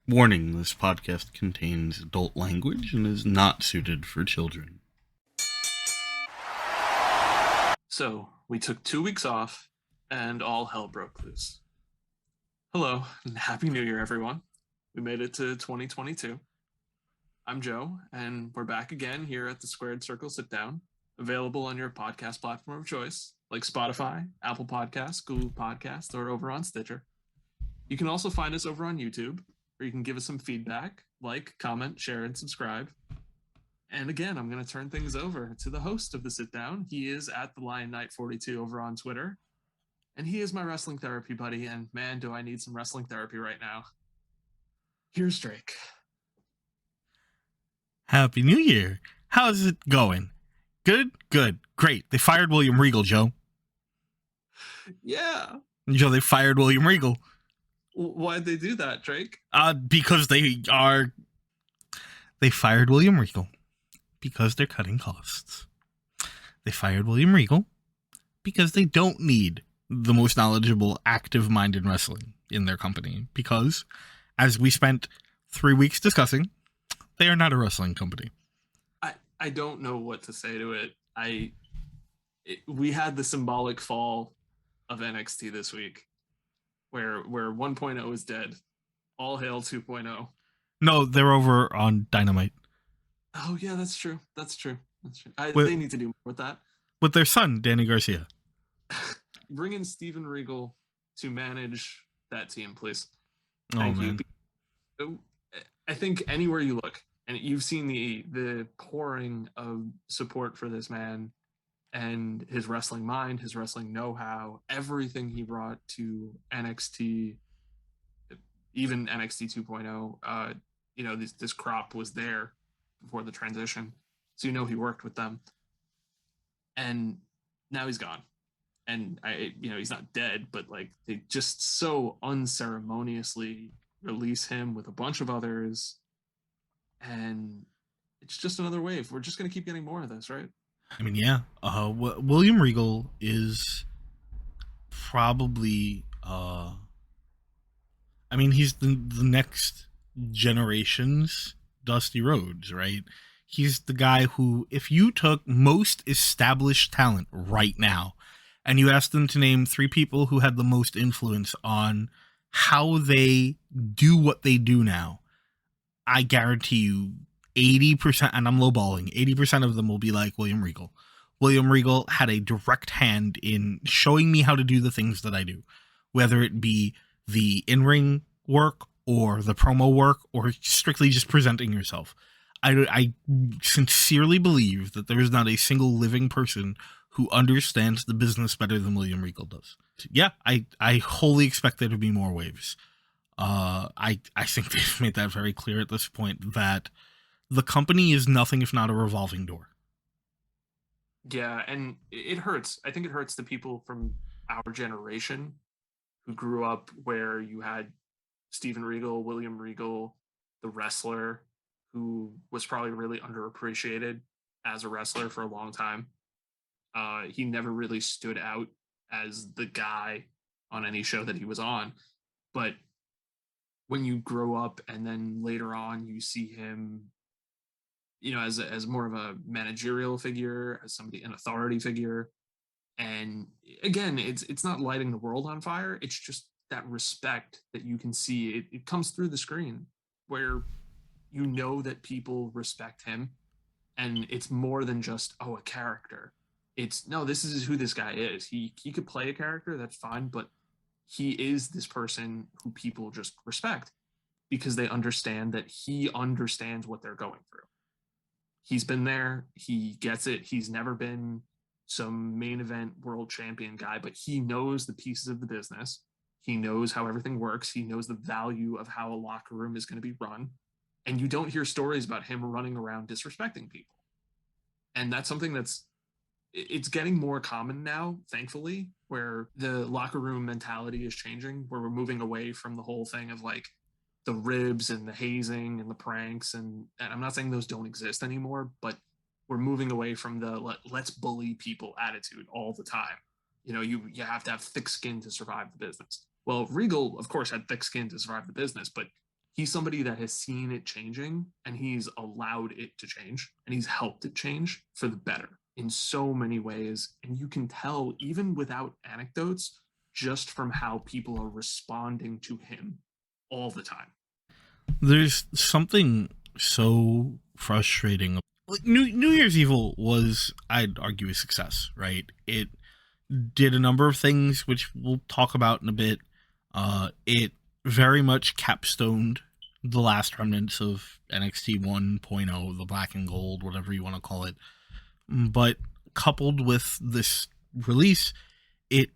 Warning, this podcast contains adult language and is not suited for children. So, we took 2 weeks off, and all hell broke loose. Hello, and Happy New Year, everyone. We made it to 2022. I'm Joe, and we're back again here at the Squared Circle Sit Down, available on your podcast platform of choice, like Spotify, Apple Podcasts, Google Podcasts, or over on Stitcher. You can also find us over on YouTube, where you can give us some feedback, like, comment, share, and subscribe. And again, I'm going to turn things over to the host of the Sit Down. He is at the Lion Knight 42 over on Twitter. And he is my wrestling therapy buddy. And man, do I need some wrestling therapy right now. Here's Drake. Happy New Year. How's it going? Good? Good. Great. They fired William Regal, Joe. Yeah. Joe, they fired William Regal. Why'd they do that, Drake? Because they fired William Regal because they're cutting costs. They fired William Regal because they don't need the most knowledgeable, active-minded wrestling in their company. Because, as we spent 3 weeks discussing, they are not a wrestling company. I don't know what to say to it. We had the symbolic fall of NXT this week, where 1.0 is dead. All hail 2.0. No, they're over on Dynamite. Oh, yeah, that's true. They need to do more with that. With their son, Danny Garcia. Bring in Steven Regal to manage that team, please. Thank you. I think anywhere you look, and you've seen the pouring of support for this man and his wrestling mind, his wrestling know-how, everything he brought to NXT, even NXT 2.0. This crop was there before the transition, so he worked with them, and now he's gone. And he's not dead, but like they just so unceremoniously release him with a bunch of others, and it's just another wave. We're just gonna keep getting more of this, right? I mean, yeah. William Regal is probably he's the next generation's Dusty Rhodes, right? He's the guy who, if you took most established talent right now and you asked them to name 3 people who had the most influence on how they do what they do now, I guarantee you 80%, and I'm lowballing, 80% of them will be like William Regal. William Regal had a direct hand in showing me how to do the things that I do, whether it be the in-ring work or the promo work or strictly just presenting yourself. I sincerely believe that there is not a single living person who understands the business better than William Regal does. Yeah, I wholly expect there to be more waves. I think they've made that very clear at this point that the company is nothing if not a revolving door. Yeah, and it hurts. I think it hurts the people from our generation who grew up where you had Steven Regal, William Regal, the wrestler, who was probably really underappreciated as a wrestler for a long time. He never really stood out as the guy on any show that he was on. But when you grow up and then later on you see him, as more of a managerial figure, as somebody, an authority figure. And again, it's not lighting the world on fire. It's just that respect that you can see. It comes through the screen where that people respect him. And it's more than just, a character. It's, no, this is who this guy is. He could play a character, that's fine, but he is this person who people just respect because they understand that he understands what they're going through. He's been there. He gets it. He's never been some main event world champion guy, but he knows the pieces of the business. He knows how everything works. He knows the value of how a locker room is going to be run. And you don't hear stories about him running around disrespecting people. And that's something it's getting more common now, thankfully, where the locker room mentality is changing, where we're moving away from the whole thing of like the ribs and the hazing and the pranks. And I'm not saying those don't exist anymore, but we're moving away from the let's bully people attitude all the time. You have to have thick skin to survive the business. Well, Regal, of course, had thick skin to survive the business, but he's somebody that has seen it changing and he's allowed it to change and he's helped it change for the better in so many ways. And you can tell, even without anecdotes, just from how people are responding to him all the time. There's something so frustrating. Like New Year's Evil was, I'd argue, a success, right? It did a number of things, which we'll talk about in a bit. It very much capstoned the last remnants of NXT 1.0, the black and gold, whatever you want to call it. But coupled with this release, it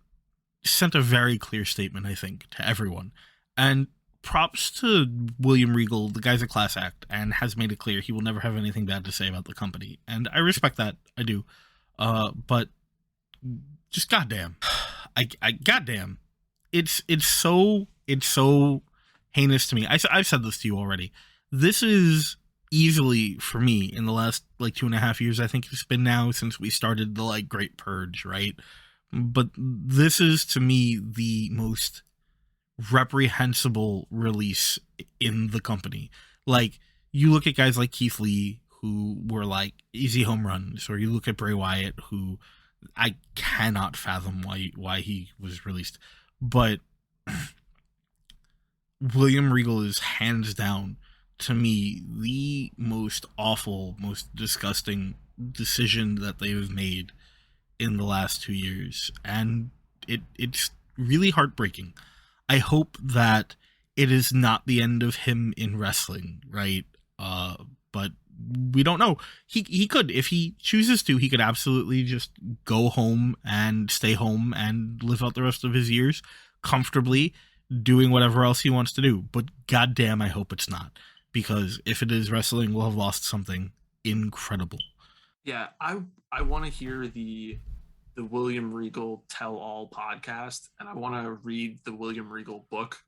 sent a very clear statement, I think, to everyone. And props to William Regal, the guy's a class act and has made it clear he will never have anything bad to say about the company. And I respect that. I do. But just goddamn. I goddamn. It's so heinous to me. I've said this to you already. This is easily, for me, in the last like 2.5 years, I think it's been now since we started the like Great Purge, right? But this is, to me, the most reprehensible release in the company. Like, you look at guys like Keith Lee, who were like easy home runs, or you look at Bray Wyatt, who I cannot fathom why he was released. But William Regal is hands down, to me, the most awful, most disgusting decision that they have made in the last 2 years. And it's really heartbreaking. I hope that it is not the end of him in wrestling, right? But we don't know. He could, if he chooses to, he could absolutely just go home and stay home and live out the rest of his years comfortably, doing whatever else he wants to do. But goddamn, I hope it's not, because if it is wrestling, we'll have lost something incredible. Yeah, I want to hear the William Regal Tell All podcast, and I want to read the William Regal book.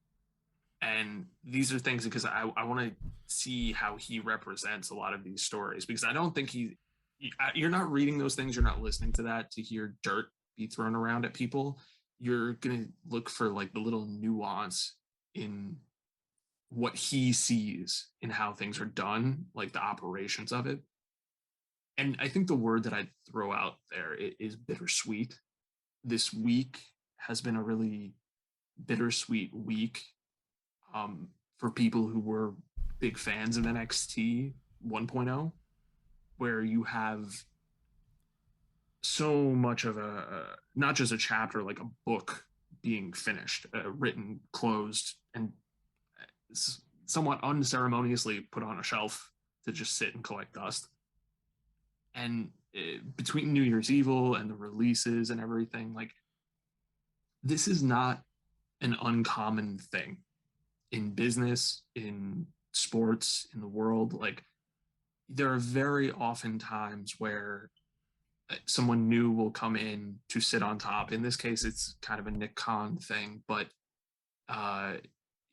And these are things because I want to see how he represents a lot of these stories, because I don't think you're not reading those things, you're not listening to that to hear dirt be thrown around at people. You're going to look for like the little nuance in what he sees in how things are done, like the operations of it. And I think the word that I'd throw out there is bittersweet. This week has been a really bittersweet week for people who were big fans of NXT 1.0, where you have so much of not just a chapter, like a book being finished, written, closed, and somewhat unceremoniously put on a shelf to just sit and collect dust. And between New Year's Evil and the releases and everything, like, this is not an uncommon thing in business, in sports, in the world. Like, there are very often times where someone new will come in to sit on top. In this case, it's kind of a Nick Khan thing, but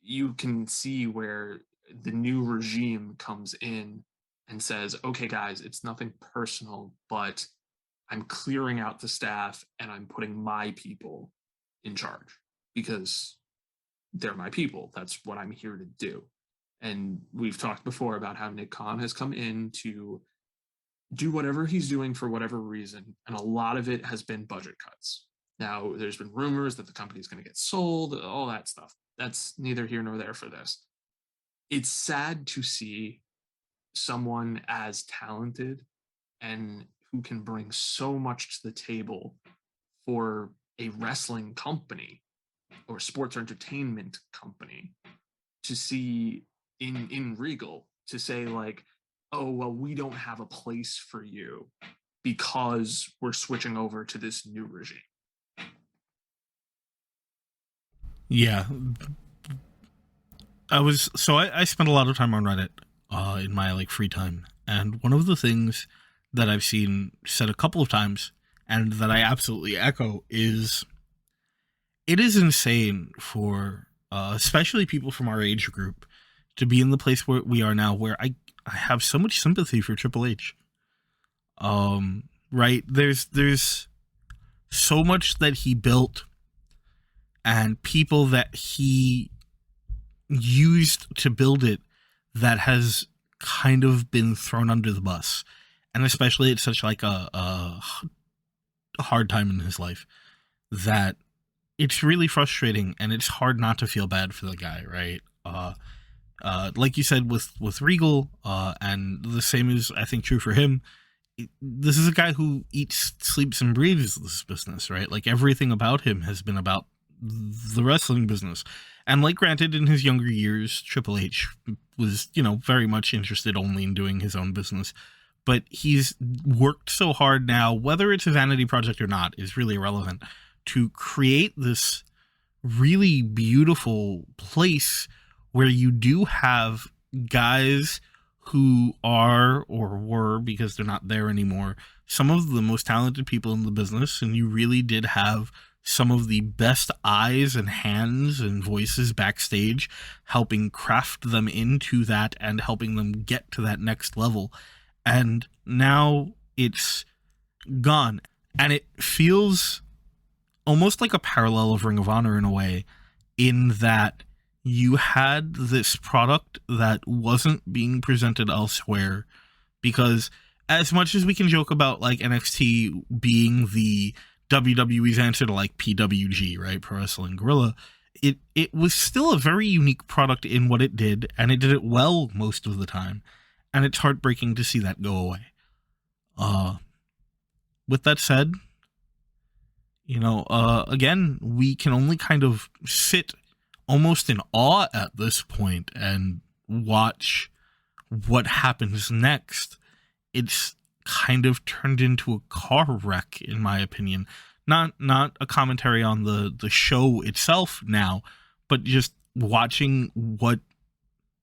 you can see where the new regime comes in and says, okay, guys, it's nothing personal, but I'm clearing out the staff and I'm putting my people in charge because they're my people. That's what I'm here to do. And we've talked before about how Nick Khan has come in to do whatever he's doing for whatever reason. And a lot of it has been budget cuts. Now, there's been rumors that the company is going to get sold, all that stuff. That's neither here nor there for this. It's sad to see someone as talented and who can bring so much to the table for a wrestling company or sports entertainment company to see in Regal to say, like, oh, well, we don't have a place for you because we're switching over to this new regime. Yeah. I spent a lot of time on Reddit in my like free time, and one of the things that I've seen said a couple of times and that I absolutely echo is it is insane for especially people from our age group to be in the place where we are now, where I have so much sympathy for Triple H. Right? There's so much that he built and people that he used to build it that has kind of been thrown under the bus, and especially at such like a hard time in his life, that it's really frustrating, and it's hard not to feel bad for the guy, right? Like you said with Regal, and the same is I think true for him. This is a guy who eats, sleeps, and breathes this business, right? Like everything about him has been about the wrestling business. And like, granted, in his younger years, Triple H was, very much interested only in doing his own business. But he's worked so hard now, whether it's a vanity project or not, is really irrelevant, to create this really beautiful place where you do have guys who are, or were, because they're not there anymore, some of the most talented people in the business, and you really did have some of the best eyes and hands and voices backstage helping craft them into that and helping them get to that next level. And now it's gone. And it feels almost like a parallel of Ring of Honor in a way, in that you had this product that wasn't being presented elsewhere, because as much as we can joke about like NXT being the WWE's answer to like PWG, right, Pro Wrestling Guerrilla, it was still a very unique product in what it did, and it did it well most of the time, and it's heartbreaking to see that go away. With that said, again, we can only kind of sit almost in awe at this point and watch what happens next. It's kind of turned into a car wreck, in my opinion. Not a commentary on the show itself now, but just watching what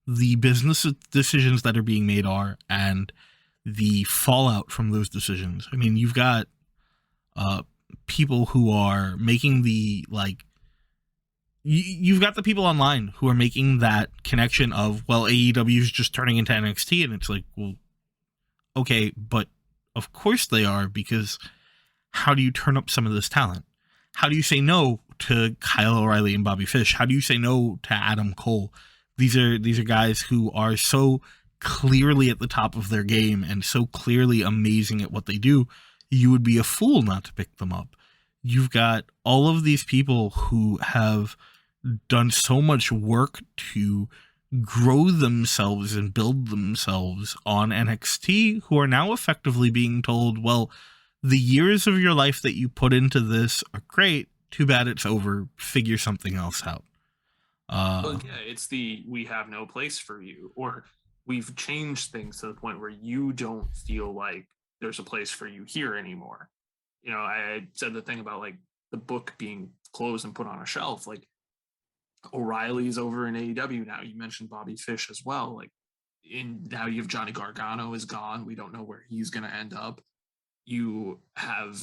the business decisions that are being made are, and the fallout from those decisions. I mean, you've got people who are making the, like, you've got the people online who are making that connection of, well, AEW is just turning into NXT, and it's like, well, okay, but of course they are, because how do you turn up some of this talent? How do you say no to Kyle O'Reilly and Bobby Fish? How do you say no to Adam Cole? These are guys who are so clearly at the top of their game and so clearly amazing at what they do. You would be a fool not to pick them up. You've got all of these people who have done so much work to grow themselves and build themselves on NXT, who are now effectively being told, well, the years of your life that you put into this are great. Too bad it's over. Figure something else out. Well, yeah, it's we have no place for you, or we've changed things to the point where you don't feel like there's a place for you here anymore. I said the thing about like the book being closed and put on a shelf. Like, O'Reilly's over in AEW now. You mentioned Bobby Fish as well. Like, now you have Johnny Gargano is gone. We don't know where he's going to end up. You have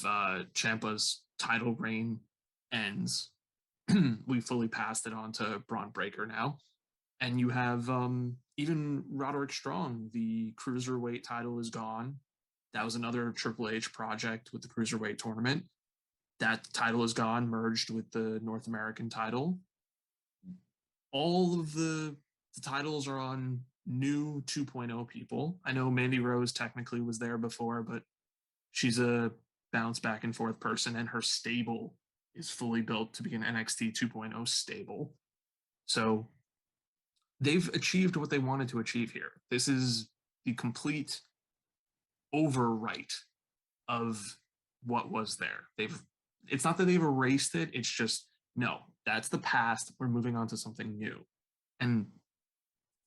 Ciampa's title reign ends. We fully passed it on to Braun Breaker now. And you have even Roderick Strong. The Cruiserweight title is gone. That was another Triple H project with the Cruiserweight tournament. That title is gone, merged with the North American title. All of the titles are on new 2.0 people. I know Mandy Rose technically was there before, but she's a bounce back and forth person, and her stable is fully built to be an NXT 2.0 stable. So they've achieved what they wanted to achieve here. This is the complete overwrite of what was there. It's not that they've erased it, it's just, no, that's the past. We're moving on to something new. And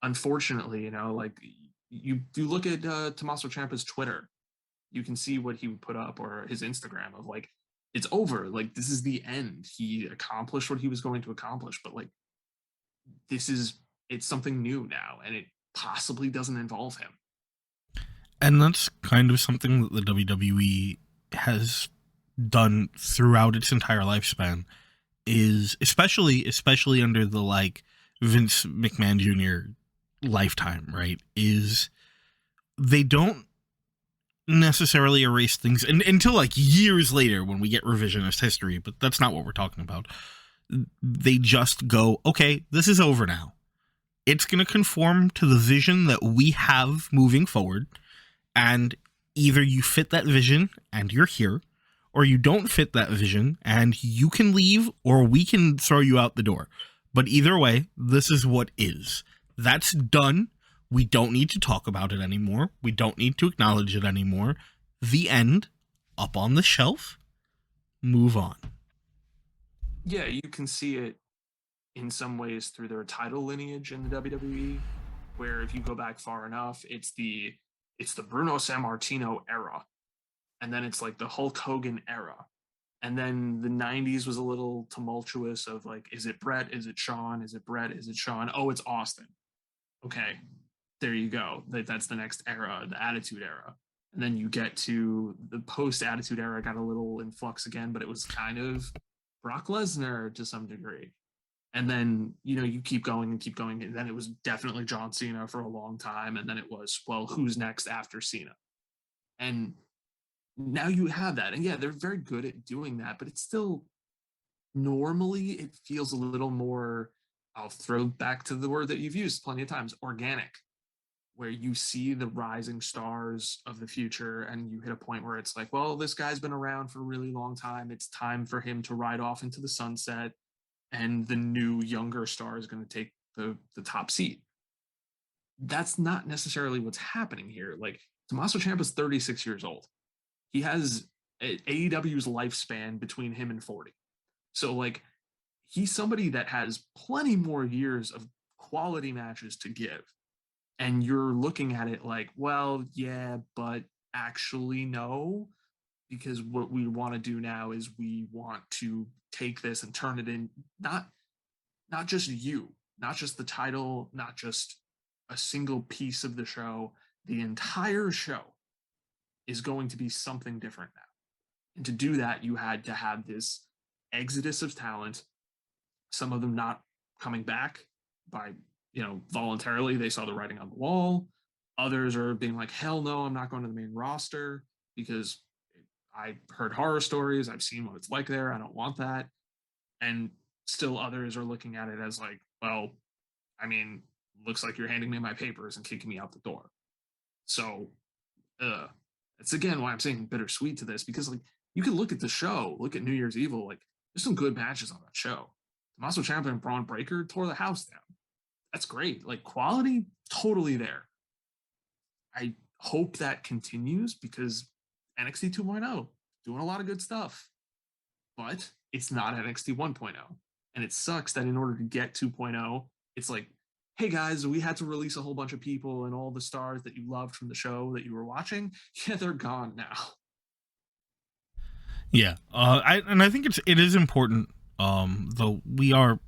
unfortunately, like, you look at Tommaso Ciampa's Twitter, you can see what he would put up, or his Instagram, of like, it's over. Like, this is the end. He accomplished what he was going to accomplish, but like, it's something new now, and it possibly doesn't involve him. And that's kind of something that the WWE has done throughout its entire lifespan, is especially under the like Vince McMahon Jr. lifetime, right? Is they don't necessarily erase things until like years later when we get revisionist history, but that's not what we're talking about. They just go, okay, this is over now. It's going to conform to the vision that we have moving forward. And either you fit that vision and you're here, or you don't fit that vision and you can leave, or we can throw you out the door. But either way, this is what is. That's done. We don't need to talk about it anymore. We don't need to acknowledge it anymore. The end. Up on the shelf. Move on. Yeah, you can see it in some ways through their title lineage in the WWE, where if you go back far enough, it's the Bruno Sammartino era, and then it's like the Hulk Hogan era, and then the 90s was a little tumultuous of like, is it Brett, is it Shawn, is it Brett, is it Shawn, oh, it's Austin. Okay, there you go. That's the next era, the Attitude Era. And then you get to the post Attitude Era, got a little in flux again, but it was kind of Brock Lesnar to some degree. And then, you keep going and keep going. And then it was definitely John Cena for a long time. And then it was, well, who's next after Cena? And now you have that. And yeah, they're very good at doing that, but it's still, normally it feels a little more, I'll throw back to the word that you've used plenty of times, organic, where you see the rising stars of the future and you hit a point where it's like, well, this guy's been around for a really long time. It's time for him to ride off into the sunset, and the new younger star is going to take the top seat. That's not necessarily what's happening here. Like, Tommaso Ciampa's 36 years old. He has AEW's lifespan between him and 40. So, like, he's somebody that has plenty more years of quality matches to give. And you're looking at it like, well, yeah, but actually no, because what we want to do now is we want to take this and turn it in, not just you, not just the title, not just a single piece of the show. The entire show is going to be something different now. And to do that, you had to have this exodus of talent, some of them not coming back by, voluntarily. They saw the writing on the wall. Others are being like, hell no, I'm not going to the main roster because I heard horror stories. I've seen what it's like there. I don't want that. And still others are looking at it as like, well, I mean, looks like you're handing me my papers and kicking me out the door. So it's again why I'm saying bittersweet to this, because like, you can look at the show, look at New Year's Evil, like there's some good matches on that show. Tommaso Ciampa and Braun Breaker tore the house down. That's great. Like, quality, totally there. I hope that continues because NXT 2.0 doing a lot of good stuff, but it's not NXT 1.0. And it sucks that in order to get 2.0, it's like, hey guys, we had to release a whole bunch of people and all the stars that you loved from the show that you were watching. Yeah, they're gone now. Yeah. I think it is important, though we are,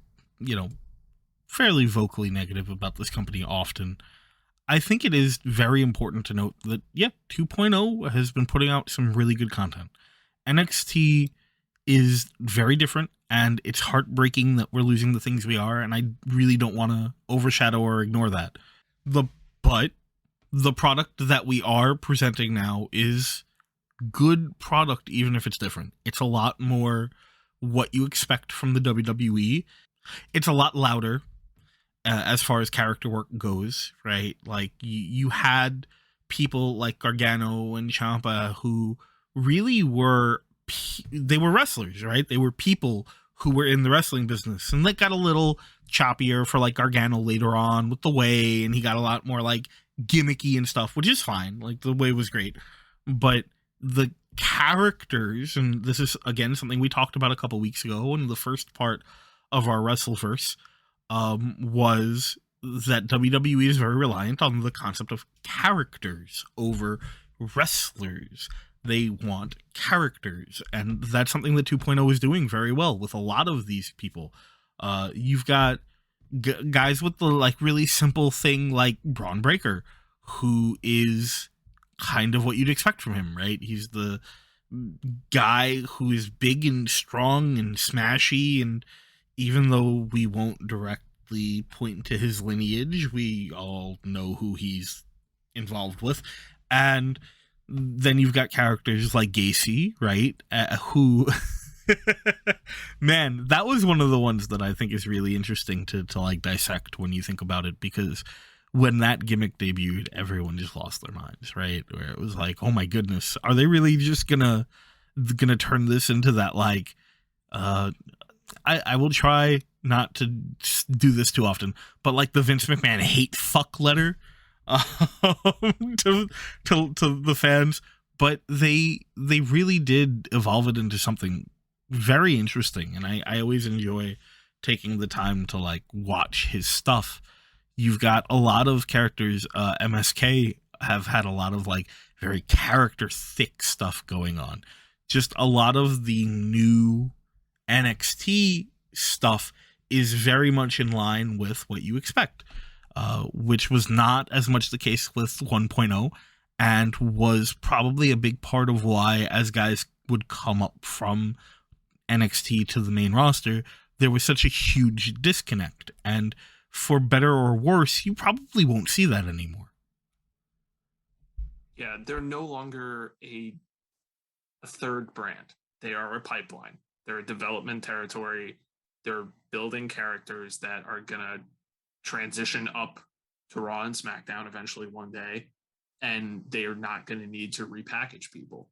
fairly vocally negative about this company often. I think it is very important to note that, 2.0 has been putting out some really good content. NXT is very different, and it's heartbreaking that we're losing the things we are, and I really don't want to overshadow or ignore that. But the product that we are presenting now is good product, even if it's different. It's a lot more what you expect from the WWE. It's a lot louder. As far as character work goes, right? Like, you had people like Gargano and Ciampa who really were, they were wrestlers, right? They were people who were in the wrestling business, and that got a little choppier for like Gargano later on with the way, and he got a lot more like gimmicky and stuff, which is fine. Like, the way was great, but the characters, and this is again something we talked about a couple weeks ago in the first part of our Wrestleverse, was that WWE is very reliant on the concept of characters over wrestlers. They want characters, and that's something that 2.0 is doing very well with a lot of these people. You've got guys with the like really simple thing like Braun Breaker, who is kind of what you'd expect from him, right? He's the guy who is big and strong and smashy, and even though we won't directly point to his lineage, we all know who he's involved with. And then you've got characters like Gacy, right? Who Man, that was one of the ones that I think is really interesting to like dissect when you think about it, because when that gimmick debuted, everyone just lost their minds, right? Where it was like, oh my goodness, are they really just gonna turn this into that like uh I will try not to do this too often, but like the Vince McMahon hate fuck letter um, to the fans. But they really did evolve it into something very interesting, and I always enjoy taking the time to like watch his stuff. You've got a lot of characters. MSK have had a lot of like very character thick stuff going on. Just a lot of the new NXT stuff is very much in line with what you expect, which was not as much the case with 1.0, and was probably a big part of why, as guys would come up from NXT to the main roster, there was such a huge disconnect. And for better or worse, you probably won't see that anymore. Yeah, they're no longer a third brand. They are a pipeline. They're a development territory. They're building characters that are gonna transition up to Raw and SmackDown eventually one day, and they are not going to need to repackage people.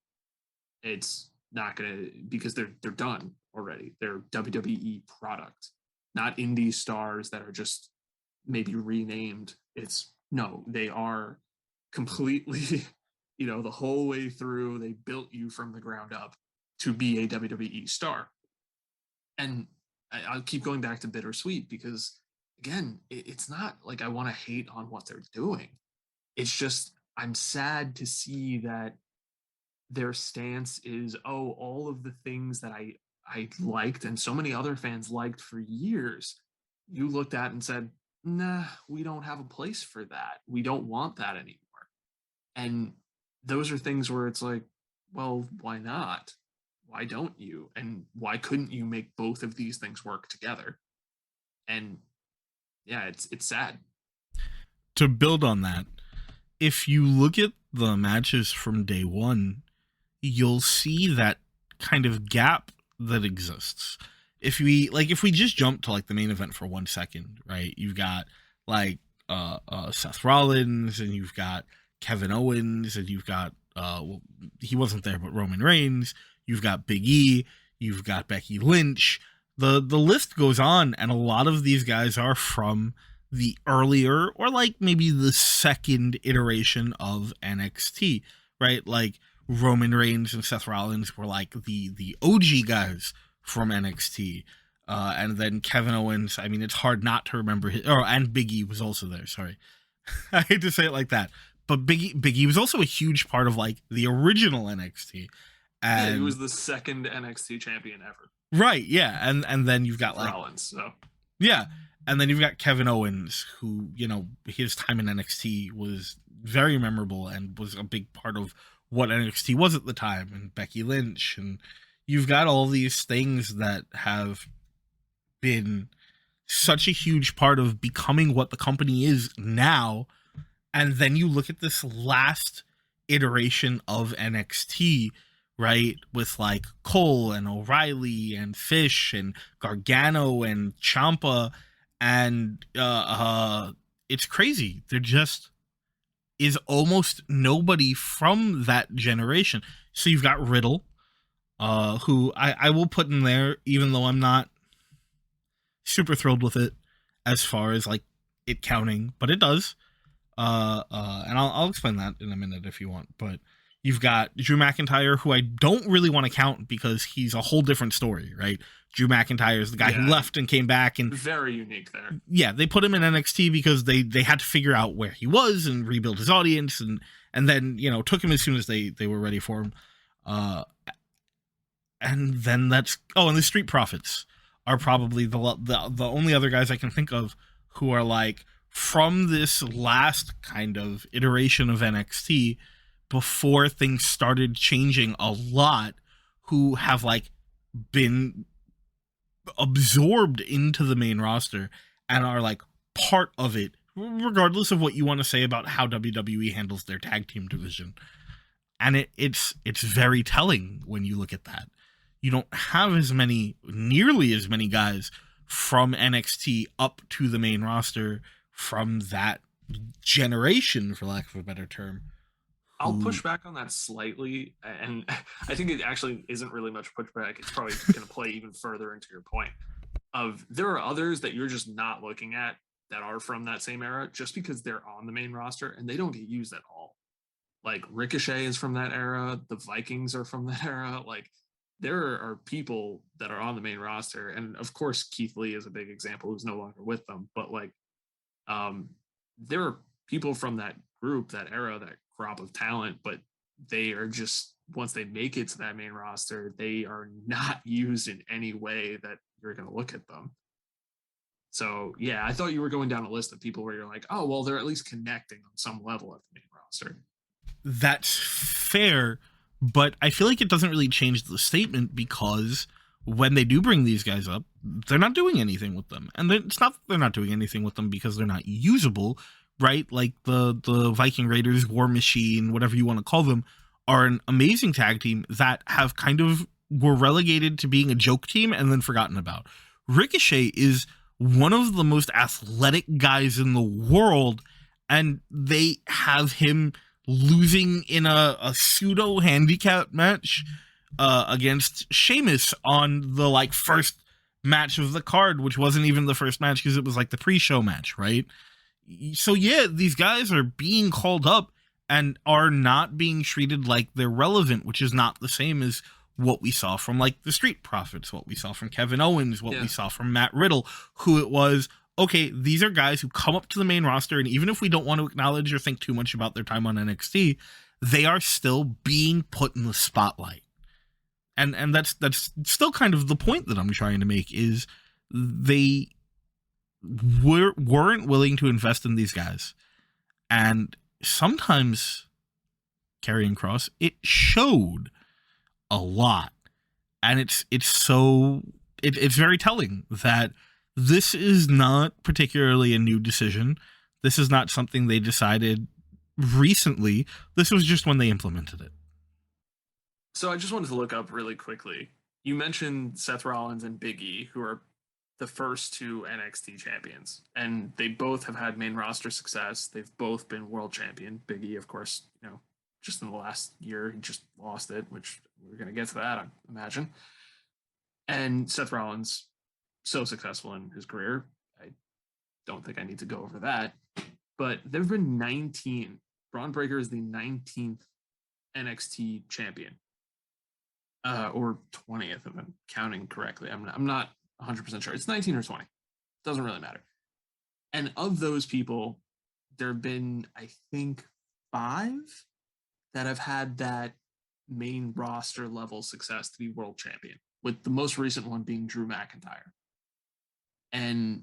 It's not going to, because they're done already. They're WWE product, not indie stars that are just maybe renamed. It's no, they are completely, the whole way through. They built you from the ground up to be a WWE star. And I'll keep going back to bittersweet, because again, it's not like I want to hate on what they're doing. It's just I'm sad to see that their stance is, oh, all of the things that I liked and so many other fans liked for years, you looked at and said, nah, we don't have a place for that. We don't want that anymore. And those are things where it's like, well, why not? Why don't you? And why couldn't you make both of these things work together? And yeah, it's sad. To build on that, if you look at the matches from day one, you'll see that kind of gap that exists. If we just jump to like the main event for 1 second, right? You've got like Seth Rollins, and you've got Kevin Owens, and you've got well, he wasn't there, but Roman Reigns. You've got Big E. You've got Becky Lynch. The list goes on, and a lot of these guys are from the earlier, or like maybe the second iteration of NXT, right? Like Roman Reigns and Seth Rollins were like the OG guys from NXT. And then Kevin Owens, I mean, it's hard not to remember his, and Big E was also there. Sorry. I hate to say it like that, but Big E was also a huge part of like the original NXT. And yeah, he was the second NXT champion ever. Right. Yeah. And then you've got like Rollins. So yeah. And then you've got Kevin Owens, who, his time in NXT was very memorable and was a big part of what NXT was at the time, and Becky Lynch. And you've got all these things that have been such a huge part of becoming what the company is now. And then you look at this last iteration of NXT, right, with like Cole and O'Reilly and Fish and Gargano and Ciampa, and it's crazy. There just is almost nobody from that generation. So you've got Riddle, who I will put in there, even though I'm not super thrilled with it as far as like it counting, but it does. And I'll explain that in a minute if you want. But you've got Drew McIntyre, who I don't really want to count because he's a whole different story, right? Drew McIntyre is the guy who left and came back, and very unique there. Yeah, they put him in NXT because they had to figure out where he was and rebuild his audience, and then took him as soon as they were ready for him. And then and the Street Profits are probably the only other guys I can think of who are like from this last kind of iteration of NXT before things started changing a lot, who have like been absorbed into the main roster and are like part of it, regardless of what you want to say about how WWE handles their tag team division. And it's very telling when you look at that. you don't have nearly as many guys from NXT up to the main roster from that generation, for lack of a better term. I'll Who push back on that slightly, and I think it actually isn't really much pushback. It's probably going to play even further into your point of there are others that you're just not looking at that are from that same era just because they're on the main roster and they don't get used at all. Like Ricochet is from that era, the Vikings are from that era. Like there are people that are on the main roster, and of course Keith Lee is a big example who's no longer with them. But like, um, there are people from that group, that era, that crop of talent, but they are just once they make it to that main roster, they are not used in any way that you're going to look at them. So yeah, I thought you were going down a list of people where you're like, oh well, they're at least connecting on some level at the main roster. That's fair, but I feel like it doesn't really change the statement because when they do bring these guys up, they're not doing anything with them, and it's not that they're not doing anything with them because they're not usable, right? Like the Viking Raiders, War Machine, whatever you want to call them, are an amazing tag team that have kind of were relegated to being a joke team and then forgotten about. Ricochet is one of the most athletic guys in the world, and they have him losing in a pseudo handicap match against Sheamus on the like first match of the card, which wasn't even the first match because it was like the pre-show match, right? So yeah, these guys are being called up and are not being treated like they're relevant, which is not the same as what we saw from like the Street Profits, what we saw from Kevin Owens, what we saw from Matt Riddle, who it was, okay, these are guys who come up to the main roster, and even if we don't want to acknowledge or think too much about their time on NXT, they are still being put in the spotlight. And that's still kind of the point that I'm trying to make is they weren't willing to invest in these guys. And sometimes Karrion Kross, it showed a lot. And it's very telling that this is not particularly a new decision. This is not something they decided recently. This was just when they implemented it. So I just wanted to look up really quickly. You mentioned Seth Rollins and Big E, who are the first two NXT champions, and they both have had main roster success. They've both been world champion. Big E, of course, just in the last year, he just lost it, which we're going to get to that, I imagine. And Seth Rollins, so successful in his career. I don't think I need to go over that. But there have been 19. Braun Breaker is the 19th NXT champion. Or 20th, if I'm counting correctly. I'm not 100% sure. It's 19 or 20. Doesn't really matter. And of those people, there have been, I think, 5 that have had that main roster level success to be world champion, with the most recent one being Drew McIntyre. And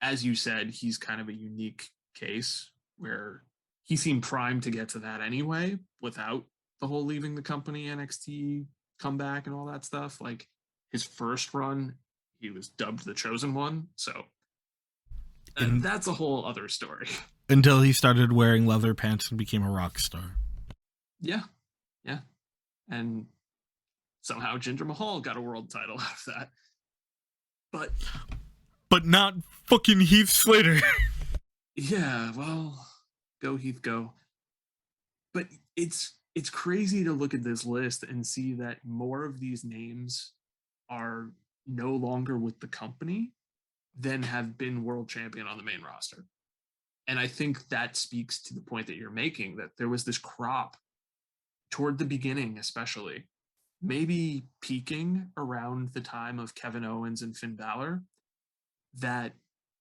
as you said, he's kind of a unique case where he seemed primed to get to that anyway without the whole leaving the company NXT comeback and all that stuff. Like his first run, he was dubbed the chosen one. So that's a whole other story. Until he started wearing leather pants and became a rock star. Yeah. And somehow Jinder Mahal got a world title out of that. But not fucking Heath Slater. Yeah, well, go Heath, go. But it's crazy to look at this list and see that more of these names are no longer with the company than have been world champion on the main roster. And I think that speaks to the point that you're making, that there was this crop toward the beginning, especially, maybe peaking around the time of Kevin Owens and Finn Balor, that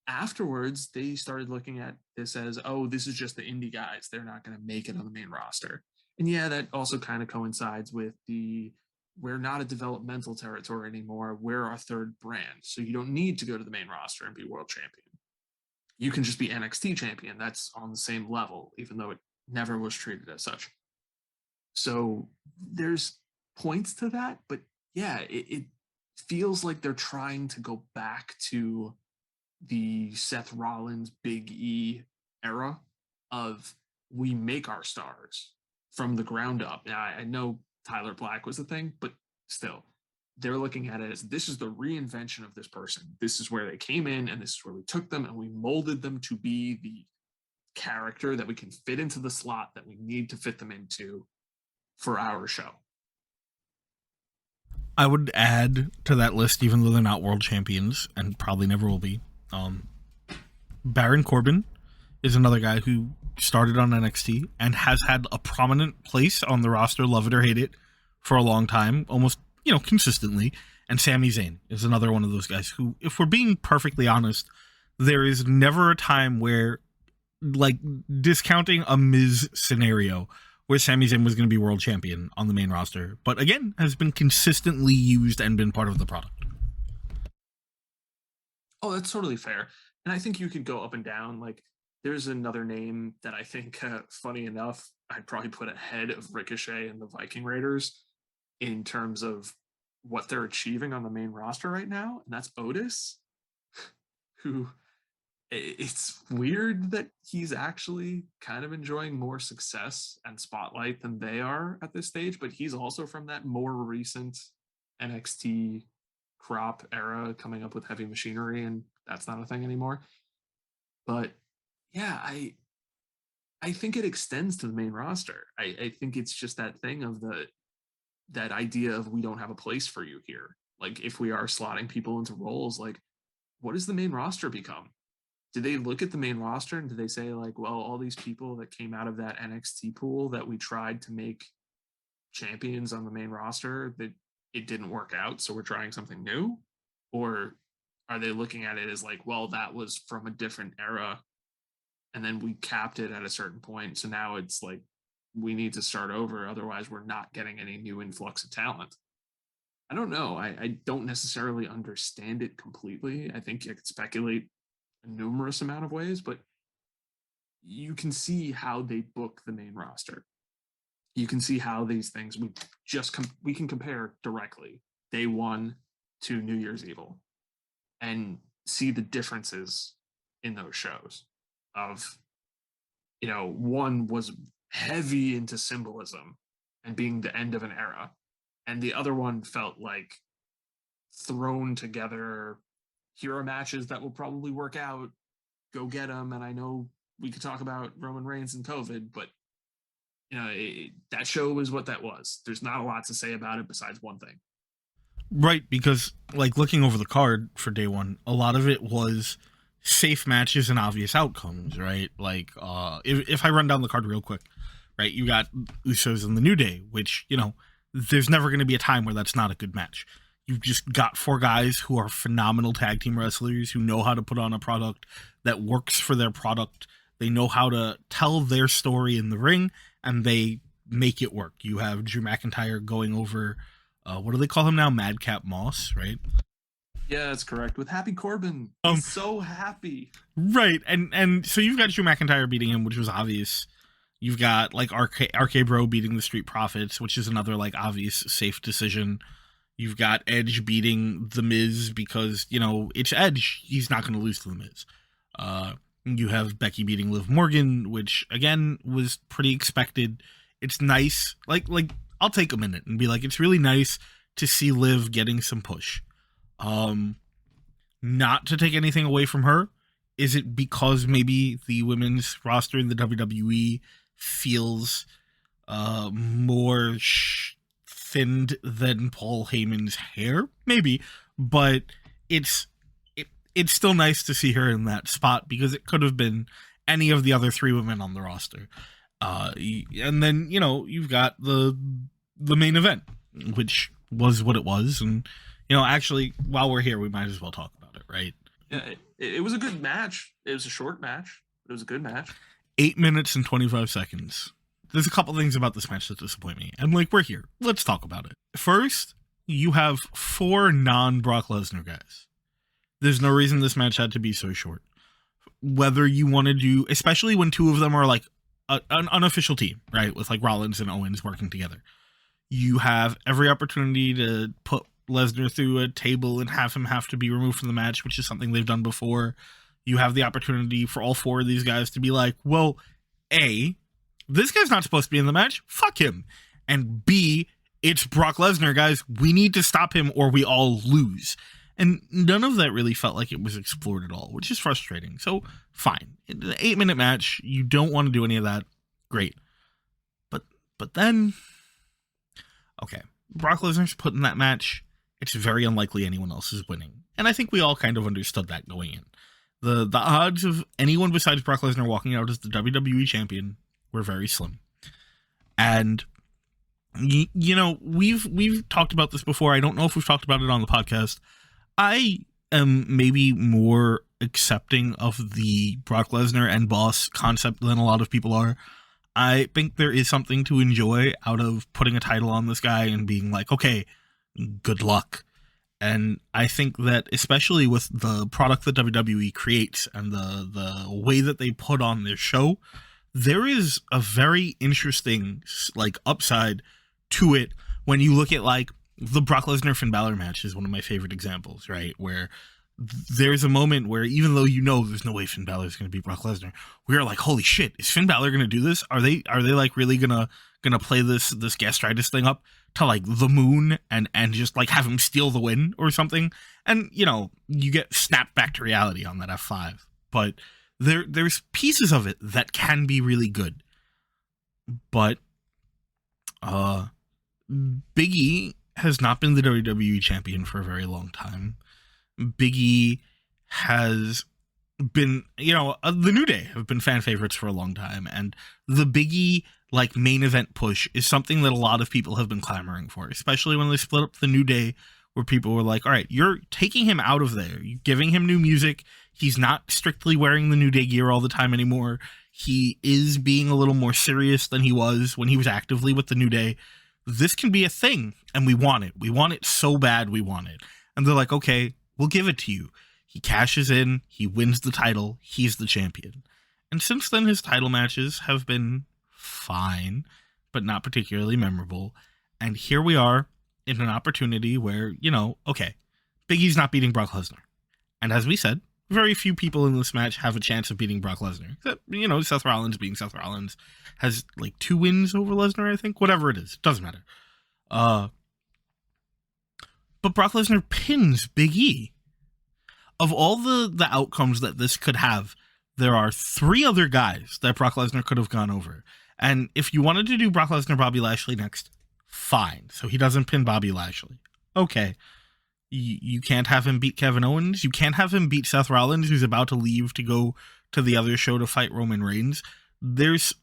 afterwards they started looking at this as, oh, this is just the indie guys. They're not going to make it on the main roster. And yeah, that also kind of coincides with we're not a developmental territory anymore. We're our third brand. So you don't need to go to the main roster and be world champion. You can just be NXT champion. That's on the same level, even though it never was treated as such. So there's points to that, but yeah, it feels like they're trying to go back to the Seth Rollins, Big E era of we make our stars from the ground up. Now, I know Tyler Black was the thing, but still, they're looking at it as this is the reinvention of this person. This is where they came in, and this is where we took them, and we molded them to be the character that we can fit into the slot that we need to fit them into for our show. I would add to that list, even though they're not world champions and probably never will be, Baron Corbin is another guy who started on NXT and has had a prominent place on the roster, love it or hate it, for a long time, almost, consistently. And Sami Zayn is another one of those guys who, if we're being perfectly honest, there is never a time where, like, discounting a Miz scenario where Sami Zayn was going to be world champion on the main roster, but again, has been consistently used and been part of the product. Oh, that's totally fair. And I think you could go up and down. Like, there's another name that I think, funny enough, I'd probably put ahead of Ricochet and the Viking Raiders in terms of what they're achieving on the main roster right now, and that's Otis, who, it's weird that he's actually kind of enjoying more success and spotlight than they are at this stage, but he's also from that more recent NXT crop era, coming up with heavy machinery, and that's not a thing anymore. But yeah, I think it extends to the main roster. I think it's just that thing of that idea of we don't have a place for you here. Like, if we are slotting people into roles, like, what does the main roster become? Do they look at the main roster and do they say, like, well, all these people that came out of that NXT pool that we tried to make champions on the main roster, that it didn't work out, so we're trying something new? Or are they looking at it as like, well, that was from a different era and then we capped it at a certain point, so now it's like we need to start over, otherwise we're not getting any new influx of talent? I don't know. I don't necessarily understand it completely. I think I could speculate a numerous amount of ways, but you can see how they book the main roster. You can see how these things we can compare directly day one to New Year's Evil and see the differences in those shows of, one was heavy into symbolism and being the end of an era, and the other one felt like thrown together hero matches that will probably work out, go get them. And I know we could talk about Roman Reigns and COVID, but that show was what that was. There's not a lot to say about it besides one thing. Right, because, like, looking over the card for day one, a lot of it was safe matches and obvious outcomes, right? Like, if I run down the card real quick, right, you got Usos and the New Day, which, there's never going to be a time where that's not a good match. You've just got four guys who are phenomenal tag team wrestlers who know how to put on a product that works for their product. They know how to tell their story in the ring, and they make it work. You have Drew McIntyre going over, what do they call him now? Madcap Moss, right? Yeah, that's correct. With Happy Corbin. He's so happy. Right, and so you've got Drew McIntyre beating him, which was obvious. You've got, like, RK Bro beating the Street Profits, which is another, like, obvious safe decision. You've got Edge beating The Miz because, it's Edge. He's not going to lose to The Miz. You have Becky beating Liv Morgan, which, again, was pretty expected. It's nice. Like I'll take a minute and be like, it's really nice to see Liv getting some push. Not to take anything away from her. Is it because maybe the women's roster in the WWE feels more thinned than Paul Heyman's hair? Maybe, but it's still nice to see her in that spot because it could have been any of the other three women on the roster. And then, you've got the main event, which was what it was. And, actually, while we're here, we might as well talk about it, right? Yeah, it was a good match. It was a short match. It was a good match. 8 minutes and 25 seconds. There's a couple things about this match that disappoint me. And, we're here. Let's talk about it. First, you have 4 non-Brock Lesnar guys. There's no reason this match had to be so short. Whether you want to do, especially when 2 of them are, like, an unofficial team, right? With, like, Rollins and Owens working together. You have every opportunity to put Lesnar through a table and have him have to be removed from the match, which is something they've done before. You have the opportunity for all 4 of these guys to be like, well, A, this guy's not supposed to be in the match. Fuck him. And B, it's Brock Lesnar, guys. We need to stop him or we all lose. And none of that really felt like it was explored at all, which is frustrating. So, fine. In an 8-minute match, you don't want to do any of that. Great. But then, okay, Brock Lesnar's put in that match. It's very unlikely anyone else is winning. And I think we all kind of understood that going in. The odds of anyone besides Brock Lesnar walking out as the WWE champion were very slim. And you know, we've talked about this before. I don't know if we've talked about it on the podcast. I am maybe more accepting of the Brock Lesnar and boss concept than a lot of people are. I think there is something to enjoy out of putting a title on this guy and being like, okay, good luck. And I think that especially with the product that WWE creates and the way that they put on their show, there is a very interesting like upside to it when you look at like the Brock Lesnar Finn Balor match is one of my favorite examples, right? Where there's a moment where even though you know there's no way Finn Balor is going to beat Brock Lesnar, we're like, holy shit, is Finn Balor going to do this? Are they like really gonna play this gastritis thing up to like the moon and just like have him steal the win or something? And you know, you get snapped back to reality on that F5. But there's pieces of it that can be really good. But Big E has not been the WWE champion for a very long time. Big E has been, you know, the New Day have been fan favorites for a long time, and the Big E like main event push is something that a lot of people have been clamoring for, especially when they split up the New Day, where people were like, all right, you're taking him out of there, you're giving him new music, he's not strictly wearing the New Day gear all the time anymore, he is being a little more serious than he was when he was actively with the New Day. This can be a thing, and we want it so bad, we want it. And they're like, okay, we'll give it to you. He cashes in, he wins the title, he's the champion. And since then, his title matches have been fine, but not particularly memorable. And here we are in an opportunity where, you know, okay, Big E's not beating Brock Lesnar. And as we said, very few people in this match have a chance of beating Brock Lesnar. Except, you know, Seth Rollins being Seth Rollins has like 2 wins over Lesnar, I think. Whatever it is, doesn't matter. But Brock Lesnar pins Big E. Of all the outcomes that this could have, there are 3 other guys that Brock Lesnar could have gone over. And if you wanted to do Brock Lesnar, Bobby Lashley next, fine. So he doesn't pin Bobby Lashley. Okay. You can't have him beat Kevin Owens. You can't have him beat Seth Rollins, who's about to leave to go to the other show to fight Roman Reigns. There's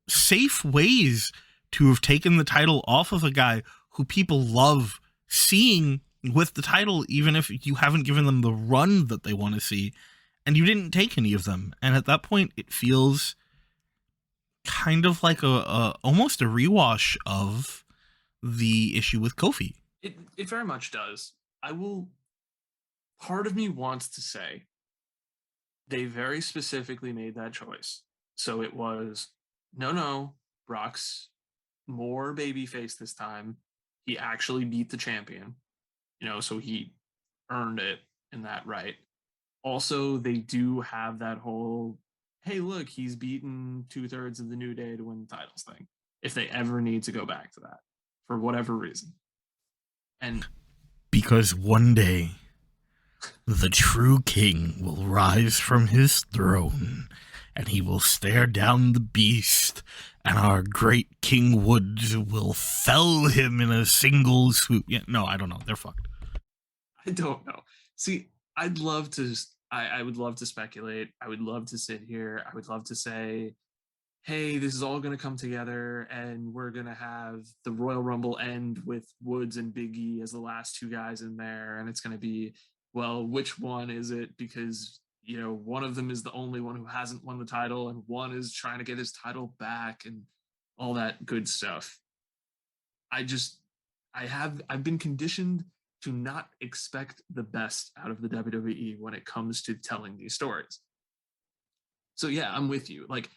safe ways to have taken the title off of a guy who people love seeing with the title, even if you haven't given them the run that they want to see, and you didn't take any of them. And at that point, it feels kind of like a almost a rewash of the issue with Kofi. It very much does. Part of me wants to say they very specifically made that choice. So it was, no, Brock's more babyface this time. He actually beat the champion, you know, so he earned it in that right. Also, they do have that whole, hey, look, he's beaten 2/3 of the New Day to win the titles thing, if they ever need to go back to that for whatever reason. And because one day the true king will rise from his throne and he will stare down the beast, and our great King Woods will fell him in a single swoop. Yeah, no, I don't know. They're fucked. I don't know. See, I'd love to. I would love to speculate. I would love to sit here. I would love to say, hey, this is all going to come together and we're going to have the Royal Rumble end with Woods and Big E as the last 2 guys in there. And it's going to be, well, which one is it? Because, you know, one of them is the only one who hasn't won the title and one is trying to get his title back and all that good stuff. I've been conditioned to not expect the best out of the WWE when it comes to telling these stories. So yeah, I'm with you. Like,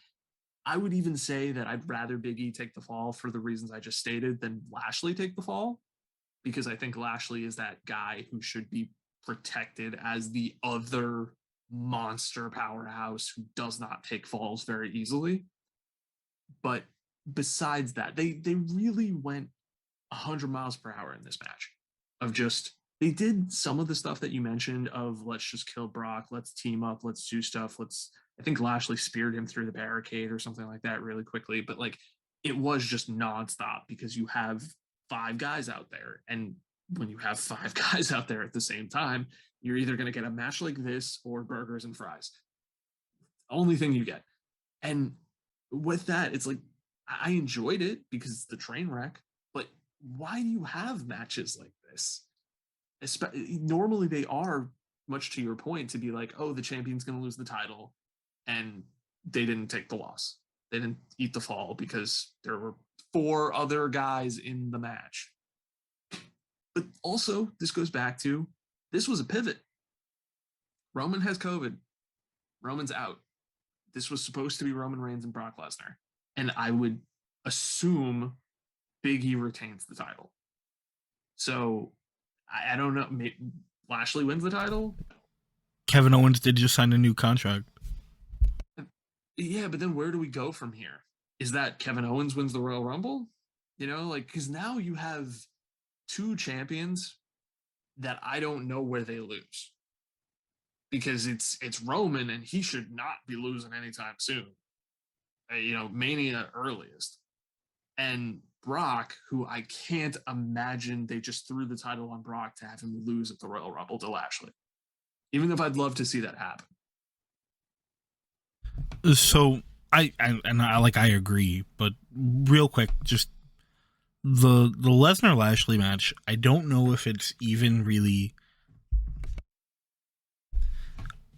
I would even say that I'd rather Big E take the fall for the reasons I just stated than Lashley take the fall, because I think Lashley is that guy who should be protected as the other monster powerhouse who does not take falls very easily. But besides that, they really went 100 miles per hour in this match. Of just they did some of the stuff that you mentioned of let's just kill Brock, let's team up, let's do stuff, let's. I think Lashley speared him through the barricade or something like that really quickly, but like it was just nonstop because you have 5 guys out there, and when you have 5 guys out there at the same time, you're either going to get a match like this or burgers and fries. Only thing you get. And with that, it's like I enjoyed it because it's the train wreck, but why do you have matches like this? Normally they are, much to your point, to be like, oh, the champion's going to lose the title, and they didn't take the loss. They didn't eat the fall because there were 4 other guys in the match. But also, this goes back to this was a pivot. Roman has COVID. Roman's out. This was supposed to be Roman Reigns and Brock Lesnar. And I would assume Big E retains the title. So I don't know. Maybe Lashley wins the title. Kevin Owens did just sign a new contract. Yeah, but then where do we go from here? Is that Kevin Owens wins the Royal Rumble? You know, like, because now you have 2 champions that I don't know where they lose. Because it's Roman, and he should not be losing anytime soon. Mania earliest. And Brock, who I can't imagine they just threw the title on Brock to have him lose at the Royal Rumble to Lashley. Even if I'd love to see that happen. So I agree, but real quick, just the Lesnar Lashley match, I don't know if it's even really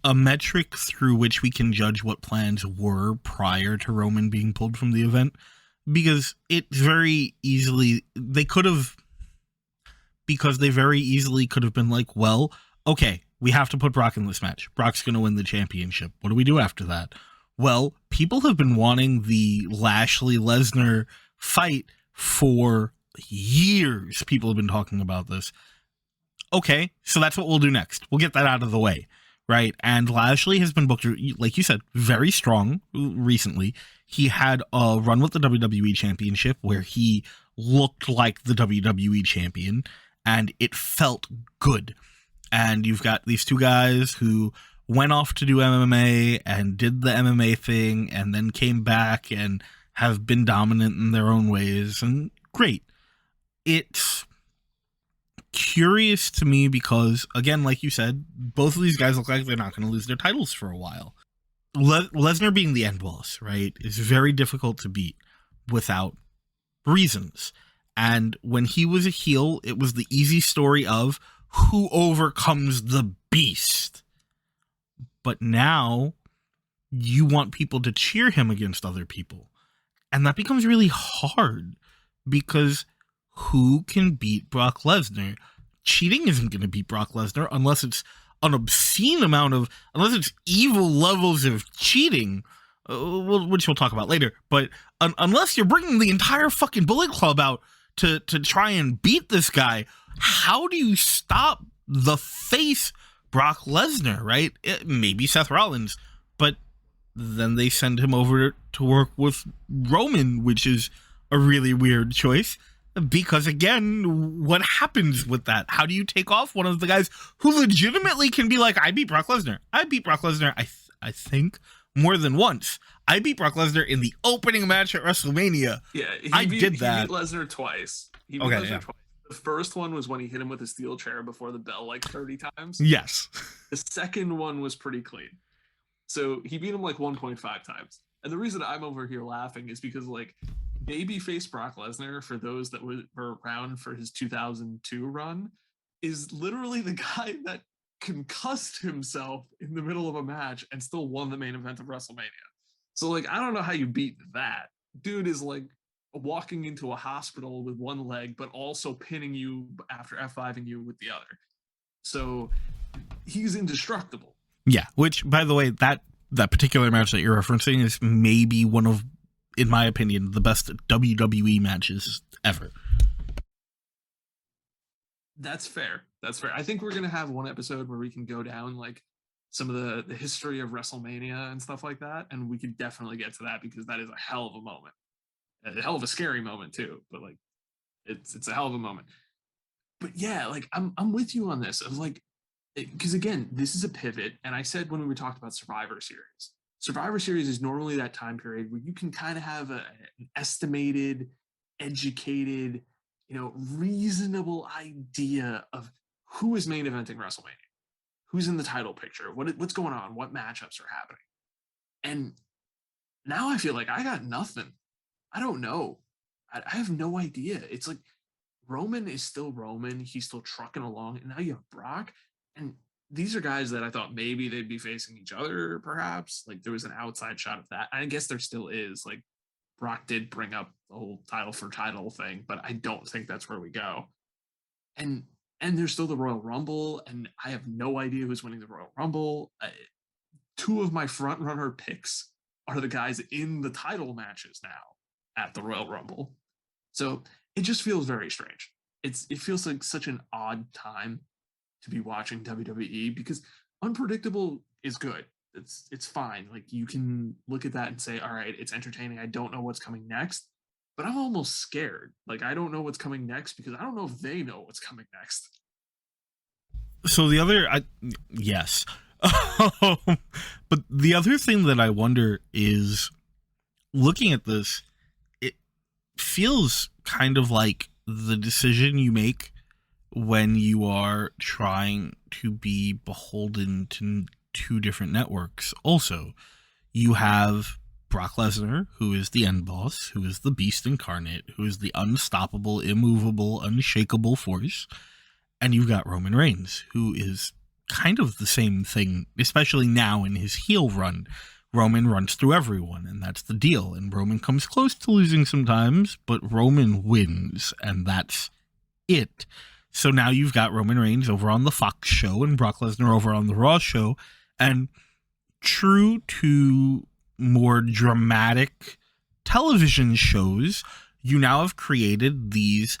a metric through which we can judge what plans were prior to Roman being pulled from the event, because they very easily could have been like, well, okay, we have to put Brock in this match. Brock's going to win the championship. What do we do after that? Well, people have been wanting the Lashley-Lesnar fight for years. People have been talking about this. Okay, so that's what we'll do next. We'll get that out of the way, right? And Lashley has been booked, like you said, very strong recently. He had a run with the WWE Championship where he looked like the WWE Champion, and it felt good. And you've got these 2 guys who went off to do MMA and did the MMA thing and then came back and have been dominant in their own ways, and great. It's curious to me because, again, like you said, both of these guys look like they're not going to lose their titles for a while. Lesnar being the end boss, right, is very difficult to beat without reasons. And when he was a heel, it was the easy story of who overcomes the beast. But now you want people to cheer him against other people. And that becomes really hard because who can beat Brock Lesnar? Cheating isn't going to beat Brock Lesnar unless it's an obscene amount of, unless it's evil levels of cheating, which we'll talk about later. But unless you're bringing the entire fucking Bullet Club out to try and beat this guy, how do you stop the face Brock Lesnar, right? Maybe Seth Rollins, but then they send him over to work with Roman, which is a really weird choice. Because again, what happens with that? How do you take off one of the guys who legitimately can be like, I beat Brock Lesnar. I beat Brock Lesnar, I think, more than once. I beat Brock Lesnar in the opening match at WrestleMania. Yeah, I did that. He beat Lesnar twice. Twice. The first one was when he hit him with a steel chair before the bell like 30 times. Yes. The second one was pretty clean. So he beat him like 1.5 times. And the reason I'm over here laughing is because like babyface Brock Lesnar, for those that were around for his 2002 run, is literally the guy that concussed himself in the middle of a match and still won the main event of WrestleMania. So like, I don't know how you beat that. Dude is like walking into a hospital with one leg, but also pinning you after F5ing you with the other. So he's indestructible. Yeah, which, by the way, that particular match that you're referencing is maybe one of, in my opinion, the best WWE matches ever. That's fair. I think we're going to have one episode where we can go down like some of the history of WrestleMania and stuff like that. And we could definitely get to that because that is a hell of a moment. A hell of a scary moment too. But like, It's a hell of a moment. But yeah, like I'm with you on this. Of like, because again, this is a pivot, and I said when we talked about Survivor Series, Survivor Series is normally that time period where you can kind of have an estimated, educated, reasonable idea of who is main eventing WrestleMania, who's in the title picture, what's going on, what matchups are happening, and now I feel like I got nothing. I don't know. I have no idea. It's like Roman is still Roman. He's still trucking along. And now you have Brock. And these are guys that I thought maybe they'd be facing each other, perhaps. Like there was an outside shot of that. I guess there still is. Like Brock did bring up the whole title for title thing, but I don't think that's where we go. And there's still the Royal Rumble, and I have no idea who's winning the Royal Rumble. Two of my front runner picks are the guys in the title matches now at the Royal Rumble. So it just feels very strange. It feels like such an odd time to be watching WWE because unpredictable is good. It's fine. Like you can look at that and say, all right, it's entertaining. I don't know what's coming next, but I'm almost scared. Like I don't know what's coming next because I don't know if they know what's coming next. So yes. But the other thing that I wonder is looking at this, it feels kind of like the decision you make when you are trying to be beholden to two different networks. Also, you have Brock Lesnar, who is the end boss, who is the beast incarnate, who is the unstoppable, immovable, unshakable force. And you've got Roman Reigns, who is kind of the same thing, especially now in his heel run. Roman runs through everyone, and that's the deal. And Roman comes close to losing sometimes, but Roman wins, and that's it. So now you've got Roman Reigns over on the Fox show and Brock Lesnar over on the Raw show. And true to more dramatic television shows, you now have created these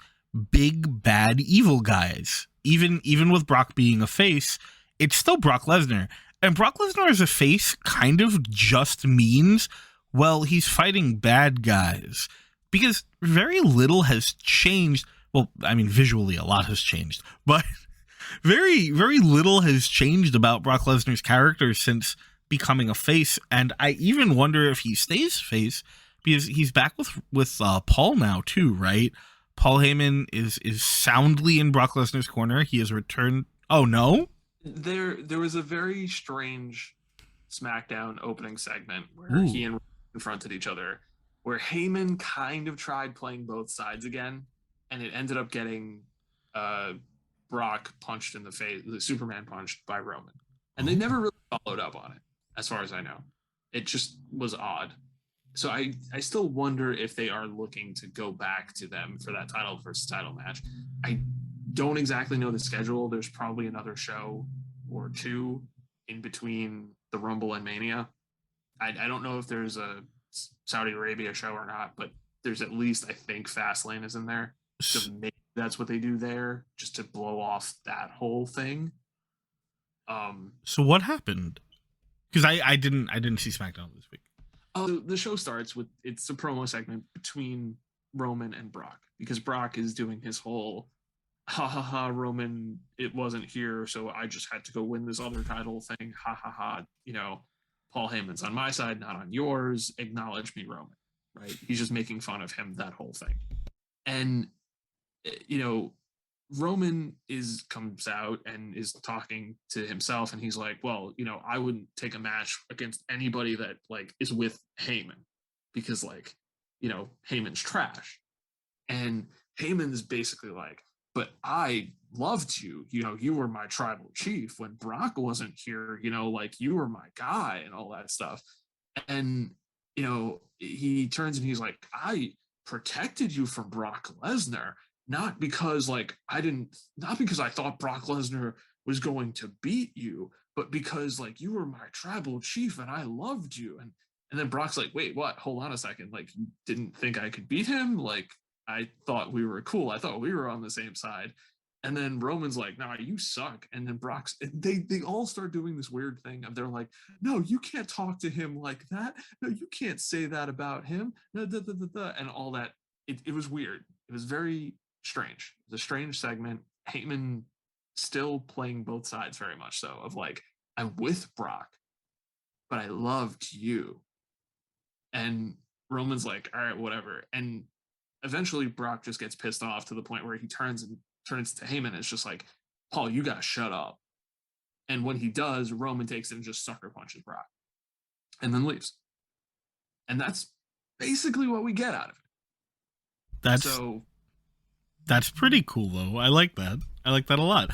big bad evil guys. Even with Brock being a face, it's still Brock Lesnar. And Brock Lesnar as a face kind of just means, well, he's fighting bad guys. Because very little has changed. Well, I mean, visually a lot has changed. But very, very little has changed about Brock Lesnar's character since becoming a face. And I even wonder if he stays face because he's back with Paul now too, right? Paul Heyman is soundly in Brock Lesnar's corner. He has returned. Oh no, there was a very strange SmackDown opening segment where Ooh. he and Roman confronted each other, where Heyman kind of tried playing both sides again, and it ended up getting Brock punched in the face, the Superman punched by Roman, and they never really followed up on it, as far as I know. It just was odd. So I still wonder if they are looking to go back to them for that title versus title match. I don't exactly know the schedule. There's probably another show or two in between the Rumble and Mania. I don't know if there's a Saudi Arabia show or not, but there's at least, I think, Fastlane is in there. So maybe that's what they do there, just to blow off that whole thing. So what happened? Because I didn't see SmackDown this week. Oh, the show starts with it's a promo segment between Roman and Brock because Brock is doing his whole ha ha ha Roman, it wasn't here, so I just had to go win this other title thing. Ha ha ha. Paul Heyman's on my side, not on yours. Acknowledge me, Roman. Right? He's just making fun of him, that whole thing. And Roman comes out and is talking to himself, and he's like, well, I wouldn't take a match against anybody that like is with Heyman because Heyman's trash. And Heyman's basically like, but I loved you. You were my tribal chief when Brock wasn't here, like you were my guy and all that stuff. And he turns and he's like, I protected you from Brock Lesnar, not because not because I thought Brock Lesnar was going to beat you, but because you were my tribal chief and I loved you. And then Brock's like, wait, what? Hold on a second. Like, you didn't think I could beat him? Like, I thought we were cool. I thought we were on the same side. And then Roman's like, nah, you suck. And then they all start doing this weird thing of they're like, no, you can't talk to him like that. No, you can't say that about him. And all that. It was weird. It was very strange. The strange segment. Heyman still playing both sides very much so, of like, I'm with Brock, but I loved you. And Roman's like, all right, whatever. And eventually Brock just gets pissed off to the point where he turns to Heyman and it's just like, Paul, you gotta shut up. And when he does, Roman takes it and just sucker punches Brock and then leaves. And that's basically what we get out of it. That's pretty cool though. I like that. I like that a lot.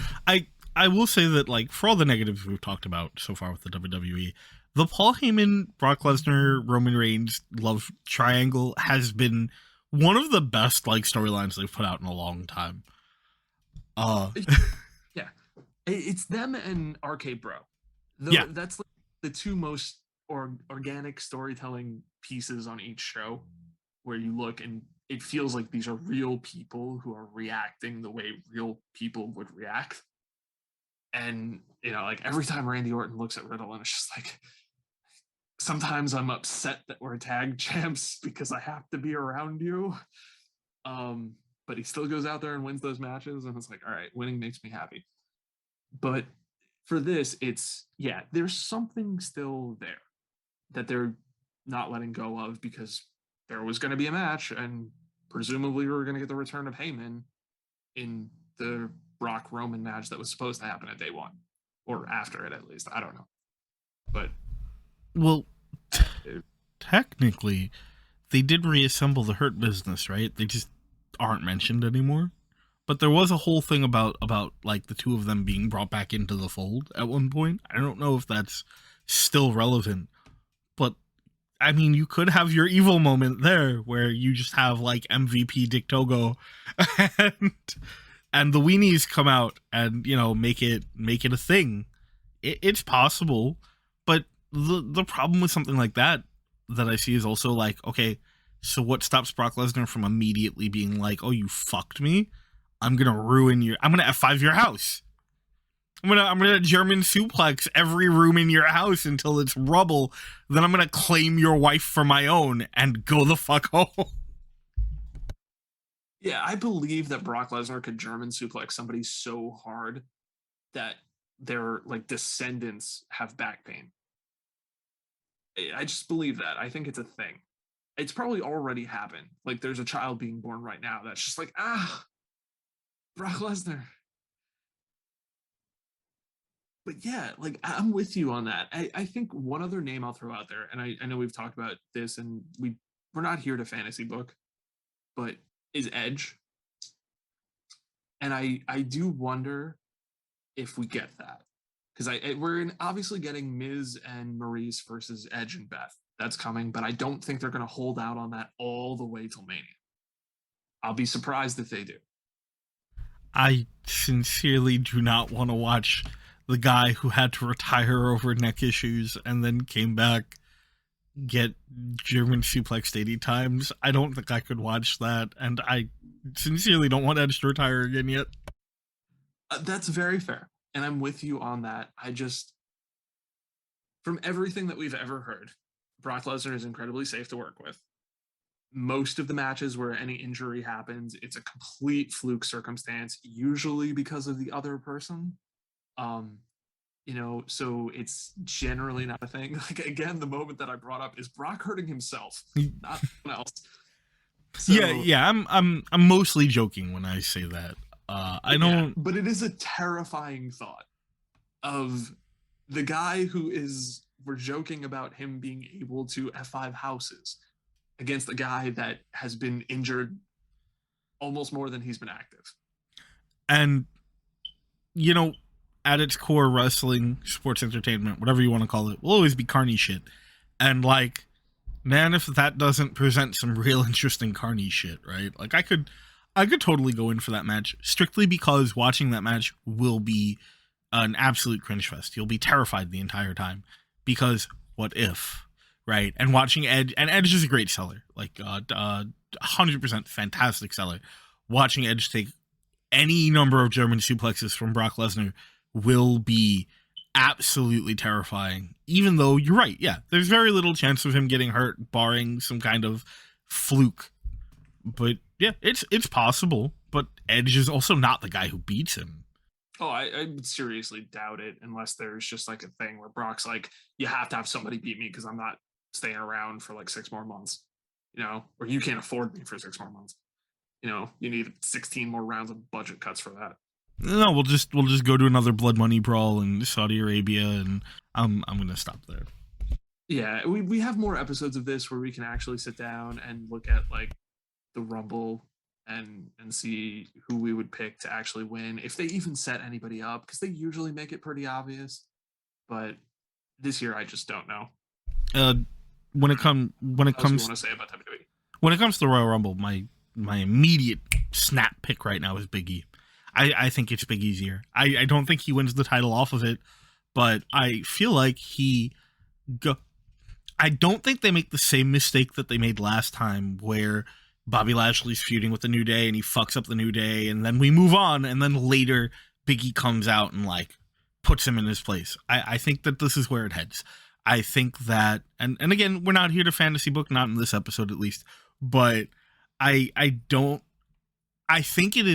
I will say that, like, for all the negatives we've talked about so far with the WWE, the Paul Heyman, Brock Lesnar, Roman Reigns love triangle has been one of the best, like, storylines they've put out in a long time. Yeah, it's them and RK Bro. That's like the two most organic storytelling pieces on each show, where you look and it feels like these are real people who are reacting the way real people would react. And, you know, like, every time Randy Orton looks at Riddle, and it's just like, sometimes I'm upset that we're tag champs because I have to be around you. But he still goes out there and wins those matches, and it's like, all right, winning makes me happy. But for this, it's, yeah, there's something still there that they're not letting go of, because there was going to be a match, and presumably we were going to get the return of Heyman in the Brock Roman match that was supposed to happen at day one, or after it at least. I don't know. But well, technically they did reassemble the Hurt Business, right? They just aren't mentioned anymore. But there was a whole thing about like the two of them being brought back into the fold at one point. I don't know if that's still relevant, but I mean, you could have your evil moment there where you just have like MVP Dick Togo and the weenies come out and, you know, make it a thing. It's possible, but the problem with something like that I see is also like, okay, so what stops Brock Lesnar from immediately being like, oh, you fucked me? I'm gonna F5 your house. I'm gonna German suplex every room in your house until it's rubble. Then I'm gonna claim your wife for my own and go the fuck home. Yeah, I believe that Brock Lesnar could German suplex somebody so hard that their, like, descendants have back pain. I just believe that. I think it's a thing. It's probably already happened. Like, there's a child being born right now that's just like, Brock Lesnar. But yeah, like, I'm with you on that. I think one other name I'll throw out there, and I know we've talked about this, and we're not here to fantasy book, but is Edge. And I do wonder if we get that, because we're obviously getting Miz and Maurice versus Edge and Beth. That's coming, but I don't think they're going to hold out on that all the way till Mania. I'll be surprised if they do. I sincerely do not want to watch the guy who had to retire over neck issues and then came back get German suplexed 80 times. I don't think I could watch that, and I sincerely don't want Edge to retire again yet. That's very fair, and I'm with you on that. From everything that we've ever heard, Brock Lesnar is incredibly safe to work with. Most of the matches where any injury happens, it's a complete fluke circumstance, usually because of the other person. You know, so it's generally not a thing. Like, again, the moment that I brought up is Brock hurting himself, not someone else. So, yeah. I'm mostly joking when I say that. I don't. But it is a terrifying thought of the guy we're joking about him being able to F5 houses against a guy that has been injured almost more than he's been active. And, you know, at its core, wrestling, sports entertainment, whatever you want to call it, will always be carny shit. And, like, man, if that doesn't present some real interesting carny shit, right? Like, I could totally go in for that match, strictly because watching that match will be an absolute cringe fest. You'll be terrified the entire time, because what if, right? And watching Edge, and Edge is a great seller, like 100% fantastic seller. Watching Edge take any number of German suplexes from Brock Lesnar will be absolutely terrifying, even though you're right. Yeah, there's very little chance of him getting hurt, barring some kind of fluke. But yeah, it's possible. but Edge is also not the guy who beats him. Oh, I would seriously doubt it unless there's just like a thing where Brock's like, you have to have somebody beat me because I'm not staying around for like 6 more months, or you can't afford me for 6 more months. You need 16 more rounds of budget cuts for that. No, we'll just go to another Blood Money brawl in Saudi Arabia, and I'm gonna stop there. Yeah, we have more episodes of this where we can actually sit down and look at like the Rumble and see who we would pick to actually win, if they even set anybody up, because they usually make it pretty obvious. But this year, I just don't know. When it comes, what do you want to say about WWE? When it comes to the Royal Rumble, my immediate snap pick right now is Big E. I think it's Big E's year. I don't think he wins the title off of it, but I feel like I don't think they make the same mistake that they made last time, where Bobby Lashley's feuding with the New Day and he fucks up the New Day, and then we move on, and then later Big E comes out and like puts him in his place. I think that this is where it heads. I think that, and again, we're not here to fantasy book, not in this episode at least, but I think it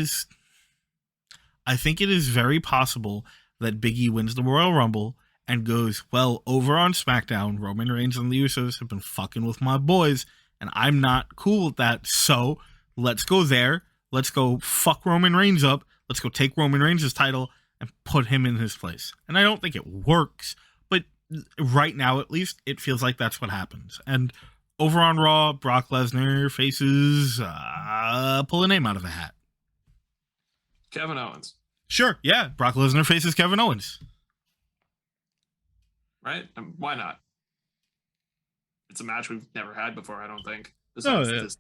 is very possible that Big E wins the Royal Rumble and goes, well, over on SmackDown, Roman Reigns and the Usos have been fucking with my boys, and I'm not cool with that, so let's go there. Let's go fuck Roman Reigns up. Let's go take Roman Reigns' title and put him in his place. And I don't think it works, but right now, at least, it feels like that's what happens. And over on Raw, Brock Lesnar faces, pull a name out of a hat. Kevin Owens. Sure, yeah. Brock Lesnar faces Kevin Owens. Right? Why not? It's a match we've never had before, I don't think. Besides this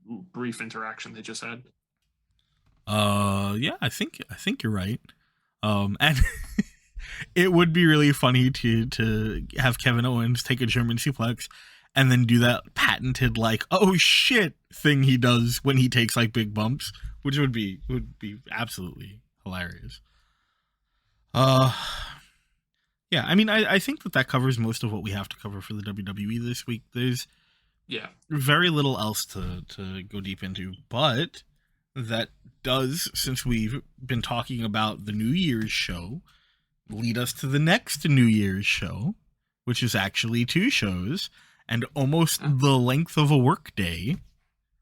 brief interaction they just had. Yeah, I think you're right. And it would be really funny to have Kevin Owens take a German suplex and then do that patented like, oh shit thing he does when he takes like big bumps, which would be absolutely hilarious. Yeah, I mean, I think that covers most of what we have to cover for the WWE this week. There's very little else to go deep into, but that does, since we've been talking about the New Year's show, lead us to the next New Year's show, which is actually 2 shows and almost the length of a work day.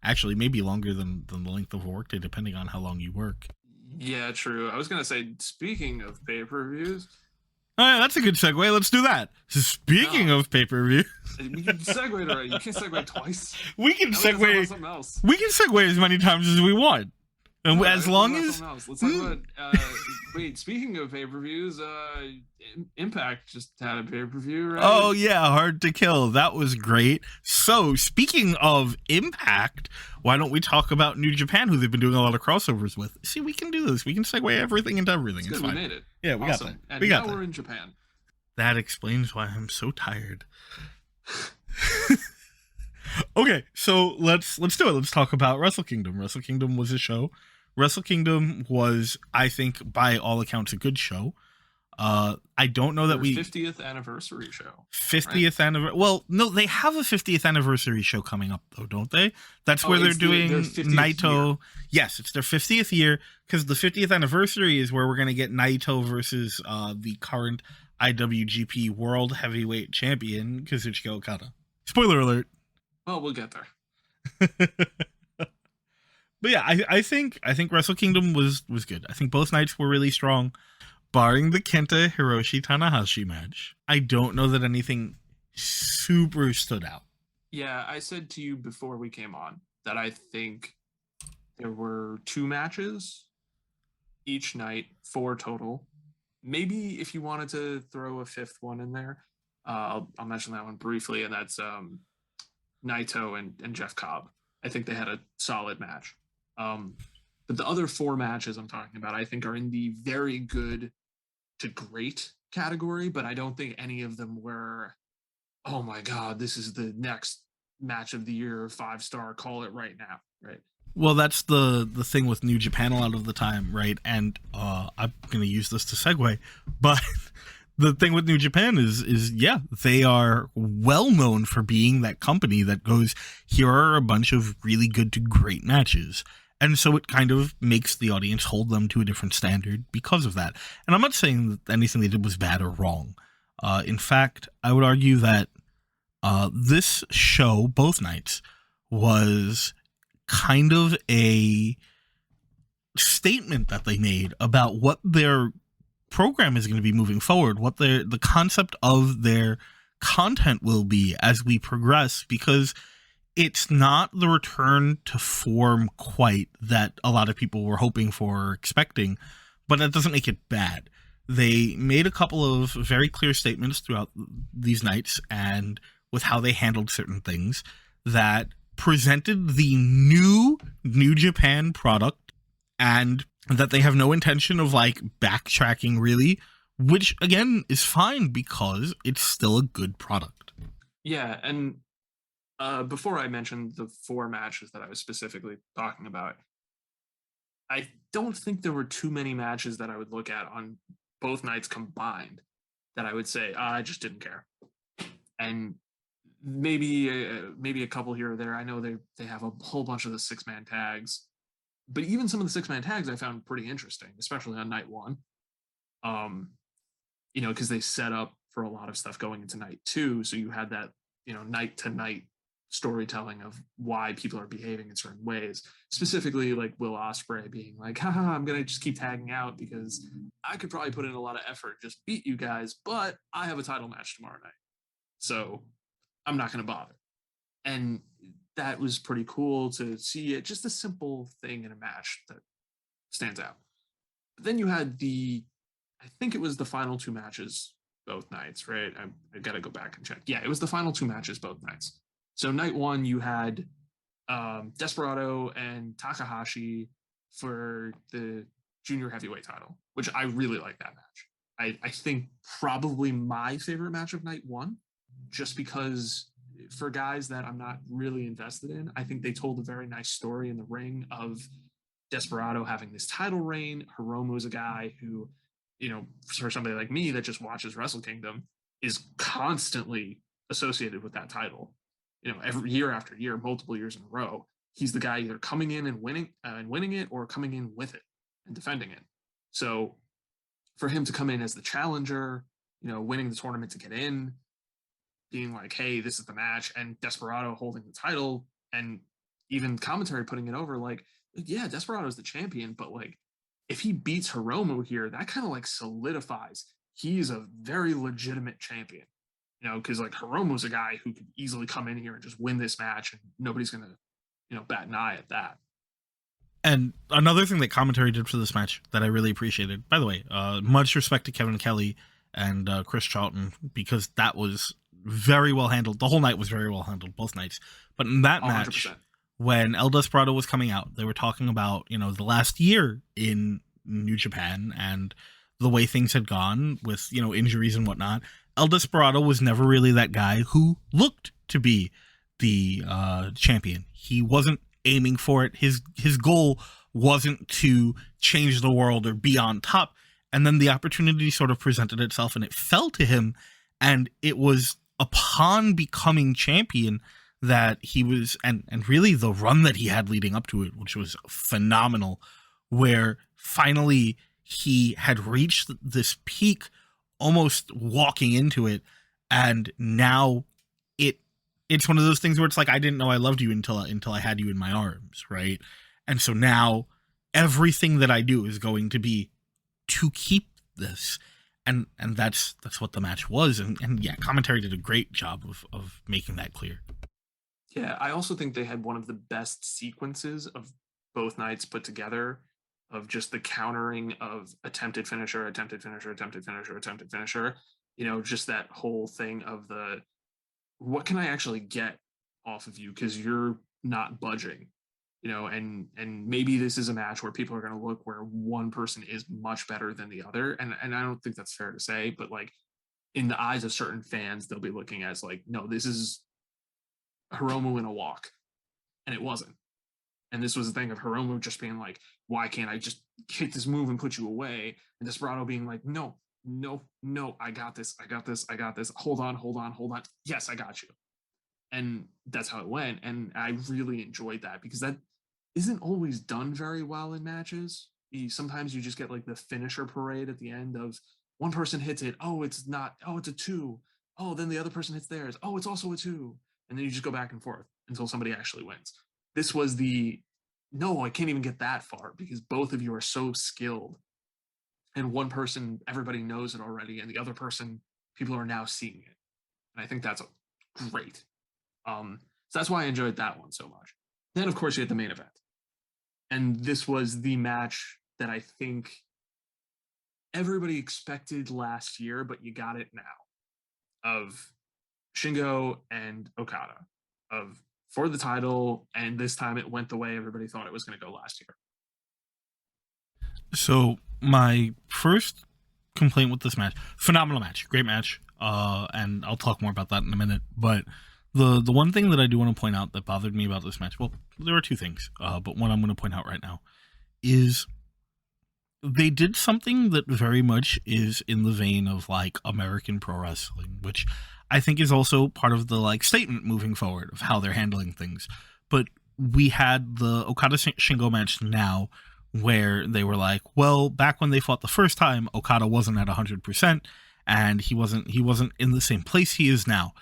Actually, maybe longer than the length of a work day, depending on how long you work. Yeah, true. I was going to say, speaking of pay-per-views... All right, that's a good segue. Let's do that. Speaking of pay-per-view... We can segue already. You can't segue twice. We can segue... We can segue as many times as we want. And as long as... Let's talk about... wait, speaking of pay-per-views, Impact just had a pay-per-view, right? Oh, yeah, Hard to Kill. That was great. So, speaking of Impact, why don't we talk about New Japan, who they've been doing a lot of crossovers with? See, we can do this. We can segue everything into everything. It's fine. We made it. Yeah, we got that. And we got now that. We're in Japan. That explains why I'm so tired. Okay, so let's do it. Let's talk about Wrestle Kingdom. Wrestle Kingdom was a show. Wrestle Kingdom was, I think, by all accounts, a good show. I don't know that 50th anniversary show. 50th anniversary. Well, no, they have a 50th anniversary show coming up, though, don't they? That's where they're doing Naito. Year. Yes, it's their 50th year, because the 50th anniversary is where we're going to get Naito versus the current IWGP World Heavyweight Champion, Kazuchika Okada. Spoiler alert. Well, we'll get there. But yeah, I think Wrestle Kingdom was good. I think both nights were really strong, barring the Kenta Hiroshi Tanahashi match. I don't know that anything super stood out. Yeah, I said to you before we came on that I think there were 2 matches each night, 4 total. Maybe if you wanted to throw a 5th one in there, I'll mention that one briefly, and that's Naito and Jeff Cobb. I think they had a solid match. But the other 4 matches I'm talking about, I think, are in the very good to great category, but I don't think any of them were, oh my God, this is the next match of the year, 5-star, call it right now, right? Well, that's the thing with New Japan a lot of the time, right? And I'm going to use this to segue, but the thing with New Japan is yeah, they are well known for being that company that goes, here are a bunch of really good to great matches. And so it kind of makes the audience hold them to a different standard because of that. And I'm not saying that anything they did was bad or wrong. In fact, I would argue that this show, both nights, was kind of a statement that they made about what their program is going to be moving forward, what the concept of their content will be as we progress, because it's not the return to form quite that a lot of people were hoping for or expecting, but that doesn't make it bad. They made a couple of very clear statements throughout these nights and with how they handled certain things that presented the new New Japan product, and that they have no intention of like backtracking really, which again is fine because it's still a good product. Yeah, and before I mentioned the 4 matches that I was specifically talking about, I don't think there were too many matches that I would look at on both nights combined that I would say, I just didn't care. And maybe a couple here or there. I know they have a whole bunch of the 6-man tags, but even some of the 6-man tags I found pretty interesting, especially on night 1. Because they set up for a lot of stuff going into night 2, so you had that, night to night storytelling of why people are behaving in certain ways, specifically like Will Ospreay being like, haha, I'm gonna just keep tagging out because I could probably put in a lot of effort, just beat you guys, but I have a title match tomorrow night, so I'm not gonna bother. And that was pretty cool to see it, just a simple thing in a match that stands out. But then you had I think it was the final 2 matches both nights, right? I gotta go back and check. Yeah, it was the final 2 matches both nights. So night 1, you had Desperado and Takahashi for the junior heavyweight title, which I really like that match. I think probably my favorite match of night 1, just because for guys that I'm not really invested in, I think they told a very nice story in the ring of Desperado having this title reign. Hiromu is a guy who, for somebody like me that just watches Wrestle Kingdom, is constantly associated with that title. Every year after year, multiple years in a row, he's the guy either coming in and winning it, or coming in with it and defending it. So for him to come in as the challenger, winning the tournament to get in, being like, hey, this is the match, and Desperado holding the title, and even commentary putting it over like, yeah, Desperado is the champion, but like, if he beats Hiromu here, that kind of like solidifies he's a very legitimate champion. Because like Hiromu's a guy who could easily come in here and just win this match, and nobody's gonna, bat an eye at that. And another thing that commentary did for this match that I really appreciated, by the way, much respect to Kevin Kelly and Chris Charlton, because that was very well handled. The whole night was very well handled, both nights. But in that 100%. Match, when El Desperado was coming out, they were talking about, the last year in New Japan and the way things had gone with, injuries and whatnot. El Desperado was never really that guy who looked to be the champion. He wasn't aiming for it. His goal wasn't to change the world or be on top. And then the opportunity sort of presented itself and it fell to him. And it was upon becoming champion that he was, and really the run that he had leading up to it, which was phenomenal, where finally he had reached this peak, almost walking into it, and now it's one of those things where it's like, I didn't know I loved you until I had you in my arms, right? And so now everything that I do is going to be to keep this, and that's what the match was, and yeah, commentary did a great job of making that clear. Yeah, I also think they had one of the best sequences of both nights put together, of just the countering of attempted finisher, attempted finisher, attempted finisher, attempted finisher. Just that whole thing of the, what can I actually get off of you because you're not budging, and maybe this is a match where people are going to look where one person is much better than the other, and I don't think that's fair to say, but like in the eyes of certain fans, they'll be looking as like, no, this is Hiromu in a walk, and it wasn't. And this was the thing of Hiromu just being like, why can't I just hit this move and put you away? And Desperado being like, no, I got this. Hold on. Yes, I got you. And that's how it went. And I really enjoyed that because that isn't always done very well in matches. Sometimes you just get like the finisher parade at the end of one person hits it. Oh, it's not. Oh, it's a 2. Oh, then the other person hits theirs. Oh, it's also a 2. And then you just go back and forth until somebody actually wins. This was the no, I can't even get that far because both of you are so skilled. And one person, everybody knows it already, and the other person, people are now seeing it. And I think that's great. So that's why I enjoyed that one so much. Then, of course, you had the main event. And this was the match that I think everybody expected last year, but you got it now, of Shingo and Okada, of for the title, and this time it went the way everybody thought it was going to go last year. So my first complaint with this match, phenomenal match, great match, and I'll talk more about that in a minute, but the one thing that I do want to point out that bothered me about this match, well, there are two things, but one I'm going to point out right now, is they did something that very much is in the vein of like American pro wrestling, which I think is also part of the like statement moving forward of how they're handling things. But we had the Okada Shingo match now, where they were like, well, back when they fought the first time, Okada wasn't at 100%, and he wasn't in the same place he is now.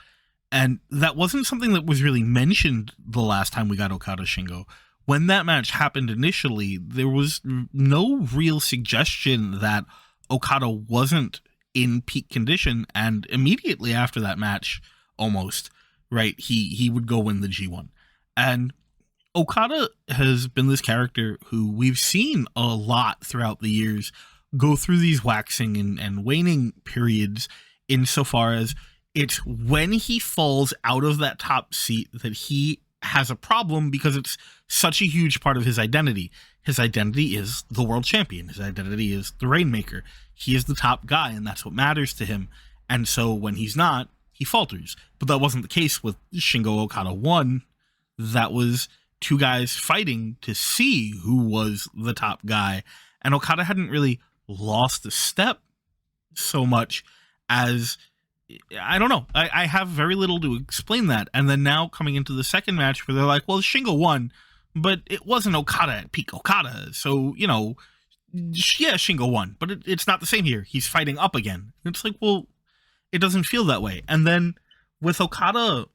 And that wasn't something that was really mentioned the last time we got Okada Shingo. When that match happened initially, there was no real suggestion that Okada wasn't in peak condition, and immediately after that match, almost, right, he would go win the G1. And Okada has been this character who we've seen a lot throughout the years go through these waxing and waning periods, insofar as it's when he falls out of that top seat that he has a problem, because it's such a huge part of his identity. His identity is the world champion. His identity is the Rainmaker. He is the top guy, and that's what matters to him. And so when he's not, he falters. But that wasn't the case with Shingo Okada 1. That was two guys fighting to see who was the top guy. And Okada hadn't really lost a step so much as, I don't know. I have very little to explain that. And then now coming into the second match where they're like, well, Shingo won, but it wasn't Okada at peak Okada. So, you know, yeah, Shingo won, but it's not the same here. He's fighting up again. It's like, well, it doesn't feel that way. And then with Okada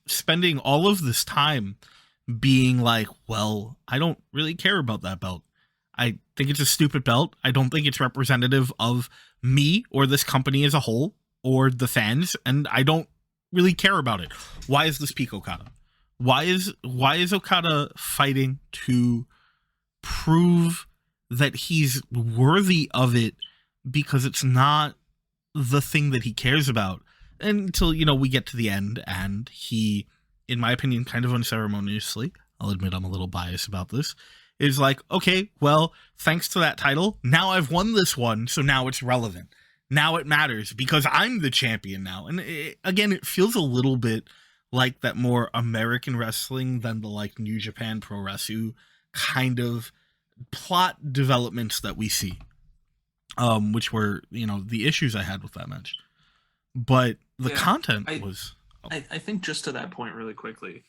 spending all of this time being like, well, I don't really care about that belt. I think it's a stupid belt. I don't think it's representative of me or this company as a whole or the fans, and I don't really care about it. Why is this peak Okada? Why is Okada fighting to prove that he's worthy of it, because it's not the thing that he cares about until, you know, we get to the end and he, in my opinion, kind of unceremoniously, I'll admit I'm a little biased about this, is like, okay, well, thanks to that title, now I've won this one, so now it's relevant. Now it matters because I'm the champion now. And again, it feels a little bit like that more American wrestling than the like New Japan Pro Wrestling kind of plot developments that we see, which were, you know, the issues I had with that match. But the content was... I think just to that point really quickly,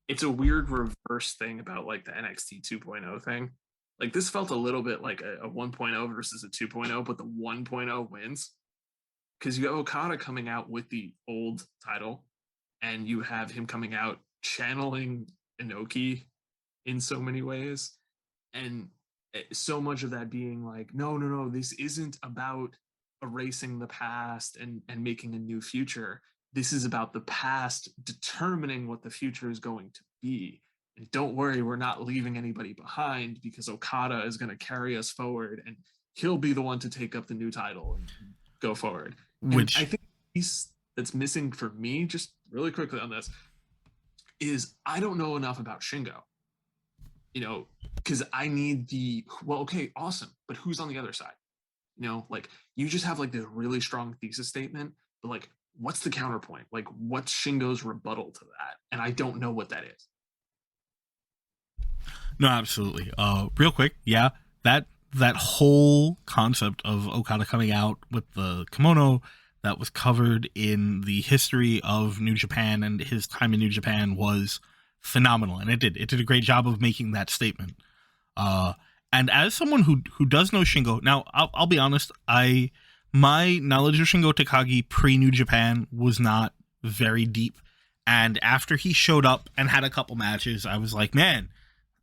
it's a weird reverse thing about like the NXT 2.0 thing. Like this felt a little bit like a 1.0 versus a 2.0, but the 1.0 wins. Because you have Okada coming out with the old title, and you have him coming out channeling Inoki in so many ways. And so much of that being like, no, this isn't about erasing the past and making a new future. This is about the past determining what the future is going to be. And don't worry, we're not leaving anybody behind, because Okada is going to carry us forward, and he'll be the one to take up the new title and go forward. Which and I think the piece that's missing for me, just really quickly on this, is I don't know enough about Shingo. You know, because I need okay, awesome, but who's on the other side? You know, like you just have like this really strong thesis statement, but like, what's the counterpoint? Like, what's Shingo's rebuttal to that? And I don't know what that is. No, absolutely. Real quick, yeah, that whole concept of Okada coming out with the kimono that was covered in the history of New Japan and his time in New Japan was phenomenal, and it did a great job of making that statement. And as someone who does know Shingo, now I'll be honest, my knowledge of Shingo Takagi pre New Japan was not very deep, and after he showed up and had a couple matches, I was like, man,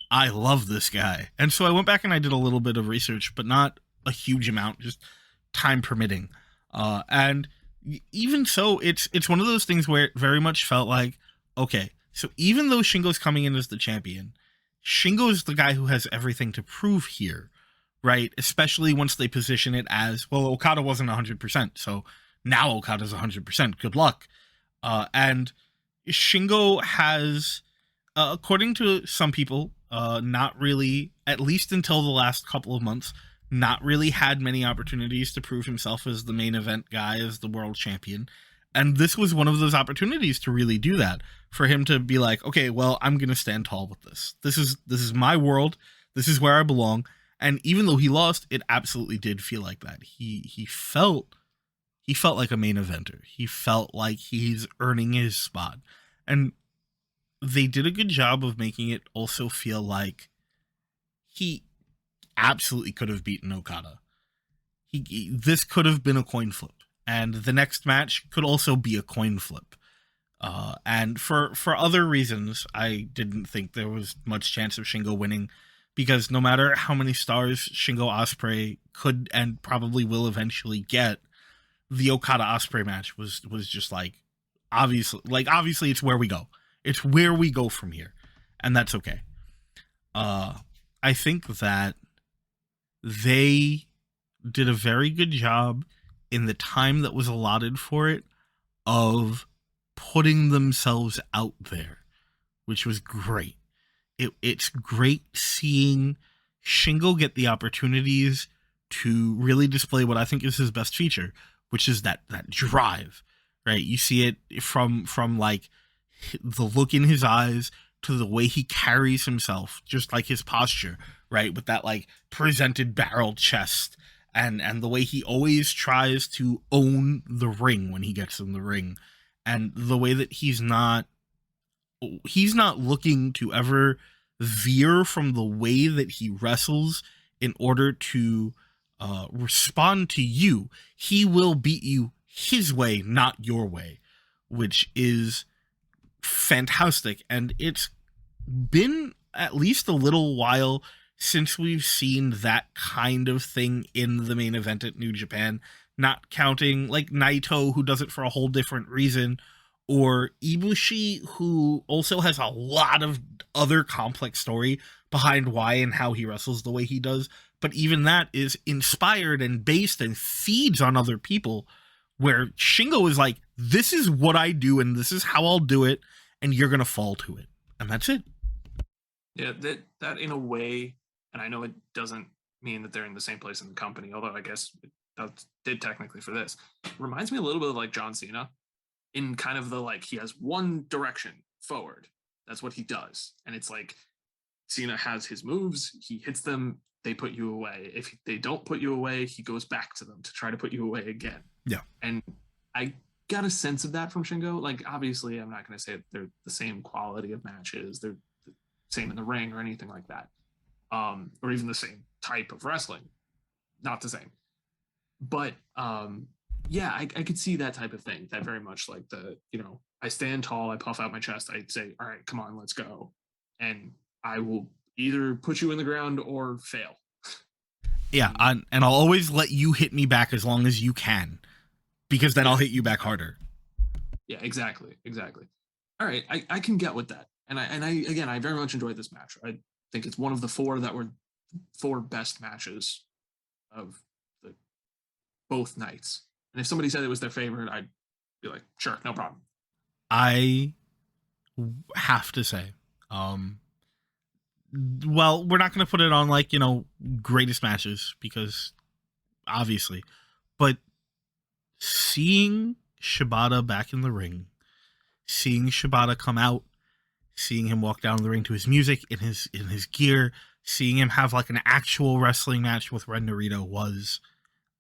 I love this guy. And so I went back and I did a little bit of research, but not a huge amount, just time permitting. And even so, it's one of those things where it very much felt like, okay, so even though Shingo's coming in as the champion, Shingo is the guy who has everything to prove here, right? Especially once they position it as, well, Okada wasn't 100%, so now Okada's 100%. Good luck. And Shingo has, according to some people, not really, at least until the last couple of months, not really had many opportunities to prove himself as the main event guy, as the world champion. And this was one of those opportunities to really do that, for him to be like, okay, well, I'm going to stand tall with this. This is my world. This is where I belong. And even though he lost, it absolutely did feel like that. He felt like a main eventer. He felt like he's earning his spot. And they did a good job of making it also feel like he absolutely could have beaten Okada. This could have been a coin flip. And the next match could also be a coin flip. And for other reasons, I didn't think there was much chance of Shingo winning, because no matter how many stars Shingo Ospreay could and probably will eventually get, the Okada Ospreay match was just obviously it's where we go. It's where we go from here, and that's okay. I think that they did a very good job in the time that was allotted for it of putting themselves out there, which was great. It's great seeing Shingo get the opportunities to really display what I think is his best feature, which is that drive, right? You see it from like the look in his eyes to the way he carries himself, just like his posture, right? With that like presented barrel chest, and the way he always tries to own the ring when he gets in the ring, and the way that he's not looking to ever veer from the way that he wrestles in order to respond to you. He will beat you his way, not your way, which is fantastic. And it's been at least a little while since we've seen that kind of thing in the main event at New Japan, not counting like Naito, who does it for a whole different reason, or Ibushi, who also has a lot of other complex story behind why and how he wrestles the way he does. But even that is inspired and based and feeds on other people, where Shingo is like, this is what I do and this is how I'll do it, and you're going to fall to it. And that's it. Yeah, that in a way, and I know it doesn't mean that they're in the same place in the company, although I guess that did technically for this, reminds me a little bit of like John Cena, in kind of the like, he has one direction forward. That's what he does. And it's like, Cena has his moves, he hits them, they put you away. If they don't put you away, he goes back to them to try to put you away again. Yeah. And I got a sense of that from Shingo. Like, obviously, I'm not going to say they're the same quality of matches, they're the same in the ring or anything like that, or even the same type of wrestling. Not the same. But yeah, I could see that type of thing. That very much like I stand tall, I puff out my chest, I say, all right, come on, let's go. And I will either put you in the ground or fail. Yeah, and I'll always let you hit me back as long as you can, because then I'll hit you back harder. Yeah, exactly. All right, I can get with that. And I very much enjoyed this match. I think it's one of the four that were four best matches of both nights. And if somebody said it was their favorite, I'd be like, sure, no problem. I have to say, well, we're not going to put it on like, greatest matches, because obviously, but seeing Shibata back in the ring, seeing Shibata come out, seeing him walk down the ring to his music in his gear, seeing him have like an actual wrestling match with Ren Narita was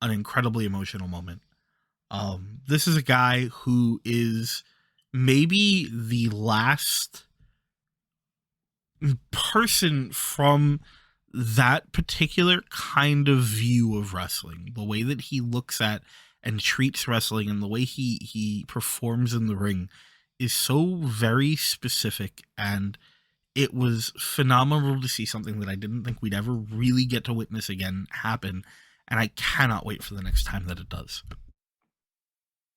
an incredibly emotional moment. This is a guy who is maybe the last person from that particular kind of view of wrestling, the way that he looks at and treats wrestling and the way he performs in the ring is so very specific, and it was phenomenal to see something that I didn't think we'd ever really get to witness again happen, and I cannot wait for the next time that it does.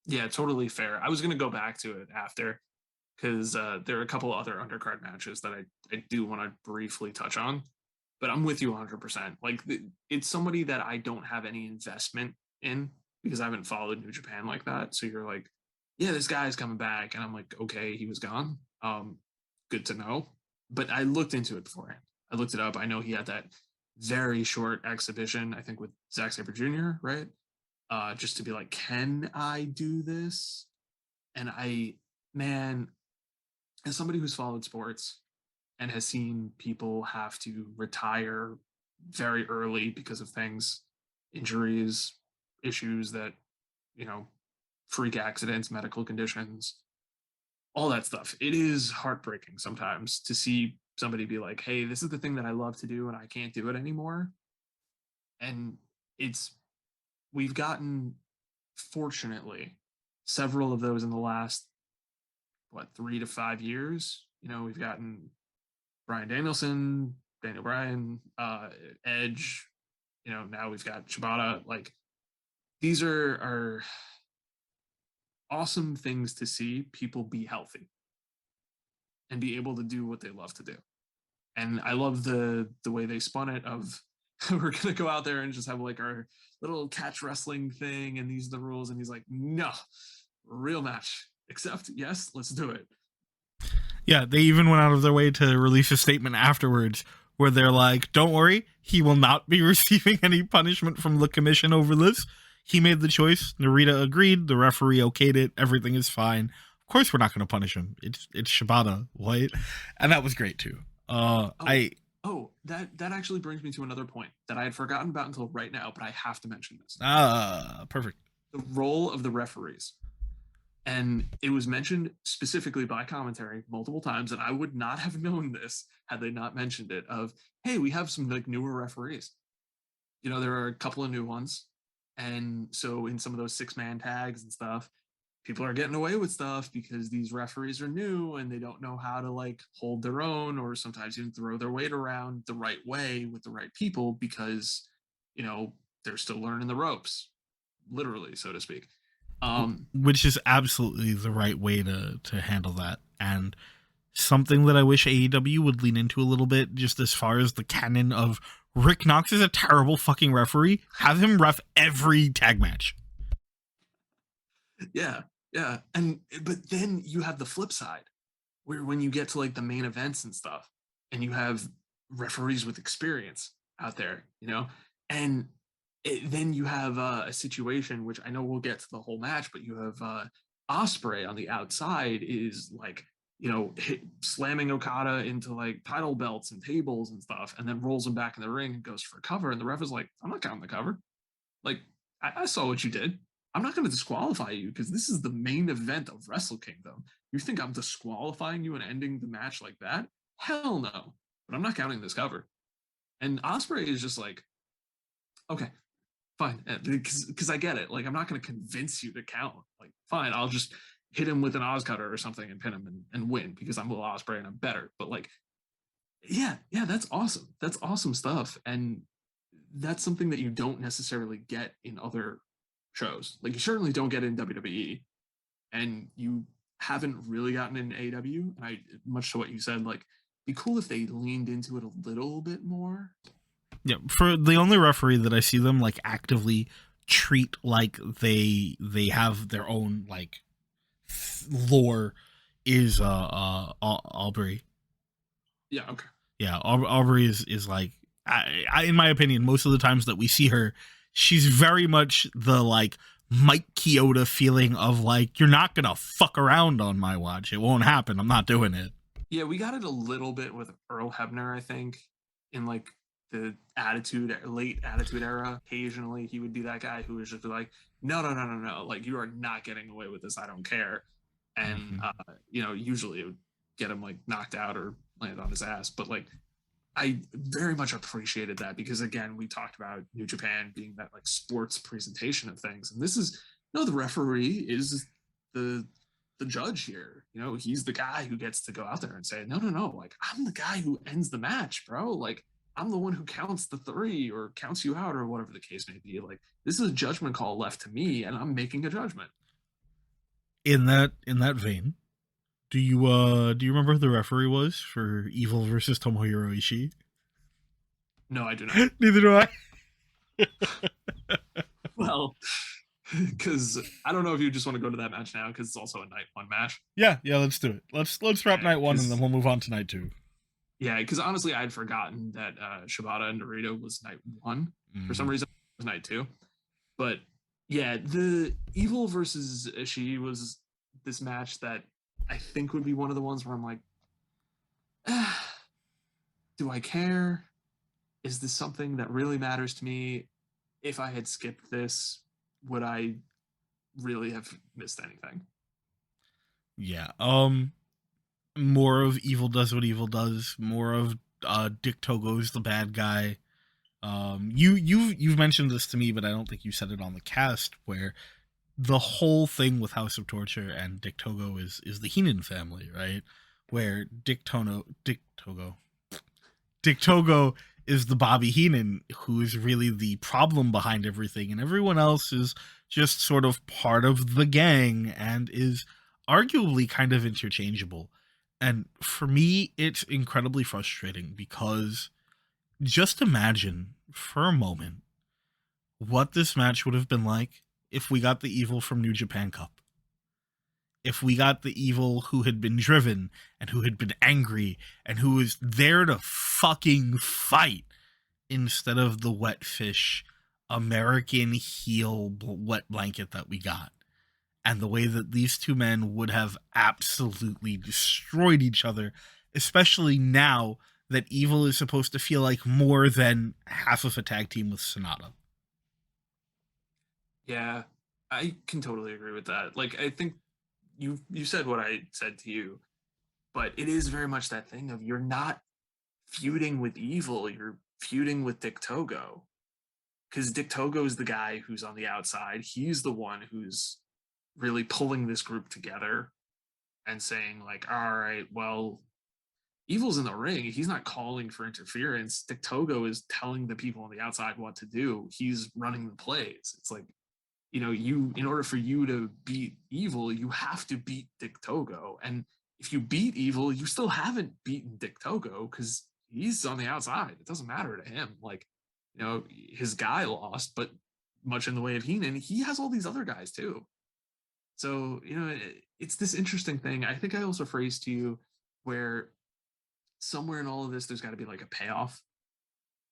Yeah, totally fair. I was gonna go back to it after because there are a couple other undercard matches that I do want to briefly touch on. But I'm with you 100%. Like it's somebody that I don't have any investment in because I haven't followed New Japan like that. So you're like, yeah, this guy's coming back, and I'm like, okay, he was gone. Good to know. But I looked into it beforehand. I looked it up. I know he had that very short exhibition, I think, with Zack Sabre Jr., right? Just to be like, can I do this? And man, as somebody who's followed sports and has seen people have to retire very early because of things, injuries, issues that, you know, freak accidents, medical conditions, all that stuff. It is heartbreaking sometimes to see somebody be like, hey, this is the thing that I love to do and I can't do it anymore. And it's, we've gotten, fortunately, several of those in the last, 3 to 5 years. We've gotten Brian Danielson, Daniel Bryan, Edge. Now we've got Shibata. Like these are awesome things to see people be healthy and be able to do what they love to do. And I love the way they spun it of we're gonna go out there and just have like our little catch wrestling thing and these are the rules. And he's like, no, real match. Except yes, let's do it. Yeah, they even went out of their way to release a statement afterwards where they're like, don't worry, he will not be receiving any punishment from the commission over this. He made the choice. Narita agreed. The referee okayed it. Everything is fine. Of course, we're not going to punish him. It's Shibata, right? And that was great too. Oh, I that actually brings me to another point that I had forgotten about until right now, but I have to mention this. Perfect. The role of the referees. And it was mentioned specifically by commentary multiple times, and I would not have known this had they not mentioned it. Of hey, we have some like newer referees. There are a couple of new ones, and so in some of those 6-man tags and stuff, people are getting away with stuff because these referees are new and they don't know how to like hold their own or sometimes even throw their weight around the right way with the right people because they're still learning the ropes, literally, so to speak. Which is absolutely the right way to handle that, and something that I wish AEW would lean into a little bit, just as far as the canon of Rick Knox is a terrible fucking referee. Have him ref every tag match. Yeah, yeah, but then you have the flip side, where when you get to like the main events and stuff, and you have referees with experience out there, and then you have a situation which I know we'll get to the whole match, but you have Osprey on the outside is like slamming Okada into like title belts and tables and stuff, and then rolls him back in the ring and goes for cover, and the ref is like, I'm not counting the cover. Like I saw what you did. I'm not going to disqualify you because this is the main event of Wrestle Kingdom. You think I'm disqualifying you and ending the match like that? Hell no. But I'm not counting this cover. And Osprey is just like, okay, fine, because I get it. Like I'm not going to convince you to count. Like fine, I'll just hit him with an Oz cutter or something and pin him and win because I'm Will Osprey and I'm better. But like, yeah, that's awesome. That's awesome stuff. And that's something that you don't necessarily get in other shows. Like you certainly don't get in WWE, and you haven't really gotten in AEW. And much to what you said, like, be cool if they leaned into it a little bit more. Yeah, for the only referee that I see them like actively treat like they have their own like lore is Aubrey. Yeah, okay. Yeah, Aubrey is like in my opinion, most of the times that we see her, she's very much the like Mike Chioda feeling of like, you're not gonna fuck around on my watch. It won't happen. I'm not doing it. Yeah, we got it a little bit with Earl Hebner, I think, in like the late attitude era. Occasionally he would be that guy who was just like, no, like you are not getting away with this. I don't care. And usually it would get him like knocked out or land on his ass. But like I very much appreciated that because again, we talked about New Japan being that like sports presentation of things, and this is the referee is the the judge here. He's the guy who gets to go out there and say, no, no, no, like I'm the guy who ends the match, bro. Like I'm the one who counts the three or counts you out or whatever the case may be. Like this is a judgment call left to me, and I'm making a judgment. In that vein, do you remember who the referee was for Evil versus Tomohiro Ishii? No, I do not. Neither do I. Well, because I don't know if you just want to go to that match now because it's also a night one match. Yeah, let's do it. Let's wrap night one and then we'll move on to night two. Yeah, because honestly, I had forgotten that Shibata and Naito was night one. For some reason, it was night two. But yeah, the Evil versus Ishii was this match that I think would be one of the ones where I'm like, do I care? Is this something that really matters to me? If I had skipped this, would I really have missed anything? Yeah. More of Evil does what Evil does. More of Dick Togo's the bad guy. You've mentioned this to me, but I don't think you said it on the cast, where the whole thing with House of Torture and Dick Togo is the Heenan family, right? Where Dick Togo is the Bobby Heenan who is really the problem behind everything, and everyone else is just sort of part of the gang and is arguably kind of interchangeable. And for me, it's incredibly frustrating because just imagine for a moment what this match would have been like if we got the Evil from New Japan Cup. If we got the Evil who had been driven and who had been angry and who was there to fucking fight instead of the wet fish American heel wet blanket that we got. And the way that these two men would have absolutely destroyed each other, especially now that Evil is supposed to feel like more than half of a tag team with Sonata. Yeah, I can totally agree with that. Like, I think you said what I said to you, but it is very much that thing of you're not feuding with Evil, you're feuding with Dick Togo. Because Dick Togo is the guy who's on the outside. He's the one who's really pulling this group together and saying, like, all right, well, Evil's in the ring. He's not calling for interference. Dick Togo is telling the people on the outside what to do. He's running the plays. It's like, in order for you to beat Evil, you have to beat Dick Togo. And if you beat Evil, you still haven't beaten Dick Togo because he's on the outside. It doesn't matter to him. Like, his guy lost, but much in the way of Heenan, he has all these other guys too. So, it's this interesting thing. I think I also phrased to you where somewhere in all of this, there's got to be like a payoff.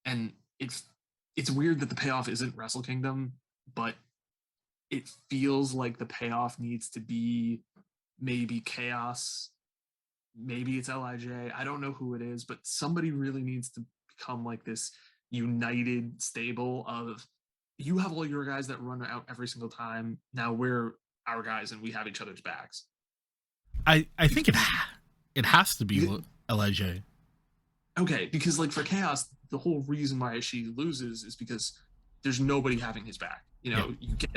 And it's weird that the payoff isn't Wrestle Kingdom, but it feels like the payoff needs to be maybe Chaos. Maybe it's LIJ. I don't know who it is, but somebody really needs to become like this united stable of, you have all your guys that run out every single time. Now we're our guys and we have each other's backs. I think it has to be LIJ. Okay, because like for Chaos, the whole reason why she loses is because there's nobody having his back. You get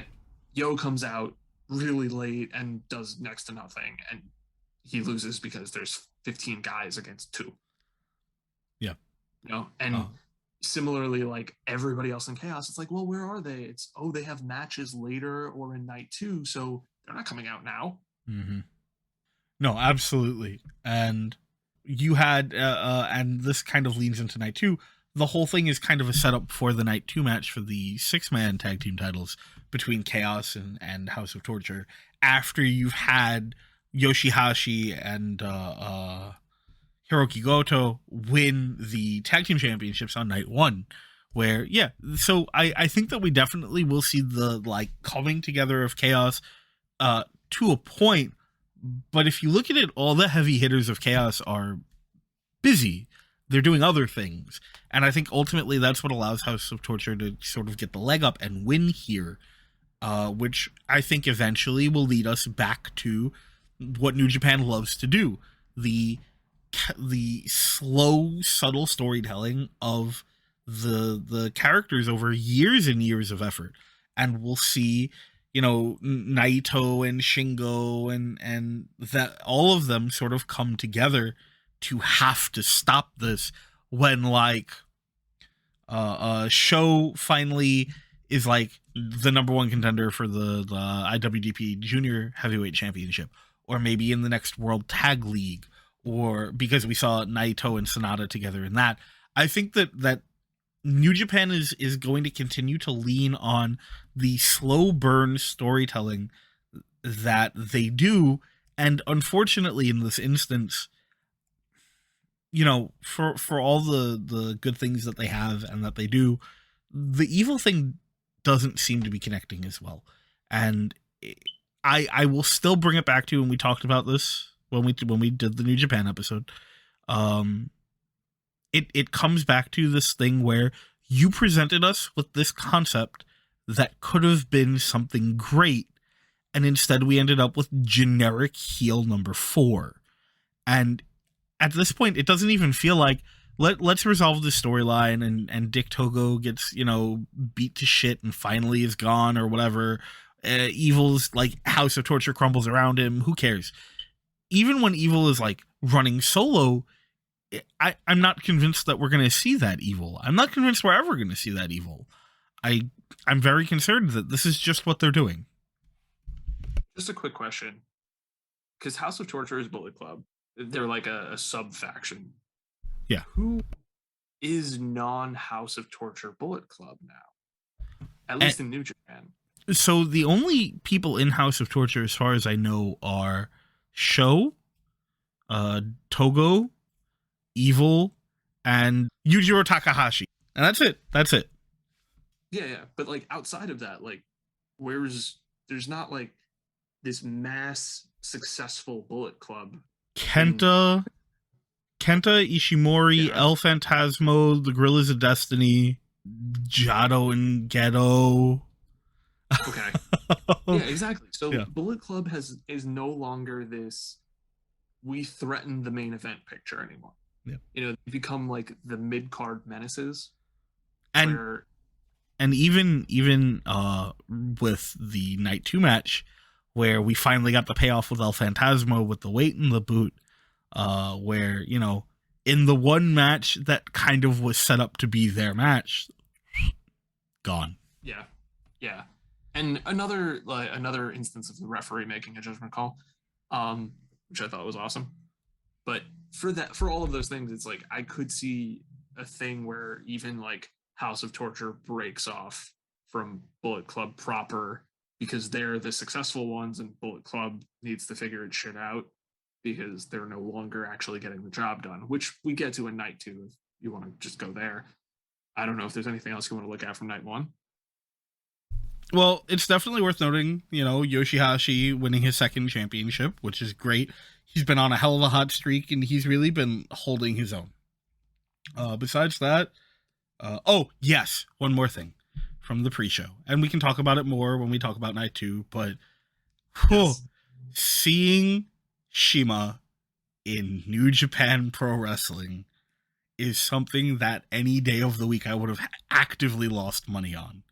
Yo comes out really late and does next to nothing, and he loses because there's 15 guys against 2. Yeah. And similarly, like everybody else in Chaos, it's like, well, where are they? It's, they have matches later or in night 2, so they're not coming out now. Mm-hmm. No, absolutely. And you had, and this kind of leans into night 2, the whole thing is kind of a setup for the night 2 match for the 6-man tag team titles between Chaos and House of Torture, after you've had Yoshihashi and Hiroki Goto win the tag team championships on night 1, where, so I think that we definitely will see the, like, coming together of Chaos to a point, but if you look at it, all the heavy hitters of Chaos are busy. They're doing other things, and I think ultimately that's what allows House of Torture to sort of get the leg up and win here, which I think eventually will lead us back to what New Japan loves to do. the the slow, subtle storytelling of the characters over years and years of effort, and we'll see, Naito and Shingo and that all of them sort of come together to have to stop this when show finally is the number one contender for the IWGP Junior Heavyweight Championship, or maybe in the next World Tag League, or because we saw Naito and Sonata together in that. I think that New Japan is going to continue to lean on the slow burn storytelling that they do, and unfortunately in this instance, for all the good things that they have and that they do, the evil thing doesn't seem to be connecting as well. And I will still bring it back to when we talked about this when we did the New Japan episode. It comes back to this thing where you presented us with this concept that could have been something great, and instead we ended up with generic heel number 4. And at this point, it doesn't even feel like let's resolve this storyline and Dick Togo gets, beat to shit and finally is gone or whatever. Evil's House of Torture crumbles around him. Who cares? Even when Evil is running solo, I'm not convinced that we're going to see that Evil. I'm not convinced we're ever going to see that Evil. I'm very concerned that this is just what they're doing. Just a quick question. Because House of Torture is Bullet Club. They're like a sub-faction. Yeah. Who is non-House of Torture Bullet Club now? At least in New Japan. So the only people in House of Torture, as far as I know, are Sho, Togo, Evil, and Yujiro Takahashi. And that's it. Yeah. But outside of that, there's not this mass successful Bullet Club. Kenta, Ishimori, Yeah. El Phantasmo, the Gorillas of Destiny, Jado and Gedo. Okay. Yeah, exactly. So Yeah. Bullet Club is no longer this we threaten the main event picture anymore. Yeah. They become the mid-card menaces. And even with the night 2 match, where we finally got the payoff with El Phantasmo with the weight in the boot, where, in the one match that kind of was set up to be their match, gone. Yeah. And another instance of the referee making a judgment call, which I thought was awesome. But for all of those things, it's I could see a thing where even House of Torture breaks off from Bullet Club proper, because they're the successful ones and Bullet Club needs to figure its shit out because they're no longer actually getting the job done, which we get to in night 2 if you want to just go there. I don't know if there's anything else you want to look at from night 1. Well, it's definitely worth noting, Yoshihashi winning his second championship, which is great. He's been on a hell of a hot streak, and he's really been holding his own. Besides that, yes, one more thing from the pre-show, and we can talk about it more when we talk about night 2, but Yes. seeing Shima in New Japan Pro Wrestling is something that any day of the week I would have actively lost money on.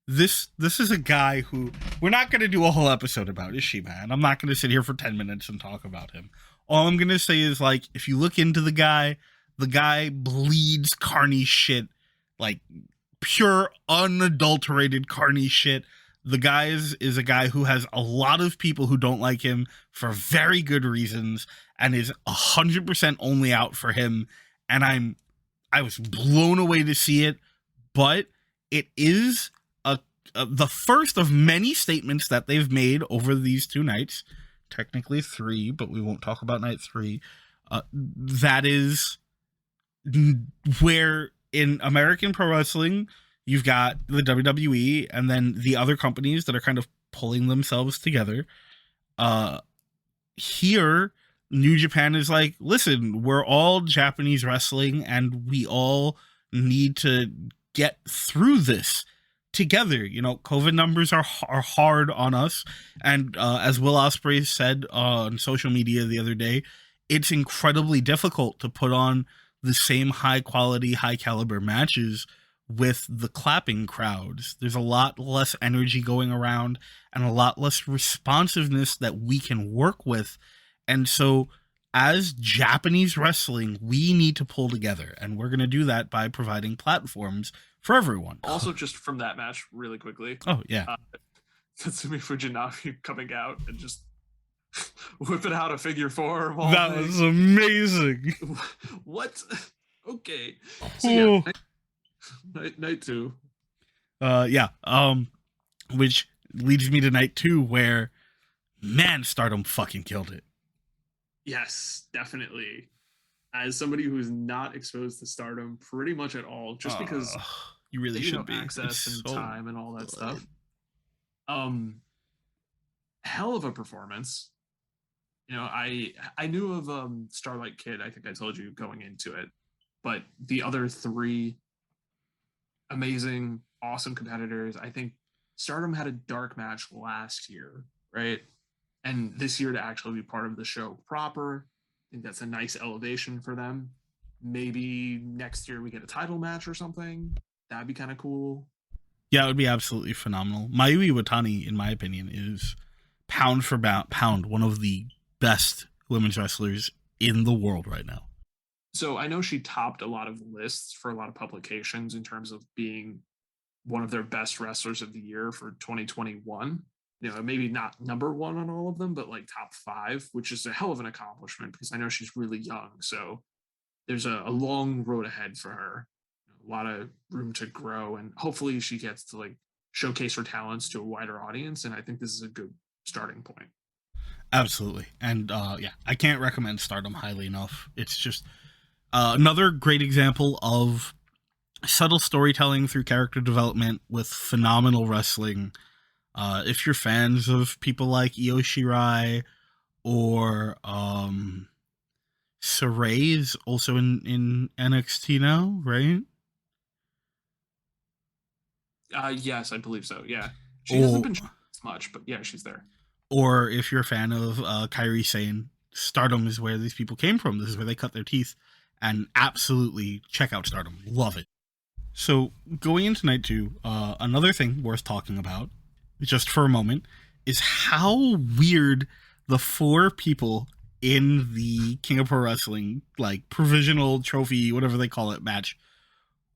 This is a guy who we're not going to do a whole episode about, is Shima, and I'm not going to sit here for 10 minutes and talk about him. All I'm going to say is, if you look into the guy bleeds carny shit, pure, unadulterated carny shit. The guy is a guy who has a lot of people who don't like him for very good reasons, and is 100% only out for him. And I was blown away to see it, but it is the first of many statements that they've made over these 2 nights, technically 3, but we won't talk about night 3. That is where in American pro wrestling, you've got the WWE and then the other companies that are kind of pulling themselves together. Here, New Japan is listen, we're all Japanese wrestling and we all need to get through this together. COVID numbers are hard on us. And as Will Ospreay said on social media the other day, it's incredibly difficult to put on the same high quality, high caliber matches with the clapping crowds. There's a lot less energy going around and a lot less responsiveness that we can work with. And so, as Japanese wrestling, we need to pull together, and we're going to do that by providing platforms for everyone. Also, just from that match, really quickly. Oh, yeah. Tatsumi Fujinami coming out and just whipping out a figure four. That was amazing. What? Okay. So yeah, night two. Which leads me to night two, where, man, Stardom fucking killed it. Yes, definitely. As somebody who's not exposed to Stardom pretty much at all, just because you really should be, access and time and all that stuff. Hell of a performance. You know, I knew of Starlight Kid. I think I told you going into it, but the other three amazing, awesome competitors. I think Stardom had a dark match last year, right? And this year to actually be part of the show proper, I think that's a nice elevation for them. Maybe next year we get a title match or something. That'd be kind of cool. Yeah, it would be absolutely phenomenal. Mayuri Watani, in my opinion, is pound for pound one of the best women's wrestlers in the world right now. So I know she topped a lot of lists for a lot of publications in terms of being one of their best wrestlers of the year for 2021. You know, maybe not number one on all of them, but like top 5, which is a hell of an accomplishment because I know she's really young. So there's a long road ahead for her. A lot of room to grow, and hopefully she gets to like showcase her talents to a wider audience. And I think this is a good starting point. Absolutely. And I can't recommend Stardom highly enough. It's just another great example of subtle storytelling through character development with phenomenal wrestling. If you're fans of people like Io Shirai or Saray is also in NXT now, right? Yes, I believe so. Yeah, she hasn't been as much, but yeah, she's there. Or if you're a fan of Kairi Sane, Stardom is where these people came from. This is where they cut their teeth. And absolutely check out Stardom. Love it. So going into night 2, another thing worth talking about, just for a moment, is how weird the 4 people in the King of Pro Wrestling, like, provisional trophy, whatever they call it, match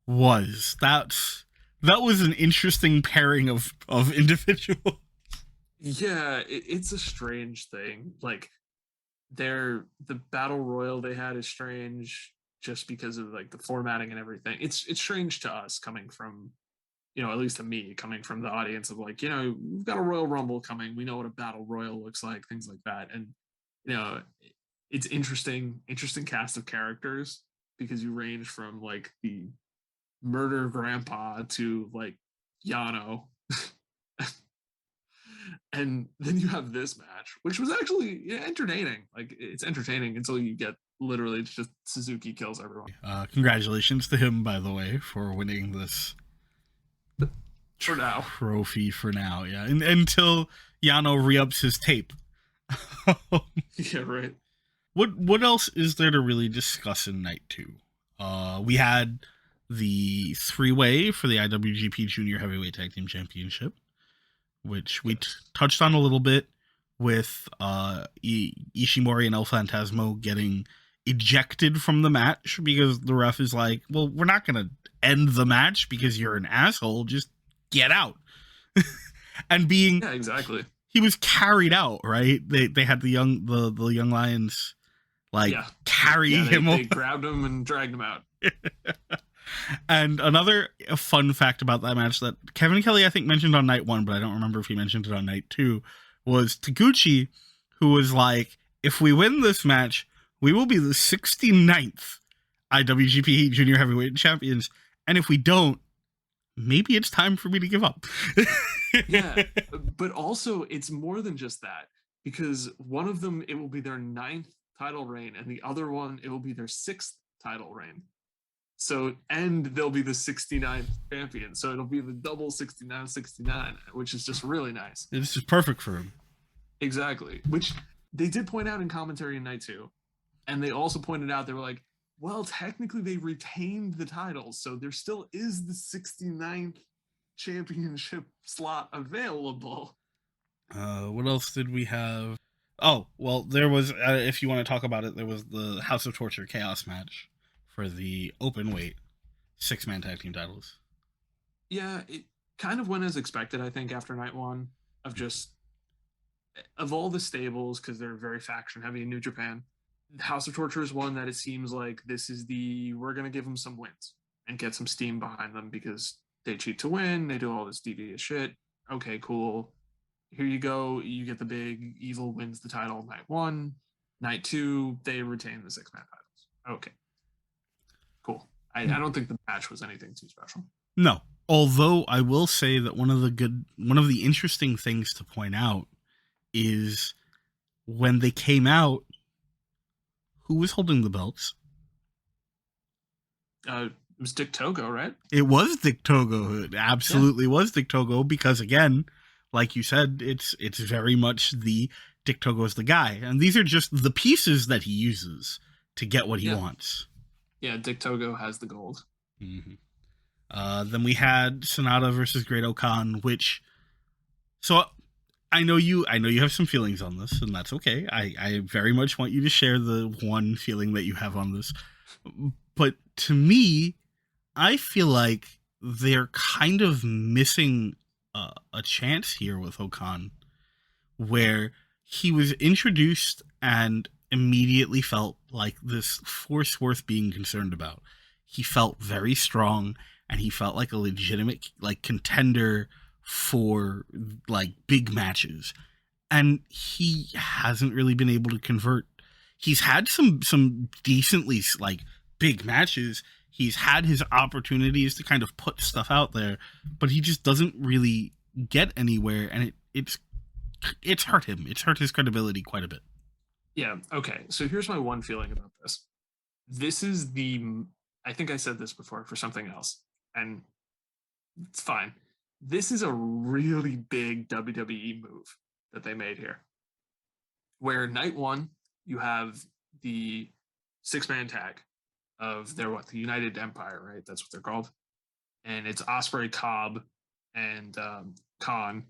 was. That was an interesting pairing of individuals. Yeah, it's a strange thing. Like, the battle royal they had is strange just because of like the formatting and everything. It's strange to us coming from, you know, at least to me, coming from the audience of like, you know, we've got a Royal Rumble coming. We know what a battle royal looks like, things like that. And, you know, it's interesting cast of characters because you range from like the murder grandpa to like Yano. And then you have this match, which was actually entertaining. Like, it's entertaining until you get literally just Suzuki kills everyone. Congratulations to him, by the way, for winning this for now trophy. For now, yeah, until Yano re-ups his tape. Yeah, right. What else is there to really discuss in night 2? We had the 3-way for the IWGP Junior Heavyweight Tag Team Championship, which we touched on a little bit with Ishimori and El Phantasmo getting ejected from the match because the ref is like, well, we're not going to end the match because you're an asshole. Just get out. And being... Yeah, exactly. He was carried out, right? They had the young lions carry him. They grabbed him and dragged him out. And another fun fact about that match that Kevin Kelly, I think, mentioned on night 1, but I don't remember if he mentioned it on night 2, was Taguchi, who was like, if we win this match, we will be the 69th IWGP Junior Heavyweight Champions. And if we don't, maybe it's time for me to give up. Yeah, but also it's more than just that, because one of them, it will be their 9th title reign, and the other one, it will be their 6th title reign. So, and they'll be the 69th champion. So it'll be the double 69, which is just really nice. It's just perfect for him. Exactly. Which they did point out in commentary in night 2 And they also pointed out, they were like, well, technically they retained the titles, so there still is the 69th championship slot available. What else did we have? Oh, well, there was, if you want to talk about it, there was the House of Torture Chaos match for the open weight 6-man tag team titles. Yeah, it kind of went as expected, I think, after night one of just of all the stables, because they're very faction heavy in New Japan. House of Torture is one that it seems like this is we're gonna give them some wins and get some steam behind them because they cheat to win, they do all this devious shit. Okay, cool. Here you go. You get the big evil wins the title night one. Night two, they retain the 6-man titles. Okay, cool. I don't think the match was anything too special. No, although I will say that one of the interesting things to point out is when they came out, who was holding the belts? It was Dick Togo, right? It was Dick Togo. It absolutely was Dick Togo because, again, like you said, it's very much the Dick Togo's the guy, and these are just the pieces that he uses to get what he wants. Yeah, Dick Togo has the gold. Mm-hmm. Then we had Sonata versus Great Okan, which, so I know you have some feelings on this, and that's okay. I very much want you to share the one feeling that you have on this. But to me, I feel like they're kind of missing a chance here with Okan, where he was introduced and immediately felt like this force worth being concerned about. He felt very strong, and he felt like a legitimate contender for big matches, and he hasn't really been able to convert. He's had some decently big matches. He's had his opportunities to kind of put stuff out there, but he just doesn't really get anywhere, and it's hurt him. It's hurt his credibility quite a bit. Yeah, okay. So here's my one feeling about this. This is I think I said this before for something else, and it's fine. This is a really big WWE move that they made here. Where night one, you have the 6-man tag of the United Empire, right? That's what they're called. And it's Ospreay, Cobb, and Khan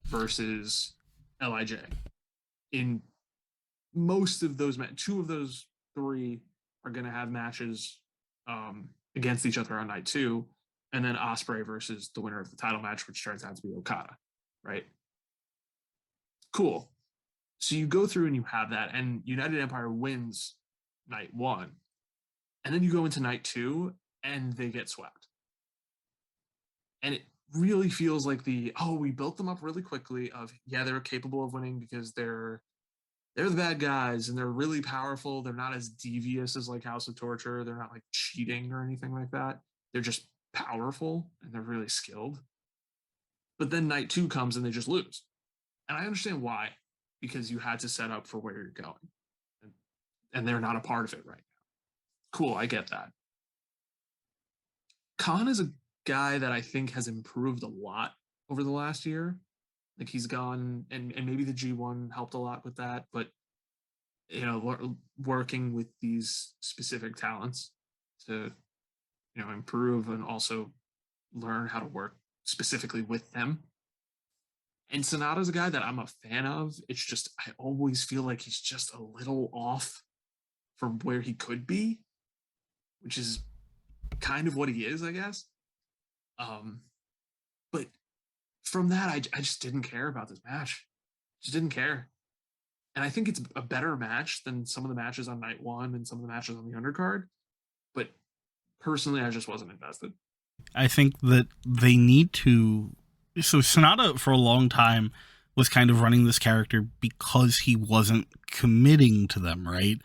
versus LIJ. In most of those, two of those three are going to have matches against each other on night two, and then Ospreay versus the winner of the title match, which turns out to be Okada, right? Cool. So you go through and you have that, and United Empire wins night one, and then you go into night two, and they get swept. And it really feels like we built them up really quickly of, yeah, they're capable of winning because they're the bad guys and they're really powerful. They're not as devious as House of Torture. They're not cheating or anything like that. They're just powerful and they're really skilled. But then night two comes and they just lose. And I understand why, because you had to set up for where you're going. And they're not a part of it right now. Cool, I get that. Khan is a guy that I think has improved a lot over the last year. He's gone, and maybe the G1 helped a lot with that, but working with these specific talents to improve and also learn how to work specifically with them. And Sonata's a guy that I'm a fan of. It's just I always feel like he's just a little off from where he could be, which is kind of what he is, I guess. But from that, I just didn't care about this match. Just didn't care. And I think it's a better match than some of the matches on night one and some of the matches on the undercard. But personally, I just wasn't invested. I think that they need to. So Sonata, for a long time, was kind of running this character because he wasn't committing to them, right?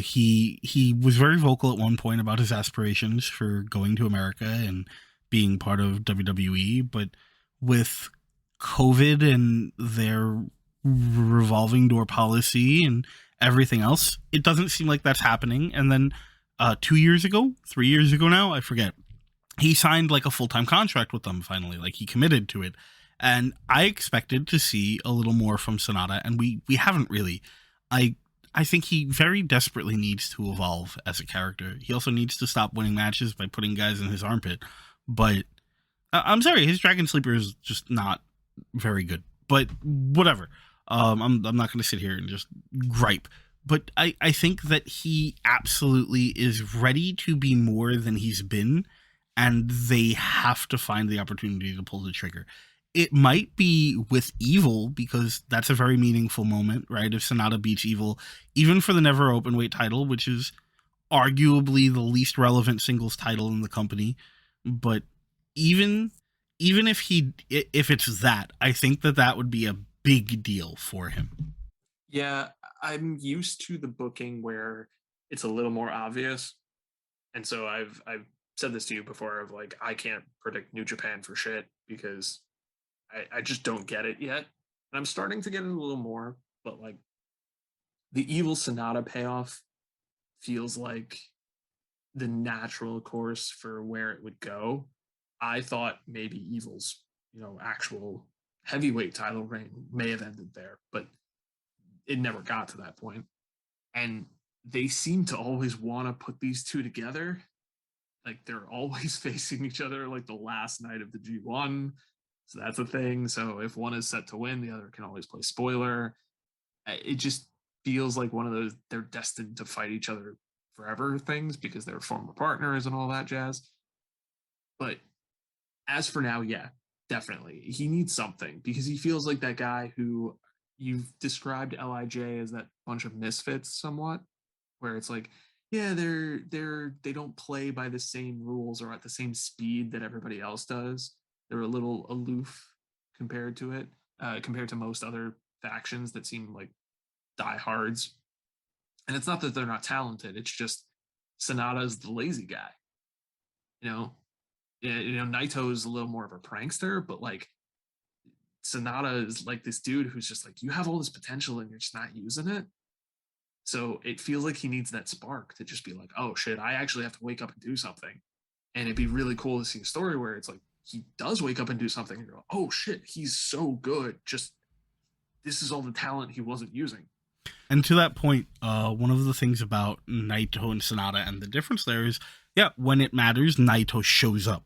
He was very vocal at one point about his aspirations for going to America and being part of WWE, but with COVID and their revolving door policy and everything else, it doesn't seem like that's happening. And then 3 years ago now, I forget, he signed a full-time contract with them finally. He committed to it. And I expected to see a little more from Sonata, and we haven't really. I I think he very desperately needs to evolve as a character. He also needs to stop winning matches by putting guys in his armpit. But I'm sorry, his Dragon Sleeper is just not very good. But whatever. I'm not going to sit here and just gripe. But I think that he absolutely is ready to be more than he's been, and they have to find the opportunity to pull the trigger. It might be with Evil, because that's a very meaningful moment, right? If Sonata beats Evil, even for the Never Openweight title, which is arguably the least relevant singles title in the company. But even if it's that, I think that would be a big deal for him. Yeah, I'm used to the booking where it's a little more obvious. And so I've said this to you before of like I can't predict New Japan for shit because I just don't get it yet. And I'm starting to get it a little more, but like the Evil Sonata payoff feels like the natural course for where it would go. I thought maybe Evil's, actual heavyweight title reign may have ended there, but it never got to that point. And they seem to always want to put these two together. Like they're always facing each other like the last night of the G1. So that's a thing. So if one is set to win, the other can always play spoiler. It just feels like one of those they're destined to fight each other forever things because they're former partners and all that jazz. But as for now, yeah, definitely. He needs something because he feels like that guy who you've described Lij as that bunch of misfits somewhat, where it's like, yeah, they don't play by the same rules or at the same speed that everybody else does. They're a little aloof compared to it, compared to most other factions that seem like diehards. And it's not that they're not talented; it's just Sonata's the lazy guy. You know, Naito is a little more of a prankster, but like Sonata is like this dude who's just like, you have all this potential and you're just not using it. So it feels like he needs that spark to just be like, oh shit, I actually have to wake up and do something. And it'd be really cool to see a story where it's like he does wake up and do something and go, oh shit, he's so good. Just this is all the talent he wasn't using. And to that point, one of the things about Naito and Sonata and the difference there is, yeah, when it matters, Naito shows up.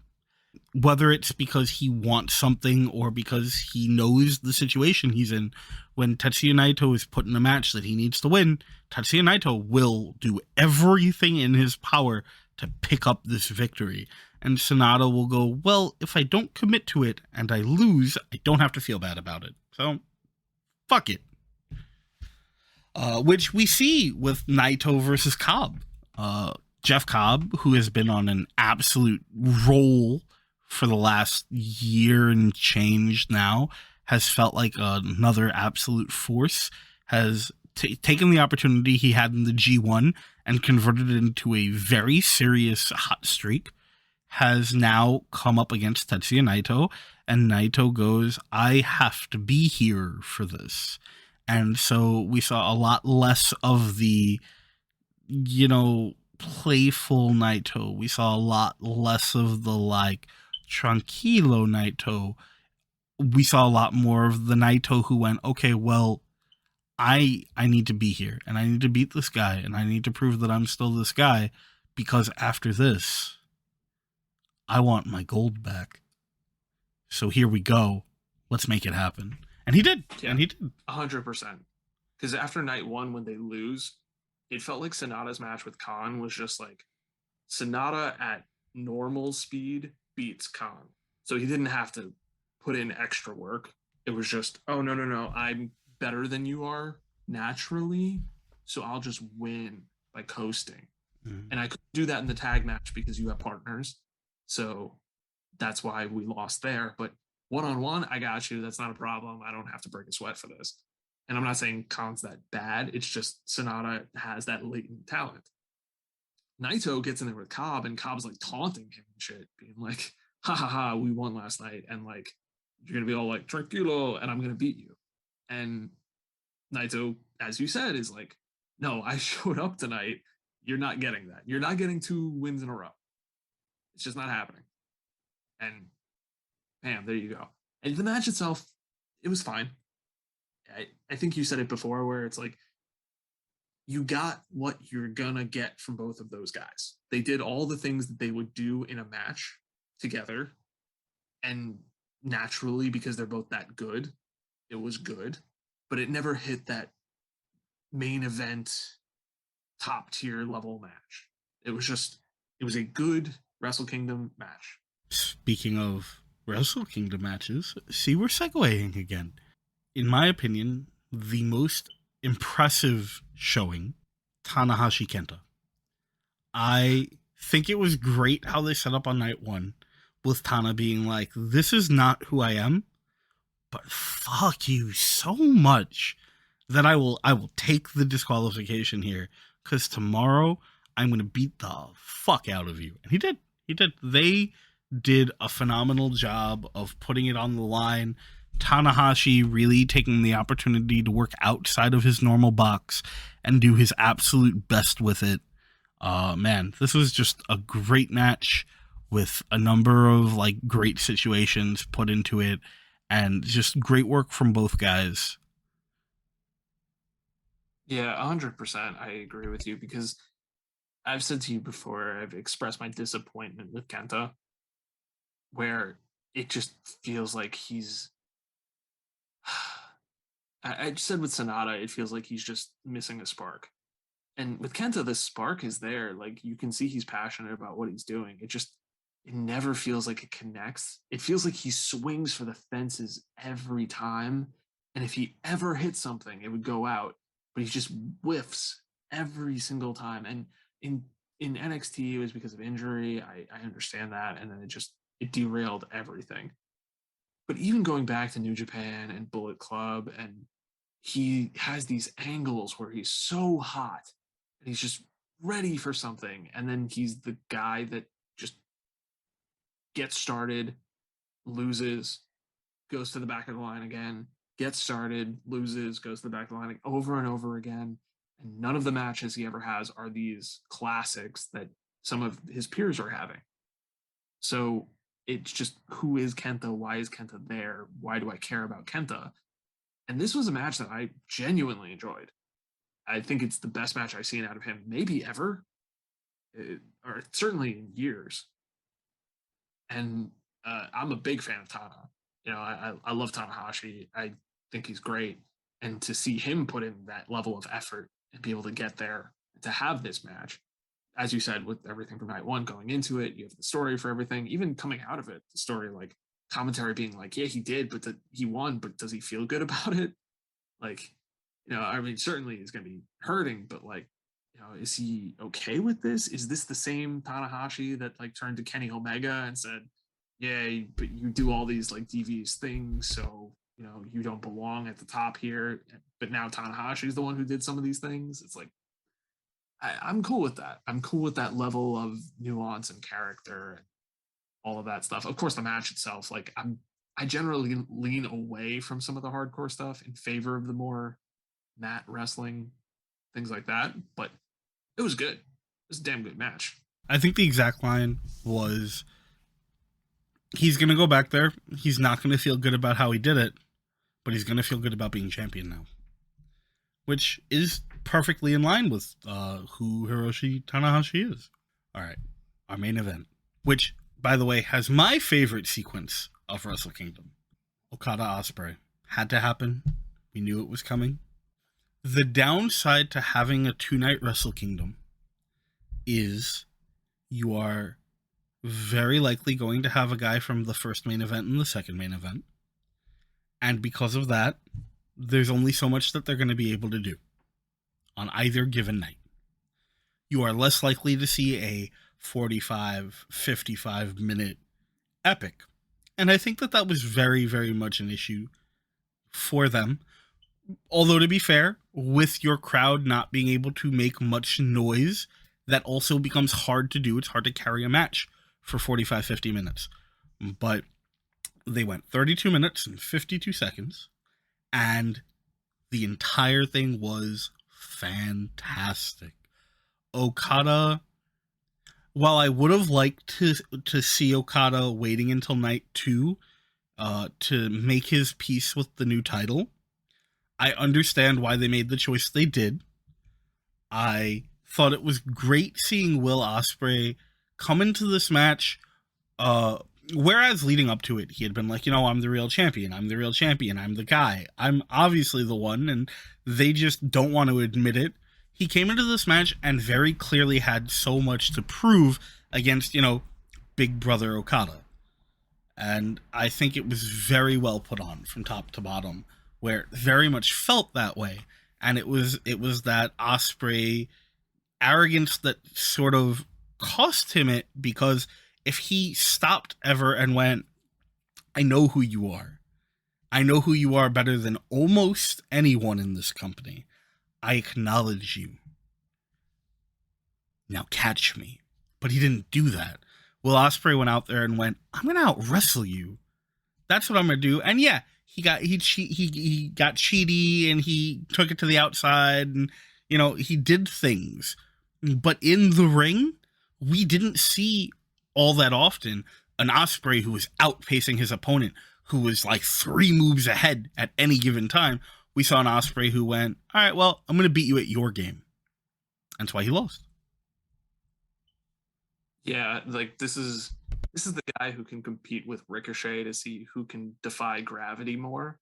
Whether it's because he wants something or because he knows the situation he's in, when Tetsuya Naito is put in a match that he needs to win, Tetsuya Naito will do everything in his power to pick up this victory. And Sonata will go, well, if I don't commit to it and I lose, I don't have to feel bad about it. So, fuck it. Which we see with Naito versus Cobb. Jeff Cobb, who has been on an absolute roll for the last year and change now, has felt like another absolute force, has taken the opportunity he had in the G1 and converted it into a very serious hot streak, has now come up against Tetsuya Naito, and Naito goes, I have to be here for this. And so we saw a lot less of the, playful Naito. We saw a lot less of the, like, tranquilo Naito. We saw a lot more of the Naito who went, okay, well, I need to be here, and I need to beat this guy, and I need to prove that I'm still this guy, because after this, I want my gold back. So here we go. Let's make it happen. And he did. Yeah, and he did. 100%. Because after night one, when they lose, it felt like Sonata's match with Khan was just like Sonata at normal speed beats Khan. So he didn't have to put in extra work. It was just, oh, no, no, no. I'm better than you are naturally. So I'll just win by coasting. Mm-hmm. And I could do that in the tag match because you have partners. So that's why we lost there. But one on one, I got you. That's not a problem. I don't have to break a sweat for this. And I'm not saying Khan's that bad. It's just Sonata has that latent talent. Naito gets in there with Cobb, and Cobb's like taunting him and shit, being like, ha ha ha, we won last night. And like, you're going to be all like, tranquilo, and I'm going to beat you. And Naito, as you said, is like, no, I showed up tonight. You're not getting that. You're not getting 2 wins in a row. It's just not happening. And bam, there you go. And the match itself, it was fine. I think you said it before where it's like, you got what you're gonna get from both of those guys. They did all the things that they would do in a match together, and naturally, because they're both that good, it was good, but it never hit that main event top tier level match. It was a good Wrestle Kingdom match. Speaking of Wrestle Kingdom matches, see, we're segueing again. In my opinion, the most impressive showing, Tanahashi Kenta. I think it was great how they set up on night one with Tana being like, this is not who I am, but fuck you so much that I will take the disqualification here, because tomorrow I'm going to beat the fuck out of you. And he did. They did a phenomenal job of putting it on the line. Tanahashi really taking the opportunity to work outside of his normal box and do his absolute best with it. Man, this was just a great match with a number of like great situations put into it, and just great work from both guys. Yeah, 100%. I agree with you because I've said to you before, I've expressed my disappointment with Kenta, where it just feels like he's. I said with Sonata, it feels like he's just missing a spark. And with Kenta, the spark is there. Like you can see he's passionate about what he's doing. It never feels like it connects. It feels like he swings for the fences every time. And if he ever hits something, it would go out. But he just whiffs every single time. And in in NXT, it was because of injury. I understand that. And then it derailed everything. But even going back to New Japan and Bullet Club, and he has these angles where he's so hot and he's just ready for something. And then he's the guy that just gets started, loses, goes to the back of the line again, gets started, loses, goes to the back of the line over and over again. And none of the matches he ever has are these classics that some of his peers are having. So it's just, who is Kenta? Why is Kenta there? Why do I care about Kenta? And this was a match that I genuinely enjoyed. I think it's the best match I've seen out of him, maybe ever, or certainly in years. And I'm a big fan of Tana. You know, I love Tanahashi. I think he's great. And to see him put in that level of effort and be able to get there, to have this match, as you said, with everything from night one going into it, you have the story for everything, even coming out of it, the story, like commentary being like, yeah, he did, but he won, but does he feel good about it? Like, you know, I mean, certainly he's going to be hurting, but like, you know, is he okay with this? Is this the same Tanahashi that like turned to Kenny Omega and said, yeah, but you do all these like devious things, so you know you don't belong at the top here. But now Tanahashi's the one who did some of these things. It's like I'm cool with that. I'm cool with that level of nuance and character and all of that stuff. Of course, the match itself, like I generally lean away from some of the hardcore stuff in favor of the more mat wrestling, things like that. But it was good. It was a damn good match. I think the exact line was, he's going to go back there. He's not going to feel good about how he did it, but he's going to feel good about being champion now. Which is perfectly in line with who Hiroshi Tanahashi is. All right, our main event, which, by the way, has my favorite sequence of Wrestle Kingdom. Okada Ospreay. Had to happen. We knew it was coming. The downside to having a 2-night Wrestle Kingdom is you are very likely going to have a guy from the first main event and the second main event. And because of that, there's only so much that they're going to be able to do on either given night. You are less likely to see a 45, 55 minute epic. And I think that that was very, very much an issue for them. Although, to be fair, with your crowd not being able to make much noise, that also becomes hard to do. It's hard to carry a match for 45, 50 minutes. But they went 32 minutes and 52 seconds, and the entire thing was fantastic. Okada, while I would have liked to see Okada waiting until night 2 to make his peace with the new title, I understand why they made the choice they did. I thought it was great seeing Will Ospreay come into this match. Whereas leading up to it, he had been like, I'm the real champion. I'm the real champion. I'm the guy. I'm obviously the one, and they just don't want to admit it. He came into this match and very clearly had so much to prove against, Big Brother Okada. And I think it was very well put on from top to bottom, where it very much felt that way. And it was that Ospreay arrogance that sort of cost him it, because if he stopped ever and went, I know who you are. I know who you are better than almost anyone in this company. I acknowledge you. Now catch me. But he didn't do that. Will Ospreay went out there and went, I'm going to out wrestle you. That's what I'm going to do. And yeah, he got cheaty and he took it to the outside and, he did things. But in the ring, we didn't see all that often an Ospreay who was outpacing his opponent, who was like 3 moves ahead at any given time. We saw an Ospreay who went, all right, well, I'm going to beat you at your game. That's why he lost. Yeah, like this is the guy who can compete with Ricochet to see who can defy gravity more.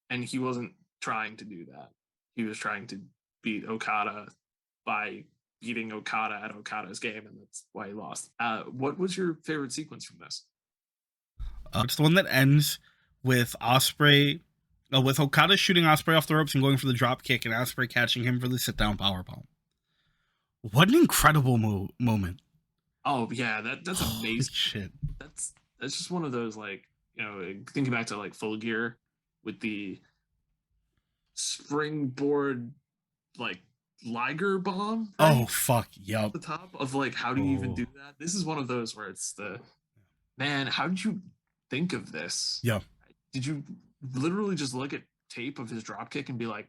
And he wasn't trying to do that. He was trying to beat Okada by beating Okada at Okada's game, and that's why he lost. What was your favorite sequence from this? It's the one that ends with Ospreay, with Okada shooting Ospreay off the ropes and going for the drop kick, and Ospreay catching him for the sit-down powerbomb. What an incredible moment! Oh yeah, that's amazing. Holy shit. That's just one of those, like, thinking back to like Full Gear with the springboard like Liger bomb. Right? Oh fuck, yep. The top of like, how do you even do that? This is one of those where it's man, how did you think of this? Yeah. Did you literally just look at tape of his dropkick and be like,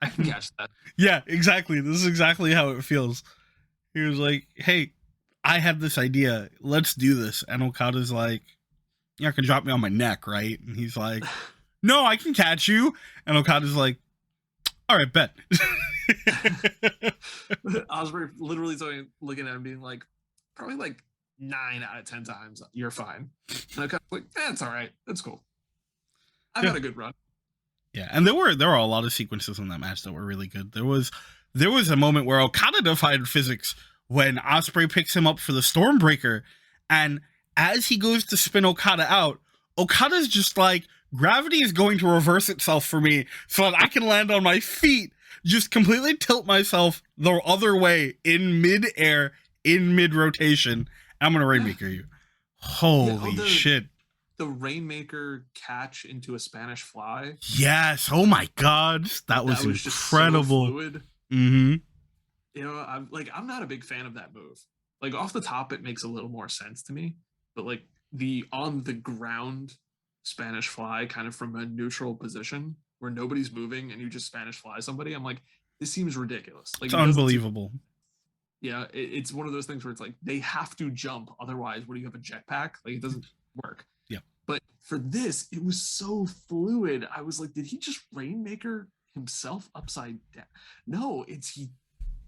I can catch that? Yeah, exactly. This is exactly how it feels. He was like, hey, I had this idea. Let's do this. And Okada's like, you're not going to drop me on my neck, right? And he's like, no, I can catch you. And Okada's like, all right, bet. Ospreay literally looking at him being like, probably like 9 out of 10 times, you're fine. And Okada's like, it's all right. That's cool. I've had a good run. Yeah, and there were a lot of sequences in that match that were really good. There was a moment where Okada defied physics when Ospreay picks him up for the Stormbreaker, and as he goes to spin Okada out, Okada's just like, gravity is going to reverse itself for me so that I can land on my feet, just completely tilt myself the other way in mid-air, in mid-rotation. I'm going to Rainmaker you. Holy shit. The Rainmaker catch into a Spanish Fly. Yes. Oh my God. That was incredible. Just so fluid. Mm-hmm. I'm not a big fan of that move. Like, off the top, it makes a little more sense to me. But like the on the ground Spanish Fly, kind of from a neutral position where nobody's moving and you just Spanish Fly somebody, I'm like, this seems ridiculous. Like, it's unbelievable. It's one of those things where it's like, they have to jump. Otherwise, what do you have, a jetpack? Like, it doesn't work. Yeah. But for this, it was so fluid. I was like, did he just Rainmaker himself upside down? No,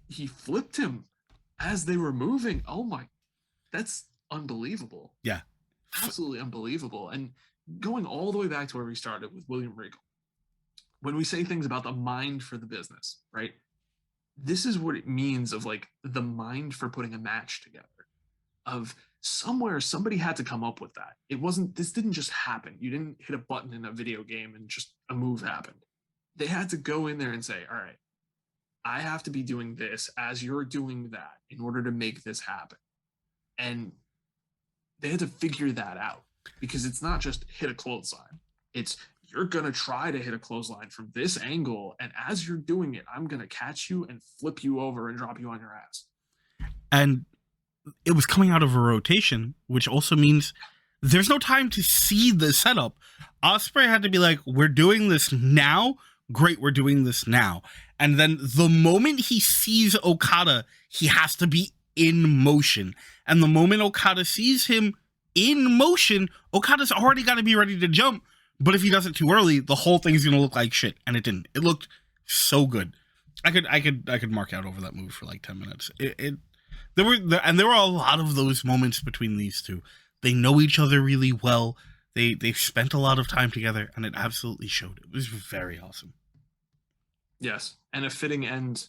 he flipped him as they were moving. Oh my, that's unbelievable. Yeah. Absolutely unbelievable. And going all the way back to where we started with William Regal, when we say things about the mind for the business, right? This is what it means of like the mind for putting a match together. Of somewhere somebody had to come up with that. This didn't just happen. You didn't hit a button in a video game and just a move happened. They had to go in there and say, all right, I have to be doing this as you're doing that in order to make this happen. And they had to figure that out, because it's not just hit a clothesline. It's, you're going to try to hit a clothesline from this angle, and as you're doing it, I'm going to catch you and flip you over and drop you on your ass. And it was coming out of a rotation, which also means there's no time to see the setup. Ospreay had to be like, we're doing this now. Great, we're doing this now. And then the moment he sees Okada, he has to be in motion. And the moment Okada sees him in motion, Okada's already got to be ready to jump. But if he does it too early, the whole thing's going to look like shit. And it didn't. It looked so good. I could mark out over that move for like 10 minutes. There were a lot of those moments between these two. They know each other really well. They've spent a lot of time together, and it absolutely showed. It was very awesome. Yes, and a fitting end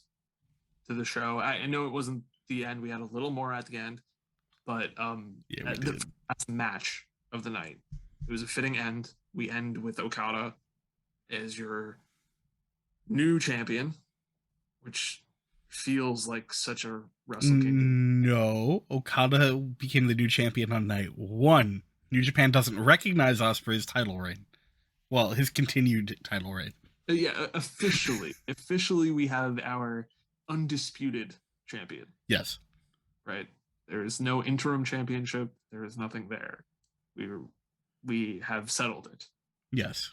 to the show. I know it wasn't the end. We had a little more at the end, but Yeah, we the did. last match of the night, it was a fitting end. We end with Okada as your new champion, which feels like such a Wrestle Kingdom. No, Okada became the new champion on night one. New Japan doesn't recognize Ospreay's title reign. Well, his continued title reign. Yeah, officially, we have our undisputed champion. Yes. Right. There is no interim championship. There is nothing there. We have settled it. Yes.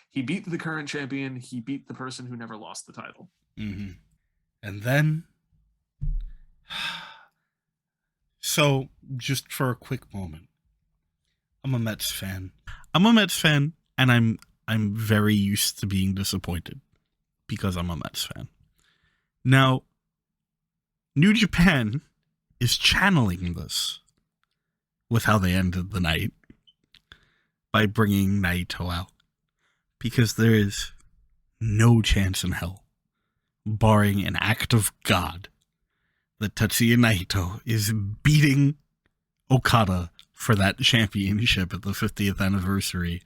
He beat the current champion. He beat the person who never lost the title. Mm-hmm. And then, so just for a quick moment, I'm a Mets fan. And I'm very used to being disappointed because I'm a Mets fan. Now, New Japan is channeling this with how they ended the night by bringing Naito out, because there is no chance in hell, barring an act of God, that Tetsuya Naito is beating Okada for that championship at the 50th anniversary.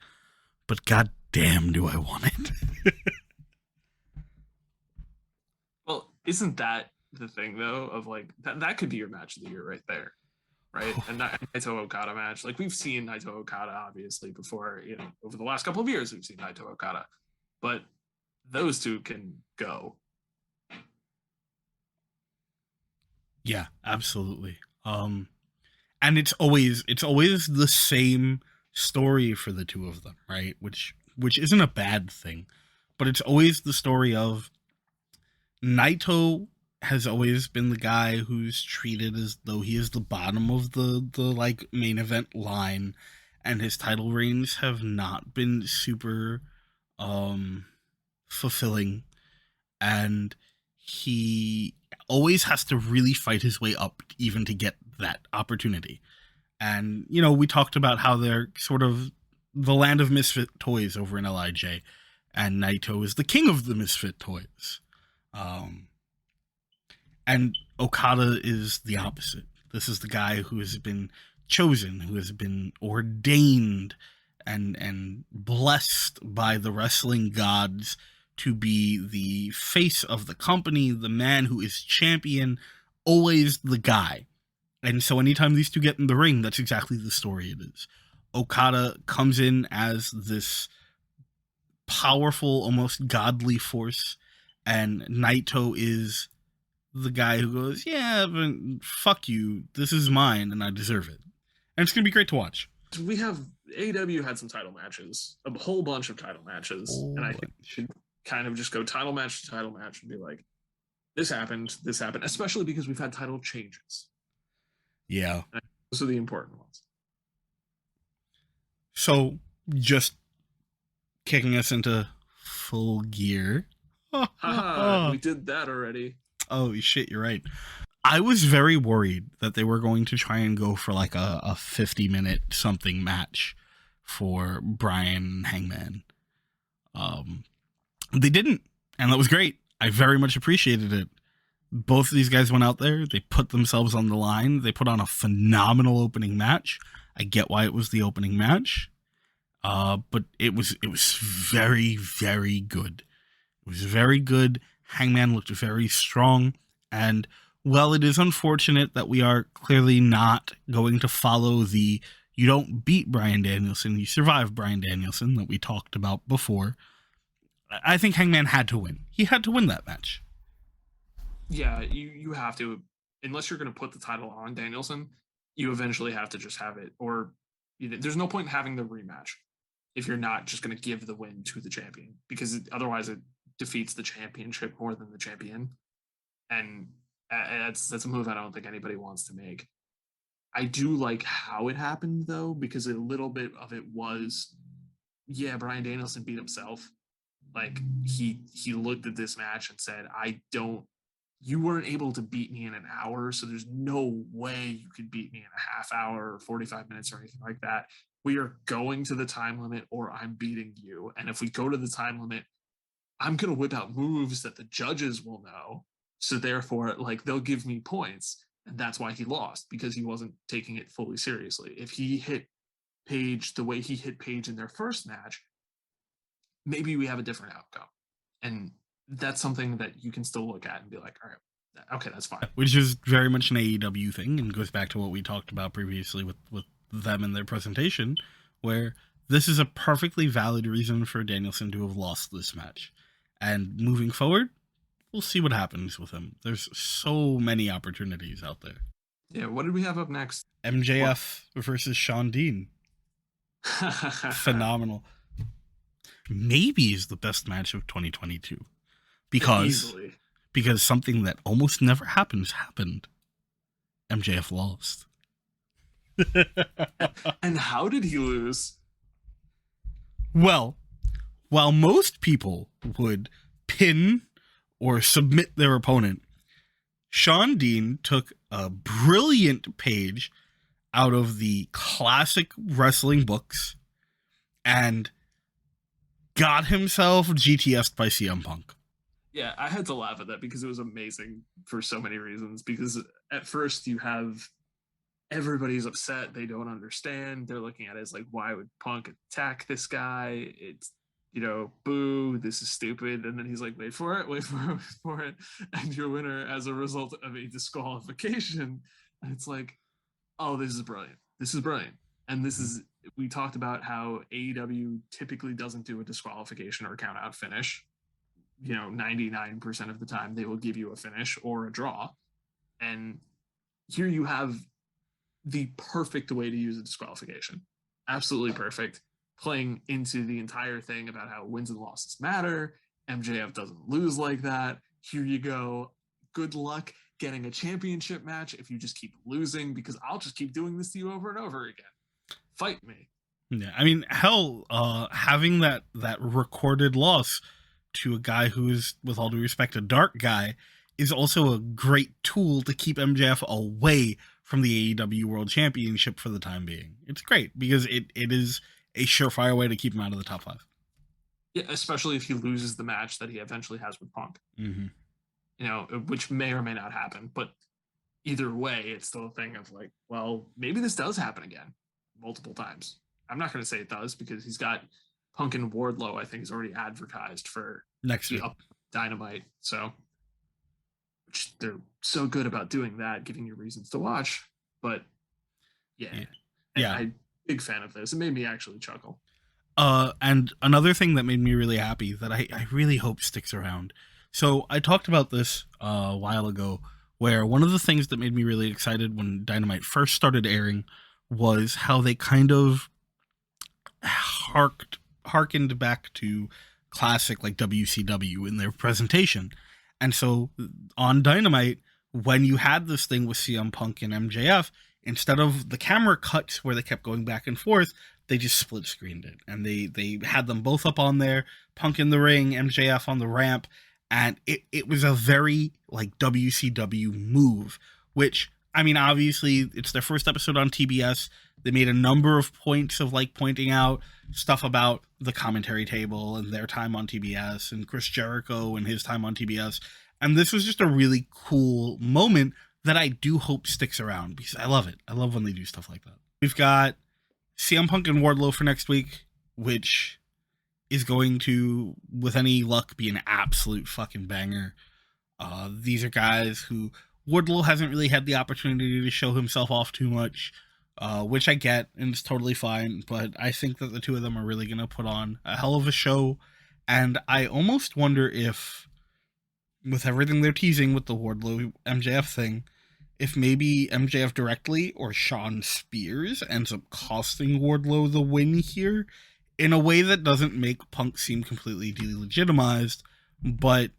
But god damn, do I want it. Well, isn't that the thing though? Of like that could be your match of the year right there, right? And that Naito Okada match, like we've seen Naito Okada obviously before. Over the last couple of years, we've seen Naito Okada, but those two can go. Yeah, absolutely. And it's always the same story for the two of them, right? Which isn't a bad thing, but it's always the story of Naito has always been the guy who's treated as though he is the bottom of the like main event line, and his title reigns have not been super fulfilling, and he always has to really fight his way up even to get that opportunity. And we talked about how they're sort of the land of misfit toys over in LIJ, and Naito is the king of the misfit toys. And Okada is the opposite. This is the guy who has been chosen, who has been ordained and blessed by the wrestling gods to be the face of the company, the man who is champion, always the guy. And so anytime these two get in the ring, that's exactly the story it is. Okada comes in as this powerful, almost godly force, and Naito is the guy who goes, yeah, but fuck you, this is mine and I deserve it. And it's going to be great to watch. We have AEW had some title matches, a whole bunch of title matches, and I think we should kind of just go title match to title match and be like, this happened, especially because we've had title changes. Yeah. And those are the important ones. So, just kicking us into full gear. Haha, we did that already. Oh, shit, you're right. I was very worried that they were going to try and go for like a 50-minute something match for Bryan and Hangman. They didn't, and that was great. I very much appreciated it. Both of these guys went out there. They put themselves on the line. They put on a phenomenal opening match. I get why it was the opening match, but it was very, very good. It was very good. Hangman looked very strong, and while it is unfortunate that we are clearly not going to follow the you don't beat Bryan Danielson, you survive Bryan Danielson that we talked about before, I think Hangman had to win. He had to win that match. Yeah, you have to, unless you're going to put the title on Danielson, you eventually have to just have it, or there's no point in having the rematch if you're not just going to give the win to the champion, because otherwise it defeats the championship more than the champion, and that's a move I don't think anybody wants to make. I do like how it happened though, because a little bit of it was, yeah, Bryan Danielson beat himself, Like he looked at this match and said, you weren't able to beat me in an hour, so there's no way you could beat me in a half hour or 45 minutes or anything like that. We are going to the time limit or I'm beating you. And if we go to the time limit, I'm going to whip out moves that the judges will know. So therefore, like, they'll give me points. And that's why he lost, because he wasn't taking it fully seriously. If he hit Page the way he hit Page in their first match, maybe we have a different outcome. And that's something that you can still look at and be like, all right, okay, that's fine. Which is very much an AEW thing and goes back to what we talked about previously with them and their presentation, where this is a perfectly valid reason for Danielson to have lost this match. And moving forward, we'll see what happens with him. There's so many opportunities out there. Yeah, what did we have up next? MJF versus Shawn Dean. Phenomenal. Maybe is the best match of 2022. Because something that almost never happened. MJF lost. And how did he lose? Well, while most people would pin or submit their opponent, Shawn Dean took a brilliant page out of the classic wrestling books and got himself GTS'd by CM Punk. Yeah, I had to laugh at that because it was amazing for so many reasons. Because at first you have everybody's upset. They don't understand. They're looking at it as like, why would Punk attack this guy? It's, boo, this is stupid. And then he's like, wait for it. And your winner as a result of a disqualification. And it's like, oh, this is brilliant. And we talked about how AEW typically doesn't do a disqualification or count out finish. 99% of the time they will give you a finish or a draw. And here you have the perfect way to use a disqualification. Absolutely perfect. Playing into the entire thing about how wins and losses matter. MJF doesn't lose like that. Here you go. Good luck getting a championship match if you just keep losing, because I'll just keep doing this to you over and over again. Fight me. Yeah, I mean, hell, having that recorded loss to a guy who is, with all due respect, a dark guy, is also a great tool to keep MJF away from the AEW World Championship for the time being. It's great because it is a surefire way to keep him out of the top 5. Yeah, especially if he loses the match that he eventually has with Punk. Mm-hmm. Which may or may not happen, but either way, it's still a thing of like, well, maybe this does happen again multiple times. I'm not going to say it does because he's got Punk and Wardlow, I think, is already advertised for next week. Dynamite. So they're so good about doing that, giving you reasons to watch. But yeah. I'm a big fan of this. It made me actually chuckle. And another thing that made me really happy that I really hope sticks around. So I talked about this a while ago, where one of the things that made me really excited when Dynamite first started airing was how they kind of harkened back to classic like WCW in their presentation. And so on Dynamite, when you had this thing with CM Punk and MJF, instead of the camera cuts where they kept going back and forth, they just split screened it. And they had them both up on there, Punk in the ring, MJF on the ramp. And it was a very like WCW move, which, I mean, obviously it's their first episode on TBS. They made a number of points of like pointing out stuff about the commentary table and their time on TBS and Chris Jericho and his time on TBS. And this was just a really cool moment that I do hope sticks around because I love it. I love when they do stuff like that. We've got CM Punk and Wardlow for next week, which is going to, with any luck, be an absolute fucking banger. These are guys who Wardlow hasn't really had the opportunity to show himself off too much, which I get, and it's totally fine, but I think that the two of them are really going to put on a hell of a show, and I almost wonder if, with everything they're teasing with the Wardlow MJF thing, if maybe MJF directly or Sean Spears ends up costing Wardlow the win here, in a way that doesn't make Punk seem completely delegitimized, but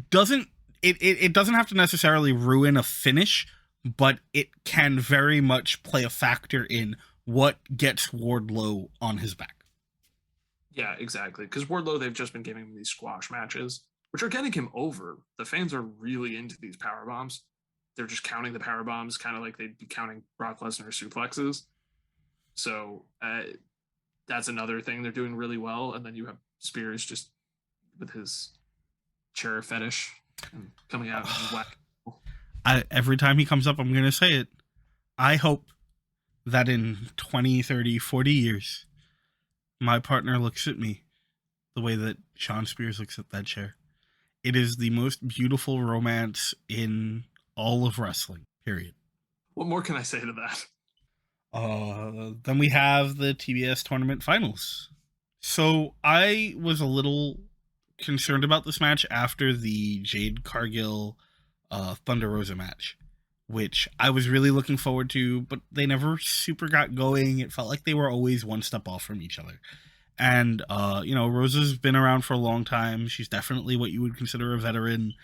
doesn't it doesn't have to necessarily ruin a finish, but it can very much play a factor in what gets Wardlow on his back. Yeah, exactly. Because Wardlow, they've just been giving him these squash matches, which are getting him over. The fans are really into these power bombs. They're just counting the power bombs, kind of like they'd be counting Brock Lesnar suplexes. So that's another thing they're doing really well. And then you have Spears just with his chair fetish and coming out and just whack. Every time he comes up, I'm going to say it. I hope that in 20, 30, 40 years, my partner looks at me the way that Sean Spears looks at that chair. It is the most beautiful romance in all of wrestling, period. What more can I say to that? Then we have the TBS tournament finals. So I was a little concerned about this match after the Jade Cargill Thunder Rosa match, which I was really looking forward to, but they never super got going. It felt like they were always one step off from each other. And, Rosa's been around for a long time. She's definitely what you would consider a veteran.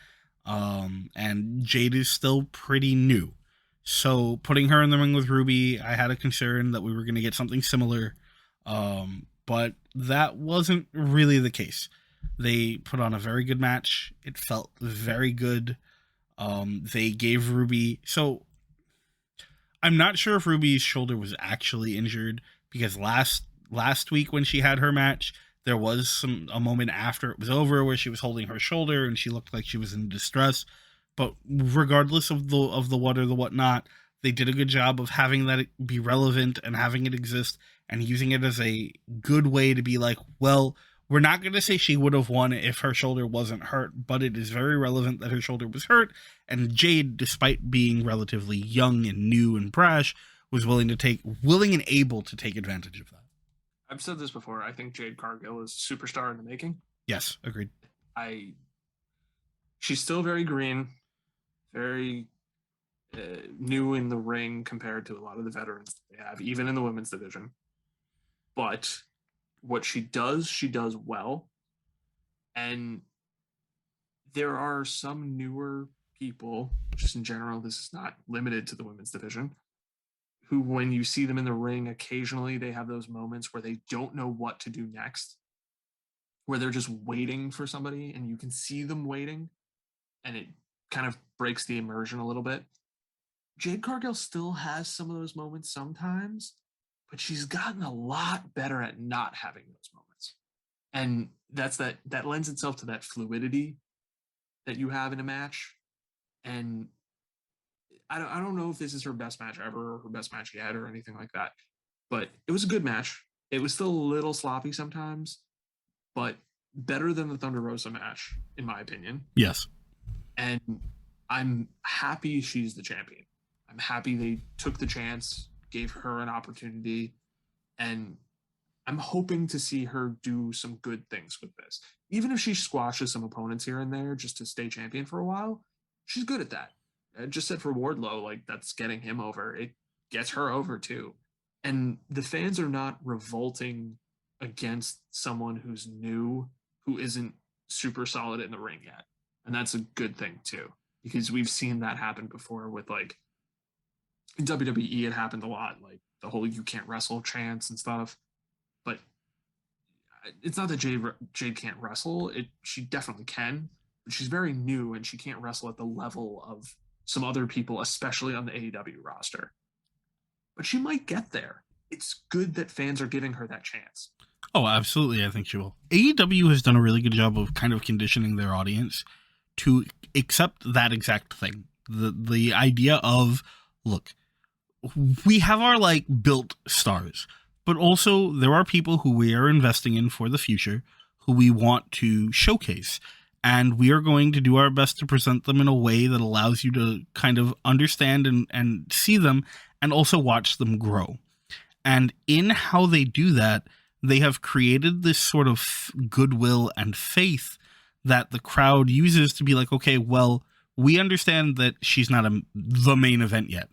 And Jade is still pretty new. So putting her in the ring with Ruby, I had a concern that we were going to get something similar. But that wasn't really the case. They put on a very good match. It felt very good. They gave Ruby... So I'm not sure if Ruby's shoulder was actually injured, because last week when she had her match, there was a moment after it was over where she was holding her shoulder and she looked like she was in distress. But regardless of the what or the whatnot, they did a good job of having that be relevant and having it exist and using it as a good way to be like, well, we're not going to say she would have won if her shoulder wasn't hurt, but it is very relevant that her shoulder was hurt. And Jade, despite being relatively young and new and brash, was willing and able to take advantage of that. I've said this before. I think Jade Cargill is a superstar in the making. Yes, agreed. She's still very green, very new in the ring compared to a lot of the veterans they have, even in the women's division. But what she does well. And there are some newer people, just in general, this is not limited to the women's division, who, when you see them in the ring, occasionally they have those moments where they don't know what to do next, where they're just waiting for somebody and you can see them waiting, and it kind of breaks the immersion a little bit. Jade Cargill still has some of those moments sometimes, but she's gotten a lot better at not having those moments. And that lends itself to that fluidity that you have in a match. And I don't know if this is her best match ever or her best match yet or anything like that, but it was a good match. It was still a little sloppy sometimes, but better than the Thunder Rosa match, in my opinion. Yes. And I'm happy she's the champion. I'm happy they took the chance, gave her an opportunity, and I'm hoping to see her do some good things with this. Even if she squashes some opponents here and there just to stay champion for a while, she's good at that. I just said for Wardlow, like, that's getting him over. It gets her over too. And the fans are not revolting against someone who's new, who isn't super solid in the ring yet. And that's a good thing too, because we've seen that happen before with, like, in WWE, it happened a lot, like the whole "you can't wrestle" chants and stuff. But it's not that Jade can't wrestle. She definitely can, but she's very new and she can't wrestle at the level of some other people, especially on the AEW roster. But she might get there. It's good that fans are giving her that chance. Oh, absolutely. I think she will. AEW has done a really good job of kind of conditioning their audience to accept that exact thing. The idea of, look, we have our, like, built stars, but also there are people who we are investing in for the future who we want to showcase. And we are going to do our best to present them in a way that allows you to kind of understand and see them and also watch them grow. And in how they do that, they have created this sort of goodwill and faith that the crowd uses to be like, okay, well, we understand that she's not the main event yet,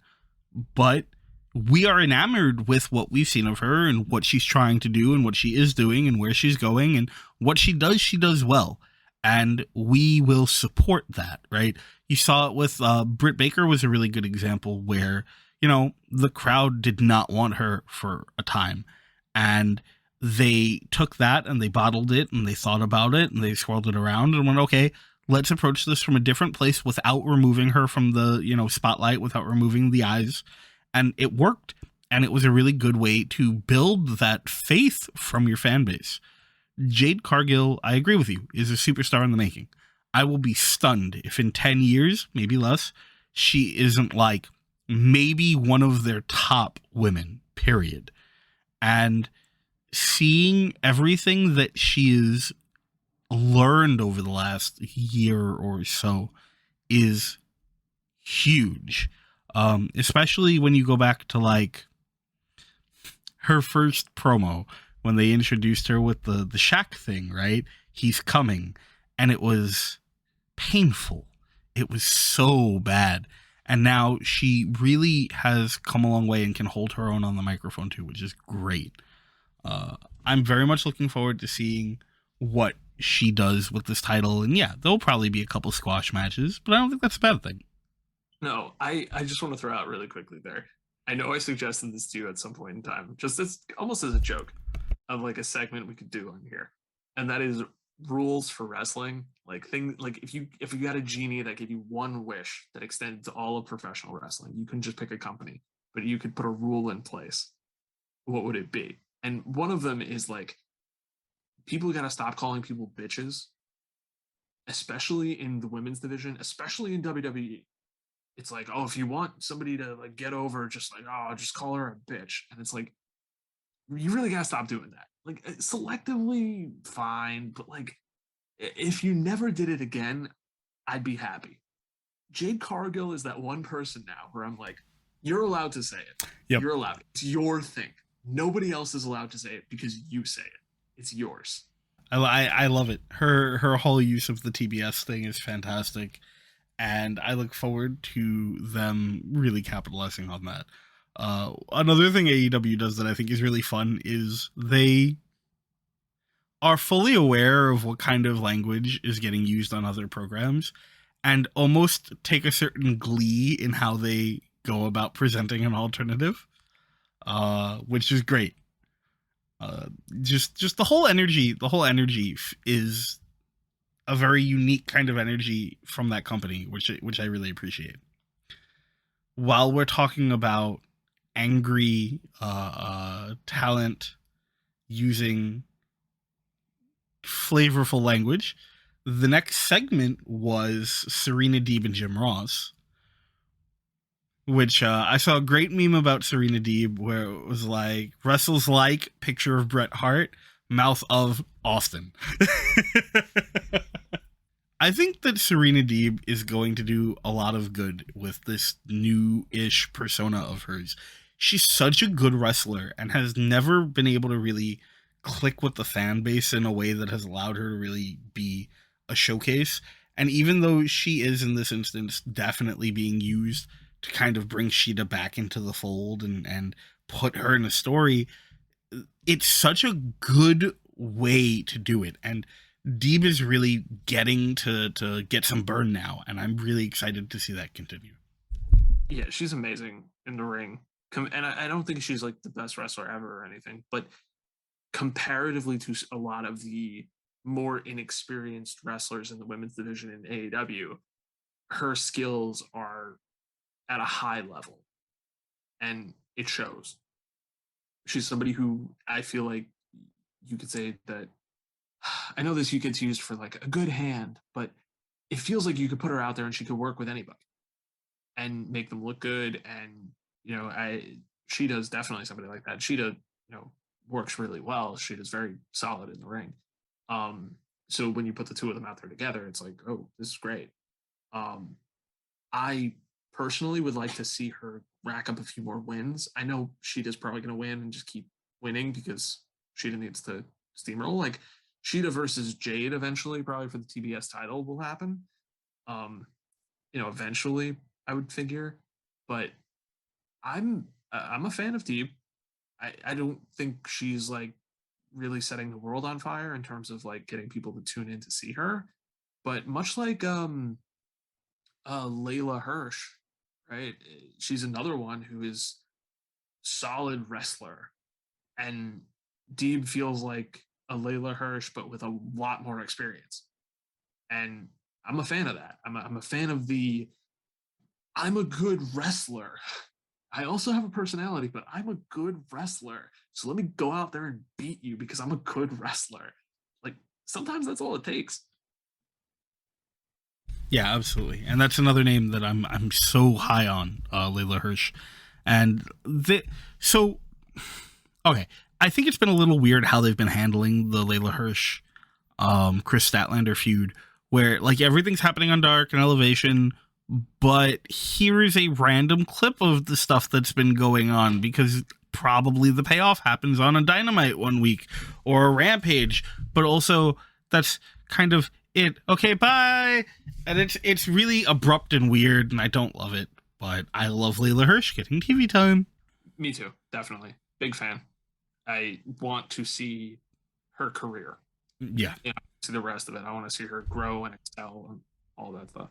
but we are enamored with what we've seen of her and what she's trying to do and what she is doing and where she's going, and what she does well. And we will support that, right? You saw it with Britt Baker was a really good example where, the crowd did not want her for a time. And they took that and they bottled it and they thought about it and they swirled it around and went, okay, let's approach this from a different place without removing her from the, spotlight, without removing the eyes. And it worked. And it was a really good way to build that faith from your fan base. Jade Cargill, I agree with you, is a superstar in the making. I will be stunned if in 10 years, maybe less, she isn't like maybe one of their top women, period. And seeing everything that she has learned over the last year or so is huge. Especially when you go back to like her first promo when they introduced her with the Shaq thing, right? He's coming. And it was painful. It was so bad. And now she really has come a long way and can hold her own on the microphone too, which is great. I'm very much looking forward to seeing what she does with this title. And yeah, there'll probably be a couple squash matches, but I don't think that's a bad thing. No, I just want to throw out really quickly there. I know I suggested this to you at some point in time, just as almost as a joke of like a segment we could do on here. And that is rules for wrestling. Like if you had a genie that gave you one wish that extended to all of professional wrestling, you couldn't just pick a company, but you could put a rule in place. What would it be? And one of them is like people got to stop calling people bitches, especially in the women's division, especially in WWE. It's like, oh, if you want somebody to like get over, just like, oh, just call her a bitch. And it's like, you really gotta stop doing that. Like selectively fine, but like if you never did it again, I'd be happy. Jade Cargill is that one person now where I'm like, you're allowed to say it. Yep. You're allowed. It's your thing. Nobody else is allowed to say it because you say it. It's yours. I love it. Her whole use of the TBS thing is fantastic. And I look forward to them really capitalizing on that. Another thing AEW does that I think is really fun is they are fully aware of what kind of language is getting used on other programs and almost take a certain glee in how they go about presenting an alternative, which is great. Just the whole energy is a very unique kind of energy from that company, which I really appreciate. While we're talking about angry talent using flavorful language, the next segment was Serena Deeb and Jim Ross, which I saw a great meme about Serena Deeb where it was like, wrestles like, picture of Bret Hart, mouth of Austin. I think that Serena Deeb is going to do a lot of good with this new-ish persona of hers. She's such a good wrestler and has never been able to really click with the fan base in a way that has allowed her to really be a showcase. And even though she is, in this instance, definitely being used to kind of bring Sheeta back into the fold and put her in a story, it's such a good way to do it. And Deeb is really getting to get some burn now, and I'm really excited to see that continue. Yeah, she's amazing in the ring. And I don't think she's like the best wrestler ever or anything, but comparatively to a lot of the more inexperienced wrestlers in the women's division in AEW, her skills are at a high level and it shows. She's somebody who I feel like you could say that I know this gets used for like a good hand, but it feels like you could put her out there and she could work with anybody and make them look good. And she does definitely somebody like that. Sheeta, works really well. Sheeta's very solid in the ring. So when you put the two of them out there together, it's like, oh, this is great. I personally would like to see her rack up a few more wins. I know Sheeta's probably going to win and just keep winning because Sheeta needs to steamroll. Like Sheeta versus Jade eventually, probably for the TBS title, will happen. Eventually, I would figure. But I'm a fan of Deeb. I don't think she's like really setting the world on fire in terms of like getting people to tune in to see her. But much like Layla Hirsch, right? She's another one who is solid wrestler and Deeb feels like a Layla Hirsch, but with a lot more experience. And I'm a fan of that. I'm a fan of the I'm a good wrestler. I also have a personality, but I'm a good wrestler. So let me go out there and beat you because I'm a good wrestler. Like sometimes that's all it takes. Yeah, absolutely. And that's another name that I'm so high on, Layla Hirsch. And so okay, I think it's been a little weird how they've been handling the Layla Hirsch Chris Statlander feud, where like everything's happening on Dark and Elevation, but here is a random clip of the stuff that's been going on because probably the payoff happens on a Dynamite one week or a Rampage, but also that's kind of it. Okay, bye. And it's really abrupt and weird, and I don't love it, but I love Layla Hirsch getting TV time. Me too, definitely. Big fan. I want to see her career. Yeah. You know, see the rest of it. I want to see her grow and excel and all that stuff.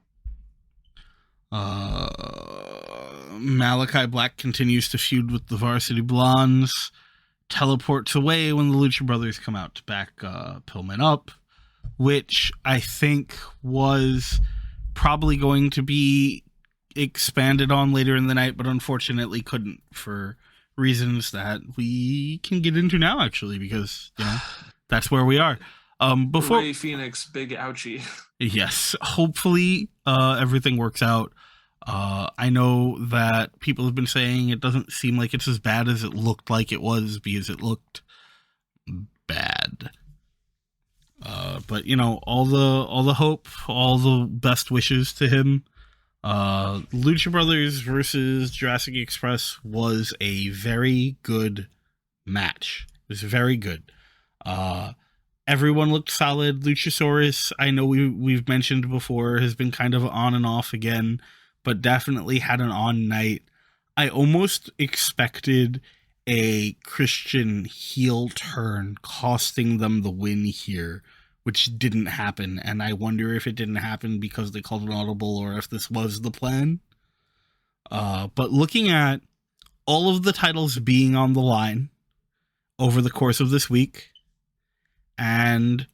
Malachi Black continues to feud with the Varsity Blondes, teleports away when the Lucha Brothers come out to back Pillman up, which I think was probably going to be expanded on later in the night, but unfortunately couldn't for reasons that we can get into now, actually, because, you know, that's where we are. Before Ray Phoenix, big ouchie. Yes, hopefully everything works out. I know that people have been saying it doesn't seem like it's as bad as it looked like it was because it looked bad. But you know, all the hope, all the best wishes to him. Lucha Brothers versus Jurassic Express was a very good match. It was very good. Everyone looked solid. Luchasaurus, I know we've mentioned before, has been kind of on and off again, but definitely had an on night. I almost expected a Christian heel turn costing them the win here, which didn't happen, and I wonder if it didn't happen because they called an audible or if this was the plan. But looking at all of the titles being on the line over the course of this week, and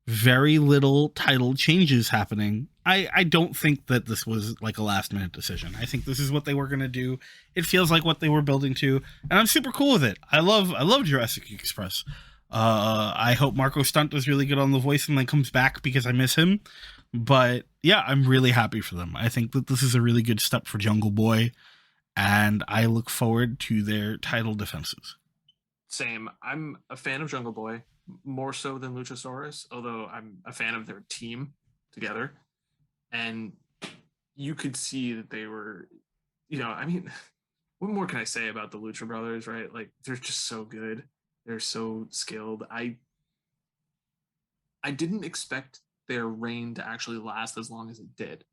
very little title changes happening, I don't think that this was like a last minute decision. I think this is what they were going to do. It feels like what they were building to, and I'm super cool with it. I love Jurassic Express. I hope Marco Stunt does really good on The Voice and then comes back because I miss him. But yeah, I'm really happy for them. I think that this is a really good step for Jungle Boy, and I look forward to their title defenses. Same. I'm a fan of Jungle Boy, more so than Luchasaurus, although I'm a fan of their team together. And you could see that they were, I mean, what more can I say about the Lucha Brothers, right? Like, they're just so good. They're so skilled. I didn't expect their reign to actually last as long as it did,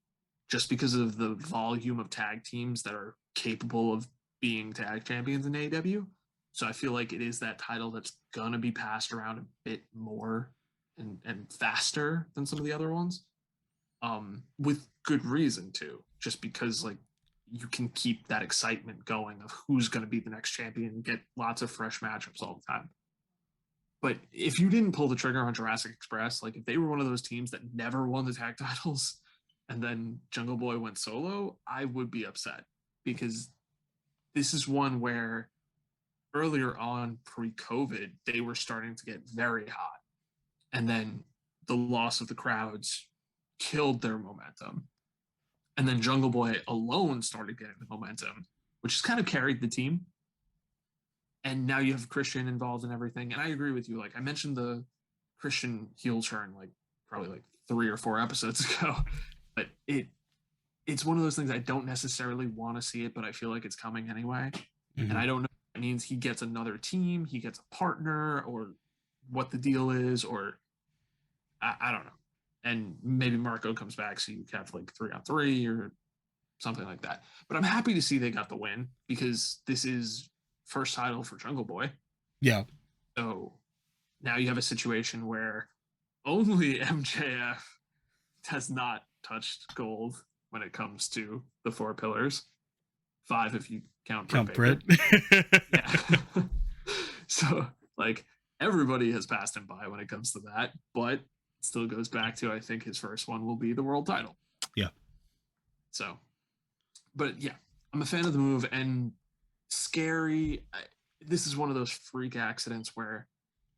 just because of the volume of tag teams that are capable of being tag champions in AEW. So I feel like it is that title that's gonna be passed around a bit more and faster than some of the other ones. With good reason too, just because like you can keep that excitement going of who's gonna be the next champion and get lots of fresh matchups all the time. But if you didn't pull the trigger on Jurassic Express, like if they were one of those teams that never won the tag titles and then Jungle Boy went solo, I would be upset because this is one where earlier on pre-COVID, they were starting to get very hot. And then the loss of the crowds killed their momentum. And then Jungle Boy alone started getting the momentum, which has kind of carried the team. And now you have Christian involved in everything. And I agree with you. Like I mentioned the Christian heel turn like probably like 3 or 4 episodes ago. But it's one of those things I don't necessarily want to see it, but I feel like it's coming anyway. Mm-hmm. And I don't know if it means he gets another team, he gets a partner, or what the deal is, or I don't know. And maybe Marco comes back so you have like 3-on-3 or something like that. But I'm happy to see they got the win because this is first title for Jungle Boy. Yeah. So now you have a situation where only MJF has not touched gold when it comes to the 4 pillars. 5 if you count Britt. Yeah. So like Everybody has passed him by when it comes to that, but it still goes back to, I think his first one will be the world title. Yeah. So, but yeah, I'm a fan of the move, and scary. This is one of those freak accidents where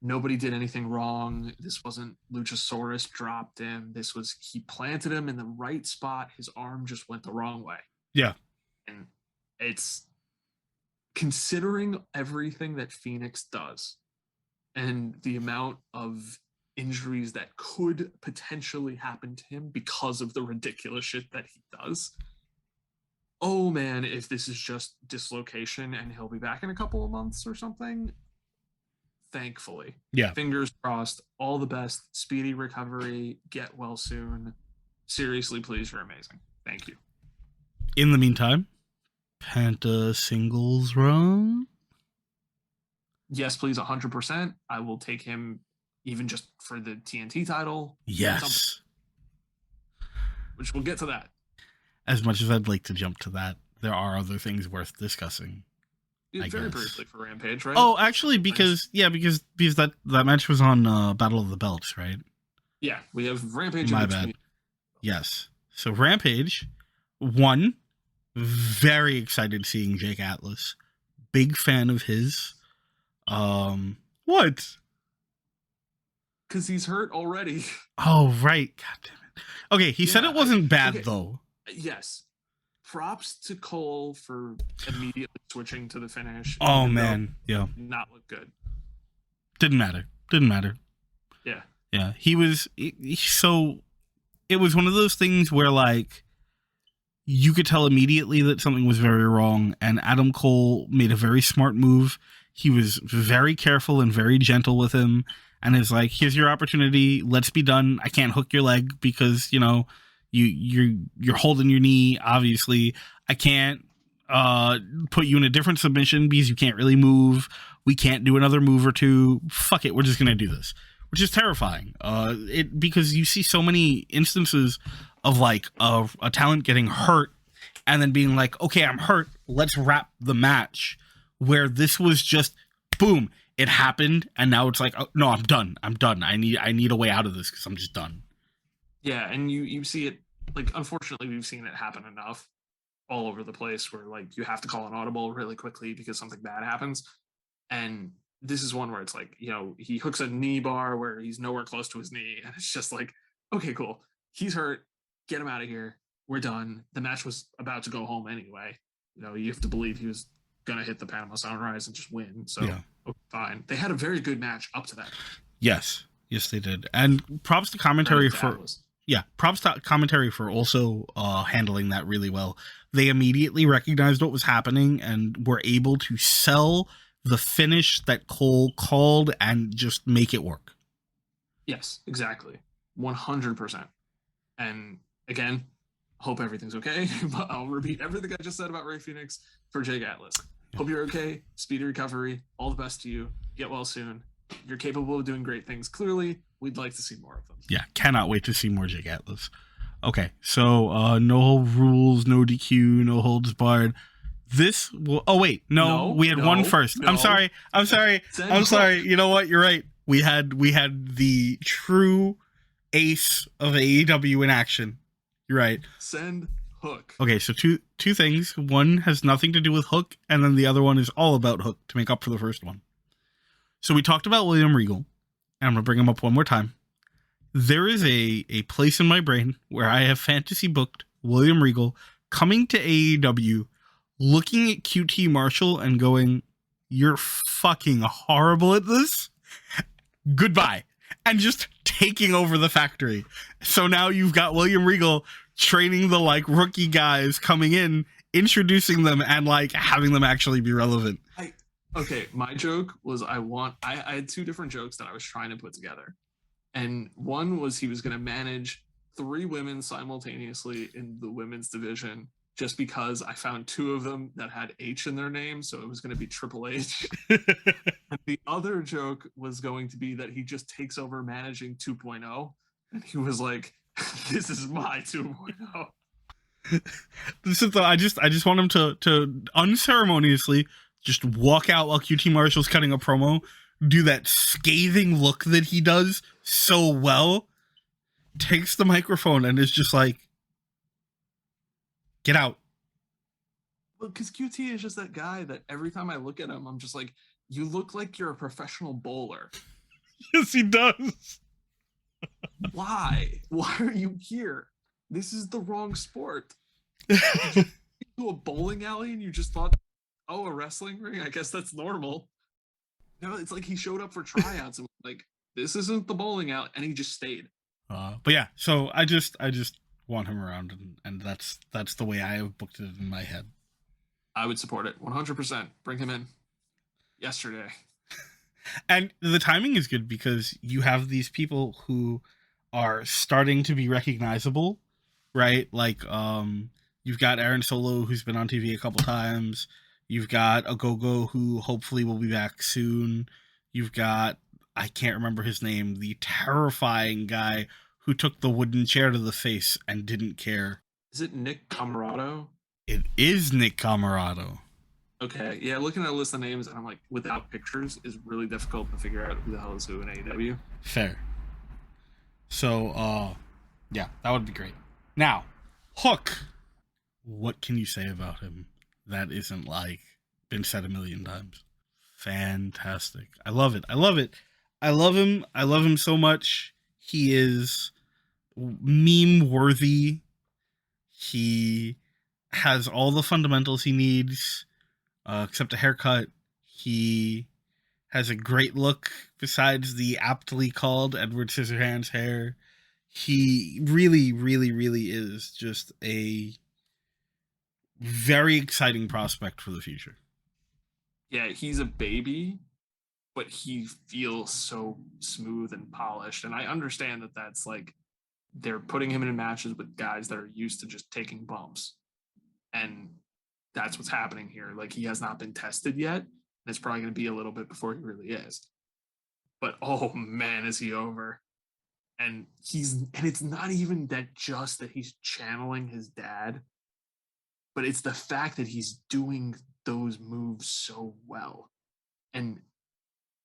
nobody did anything wrong. This wasn't Luchasaurus dropped him. This was, he planted him in the right spot. His arm just went the wrong way. Yeah. And it's, considering everything that Phoenix does and the amount of injuries that could potentially happen to him because of the ridiculous shit that he does. Oh man, if this is just dislocation and he'll be back in a couple of months or something, thankfully. Yeah. Fingers crossed. All the best. Speedy recovery. Get well soon. Seriously, please, you're amazing. Thank you. In the meantime, Penta singles run. Yes, please, 100%. I will take him even just for the TNT title. Yes. Which we'll get to that. As much as I'd like to jump to that, there are other things worth discussing. Very briefly for Rampage, right? Oh, actually, because that match was on Battle of the Belts, right? Yeah, we have Rampage. My bad. Yes. So Rampage, one, very excited seeing Jake Atlas. Big fan of his. What? Because he's hurt already. Oh, right. God damn it. Okay, he said it wasn't bad, though. Yes. Props to Cole for immediately switching to the finish. Oh, man. Yeah. Not look good. Didn't matter. Yeah. Yeah. So it was one of those things where, like, you could tell immediately that something was very wrong, and Adam Cole made a very smart move. He was very careful and very gentle with him, and is like, here's your opportunity. Let's be done. I can't hook your leg because, you know, you're holding your knee, obviously. I can't put you in a different submission because you can't really move. We can't do another move or two. Fuck it, we're just gonna do this, which is terrifying. Because you see so many instances of like a talent getting hurt and then being like, okay, I'm hurt, let's wrap the match. Where this was just boom, it happened, and now it's like, oh, no, I'm done. I need a way out of this because I'm just done. Yeah, and you see it, like, unfortunately, we've seen it happen enough all over the place where, like, you have to call an audible really quickly because something bad happens. And this is one where it's like, you know, he hooks a knee bar where he's nowhere close to his knee, and it's just like, okay, cool. He's hurt. Get him out of here. We're done. The match was about to go home anyway. You know, you have to believe he was going to hit the Panama Sunrise and just win. So, yeah. Okay, fine. They had a very good match up to that. Yes, they did. And props to commentary props to commentary for also handling that really well. They immediately recognized what was happening and were able to sell the finish that Cole called and just make it work. Yes, exactly. 100%. And again, hope everything's okay, but I'll repeat everything I just said about Rey Fenix for Jake Atlas. Hope you're okay. Speedy recovery. All the best to you. Get well soon. You're capable of doing great things. Clearly, we'd like to see more of them. Yeah, cannot wait to see more Jake Atlas. Okay, so no rules, no DQ, no holds barred. This will... Oh, wait. No, we had one first. No. I'm sorry. You know what? You're right. We had the true ace of AEW in action. You're right. Send Hook. Okay, so two things. One has nothing to do with Hook, and then the other one is all about Hook to make up for the first one. So we talked about William Regal, and I'm going to bring him up one more time. There is a place in my brain where I have fantasy booked William Regal coming to AEW, looking at QT Marshall and going, you're fucking horrible at this. Goodbye. And just taking over the factory. So now you've got William Regal training the like rookie guys coming in, introducing them, and like having them actually be relevant. Okay, my joke was I had two different jokes that I was trying to put together. And one was he was going to manage 3 women simultaneously in the women's division just because I found 2 of them that had H in their name, so it was going to be Triple H. And the other joke was going to be that he just takes over managing 2.0, and he was like, this is my 2.0. I just want him to unceremoniously just walk out while QT Marshall's cutting a promo, do that scathing look that he does so well, takes the microphone and is just like, get out. Well, because QT is just that guy that every time I look at him, I'm just like, you look like you're a professional bowler. Yes, he does. Why? Why are you here? This is the wrong sport. Did you go to a bowling alley and you just thought, oh, a wrestling ring? I guess that's normal. No, it's like he showed up for tryouts and was like, this isn't the bowling alley, and he just stayed. But yeah, so I just want him around, and that's the way I have booked it in my head. I would support it 100%. Bring him in yesterday. And the timing is good because you have these people who are starting to be recognizable, right? Like, you've got Aaron Solo, who's been on TV a couple times. You've got Ogogo, who hopefully will be back soon. You've got, I can't remember his name, the terrifying guy who took the wooden chair to the face and didn't care. Is it Nick Camarado? It is Nick Camarado. Okay, yeah, looking at a list of names, and I'm like, without pictures is really difficult to figure out who the hell is who in AEW. Fair. So, yeah, that would be great. Now, Hook. What can you say about him that isn't like been said a million times? Fantastic. I love it. I love it. I love him. I love him so much. He is meme worthy. He has all the fundamentals he needs, except a haircut. He has a great look besides the aptly called Edward Scissorhands hair. He really, really, really is just a very exciting prospect for the future. Yeah, he's a baby, but he feels so smooth and polished. And I understand that that's like they're putting him in matches with guys that are used to just taking bumps. And that's what's happening here. Like, he has not been tested yet. And it's probably going to be a little bit before he really is. But oh man, is he over. And it's not even that just that he's channeling his dad, but it's the fact that he's doing those moves so well. And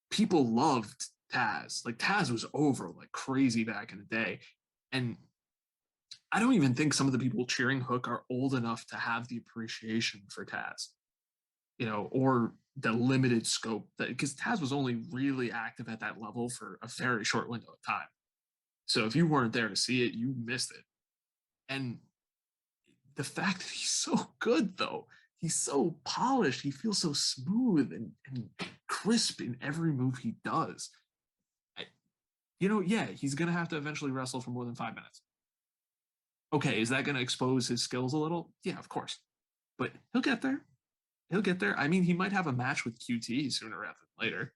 people loved Taz. Like, Taz was over like crazy back in the day. And I don't even think some of the people cheering Hook are old enough to have the appreciation for Taz, or the limited scope that, because Taz was only really active at that level for a very short window of time. So if you weren't there to see it, you missed it. And the fact that he's so good, though, he's so polished, he feels so smooth and crisp in every move he does. Yeah, he's going to have to eventually wrestle for more than 5 minutes. Okay, is that going to expose his skills a little? Yeah, of course. But he'll get there. He'll get there. I mean, he might have a match with QT sooner rather than later.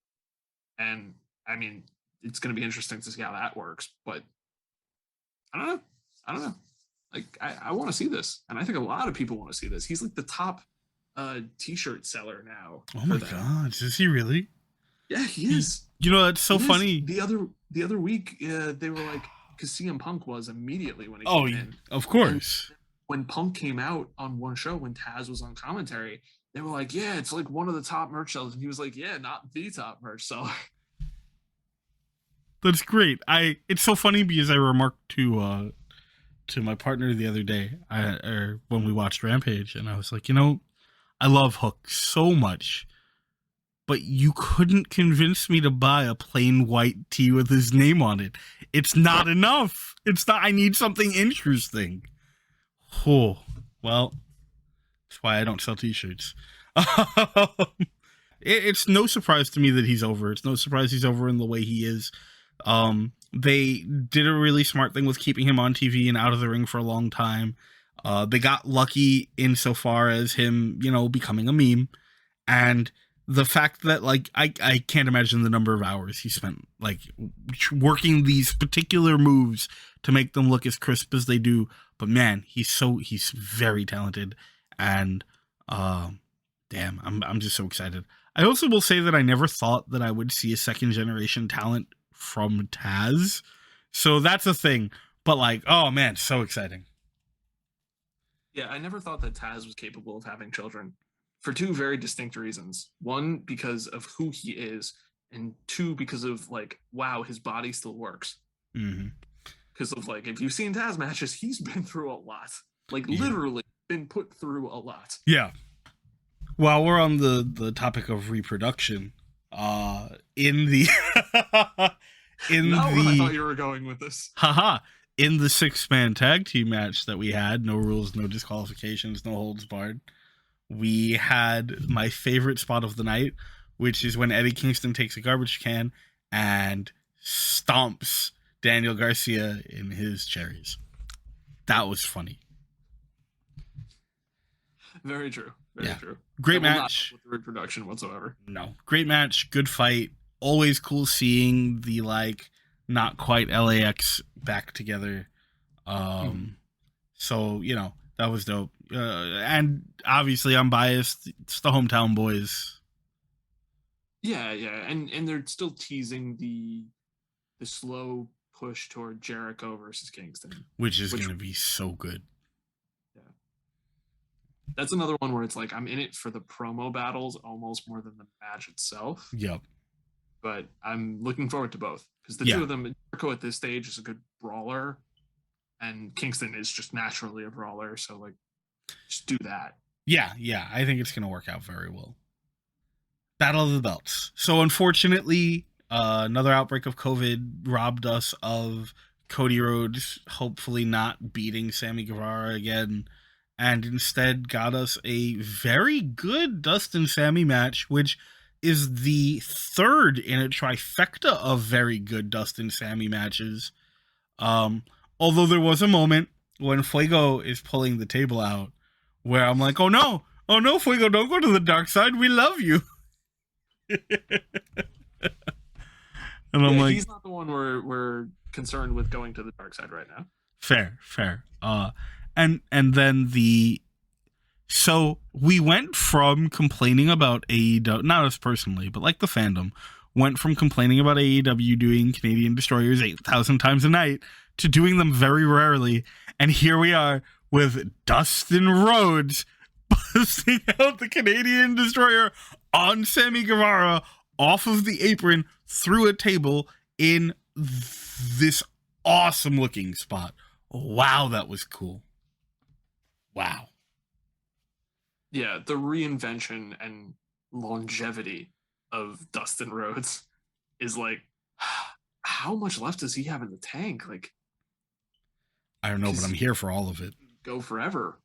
And, I mean, it's going to be interesting to see how that works. But I don't know. Like, I want to see this. And I think a lot of people want to see this. He's like the top t-shirt seller now. Oh my God, is he really? Yeah, he is. That's so funny. The other week, they were like, because CM Punk was immediately when he came in. Of course. And when Punk came out on one show, when Taz was on commentary, they were like, yeah, it's like one of the top merch sellers. And he was like, yeah, not the top merch seller. That's great. It's so funny because I remarked to my partner the other day, or when we watched Rampage, and I was like, I love Hook so much, but you couldn't convince me to buy a plain white tee with his name on it. It's not enough. It's not. I need something interesting. Oh, well, that's why I don't sell t-shirts. It's no surprise to me that he's over. It's no surprise he's over in the way he is. They did a really smart thing with keeping him on TV and out of the ring for a long time. They got lucky insofar as him, becoming a meme. And the fact that, like, I can't imagine the number of hours he spent, like, working these particular moves to make them look as crisp as they do. But man, he's very talented. And, damn, I'm just so excited. I also will say that I never thought that I would see a second generation talent from Taz. So that's a thing. But, like, oh man, so exciting. Yeah, I never thought that Taz was capable of having children for two very distinct reasons. One, because of who he is, and 2 because of like, wow, his body still works. Mm-hmm. Because of like, if you've seen Taz matches, he's been through a lot, like Yeah. literally been put through a lot. Yeah. While we're on the topic of reproduction, in the in Not what I thought the you were going with this. haha in the 6-man tag team match that we had, no rules, no disqualifications, no holds barred, we had my favorite spot of the night, which is when Eddie Kingston takes a garbage can and stomps Daniel Garcia in his cherries. That was funny. Very true. Very true. Great That will not match. help with the reproduction whatsoever. No. Great match. Good fight. Always cool seeing the, like, not quite LAX back together. So, you know, that was dope. And obviously I'm biased. It's the hometown boys. Yeah, and they're still teasing the slow push toward Jericho versus Kingston, Which is going to be so good. Yeah, that's another one where it's like I'm in it for the promo battles almost more than the match itself. Yep. But I'm looking forward to both because the two of them, Jericho at this stage is a good brawler, and Kingston is just naturally a brawler. So like, just do that. Yeah, I think it's going to work out very well. Battle of the Belts. So unfortunately, another outbreak of COVID robbed us of Cody Rhodes hopefully not beating Sammy Guevara again, and instead got us a very good Dustin Sammy match, which is the third in a trifecta of very good Dustin Sammy matches. Although there was a moment when Fuego is pulling the table out where I'm like, oh no, Fuego, don't go to the dark side. We love you. And I'm like, he's not the one we're concerned with going to the dark side right now. Fair. And then so we went from complaining about AEW, not us personally, but like the fandom, went from complaining about AEW doing Canadian Destroyers 8,000 times a night to doing them very rarely. And here we are with Dustin Rhodes busting out the Canadian Destroyer on Sammy Guevara off of the apron through a table in this awesome looking spot. Wow, that was cool. Wow. Yeah, the reinvention and longevity of Dustin Rhodes is like, how much left does he have in the tank? Like, I don't know, but I'm here for all of it. Go forever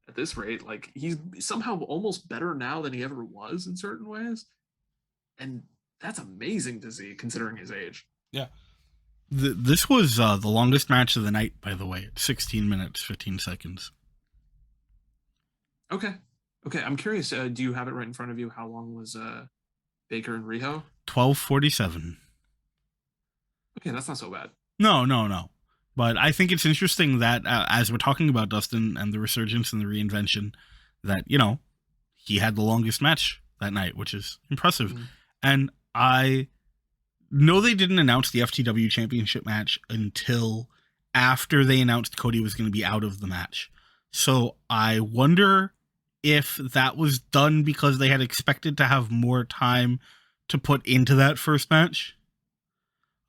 at this rate. Like, he's somehow almost better now than he ever was in certain ways. And that's amazing to see considering his age. Yeah. This was the longest match of the night, by the way, 16 minutes, 15 seconds. Okay. I'm curious. Do you have it right in front of you? How long was Baker and Riho? 12:47. Okay, that's not so bad. No. But I think it's interesting that as we're talking about Dustin and the resurgence and the reinvention, that, you know, he had the longest match that night, which is impressive. Mm-hmm. And I know they didn't announce the FTW championship match until after they announced Cody was going to be out of the match. So I wonder if that was done because they had expected to have more time to put into that first match.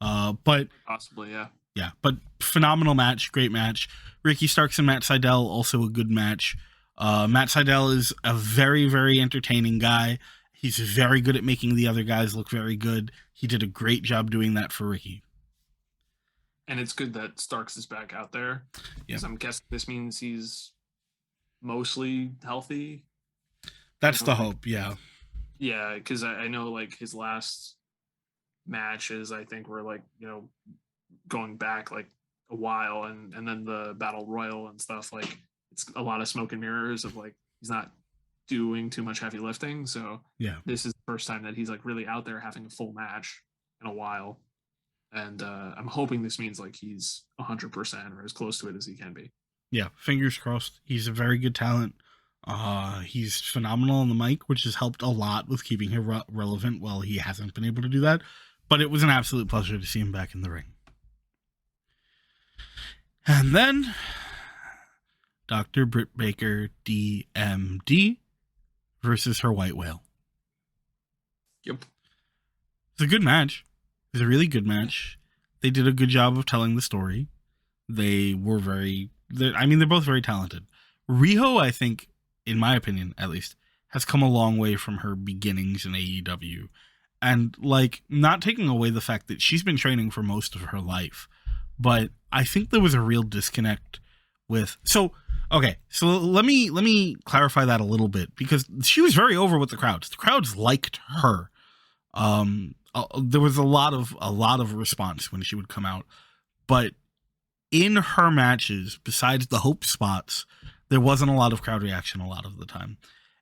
But possibly, yeah. Yeah, but phenomenal match, great match. Ricky Starks and Matt Sydal, also a good match. Matt Sydal is a very, very entertaining guy. He's very good at making the other guys look very good. He did a great job doing that for Ricky. And it's good that Starks is back out there. Because I'm guessing this means he's mostly healthy. That's the hope, yeah. Yeah, because I know, like, his last matches, I think, were, like, you know, going back, like, a while. And then the Battle Royal and stuff, like, it's a lot of smoke and mirrors of, like, he's not doing too much heavy lifting. So yeah, this is the first time that he's, like, really out there having a full match in a while. And I'm hoping this means, like, he's 100% or as close to it as he can be. Yeah, fingers crossed. He's a very good talent. He's phenomenal on the mic, which has helped a lot with keeping him relevant while he hasn't been able to do that. But it was an absolute pleasure to see him back in the ring. And then Dr. Britt Baker, DMD, versus her white whale. Yep. It's a good match. It's a really good match. They did a good job of telling the story. They were they're both very talented. Riho, I think, in my opinion, at least, has come a long way from her beginnings in AEW. And, like, not taking away the fact that she's been training for most of her life. But I think there was a real disconnect with... So let me clarify that a little bit, because she was very over with the crowds. The crowds liked her. There was a lot of response when she would come out. But in her matches, besides the hope spots, there wasn't a lot of crowd reaction a lot of the time.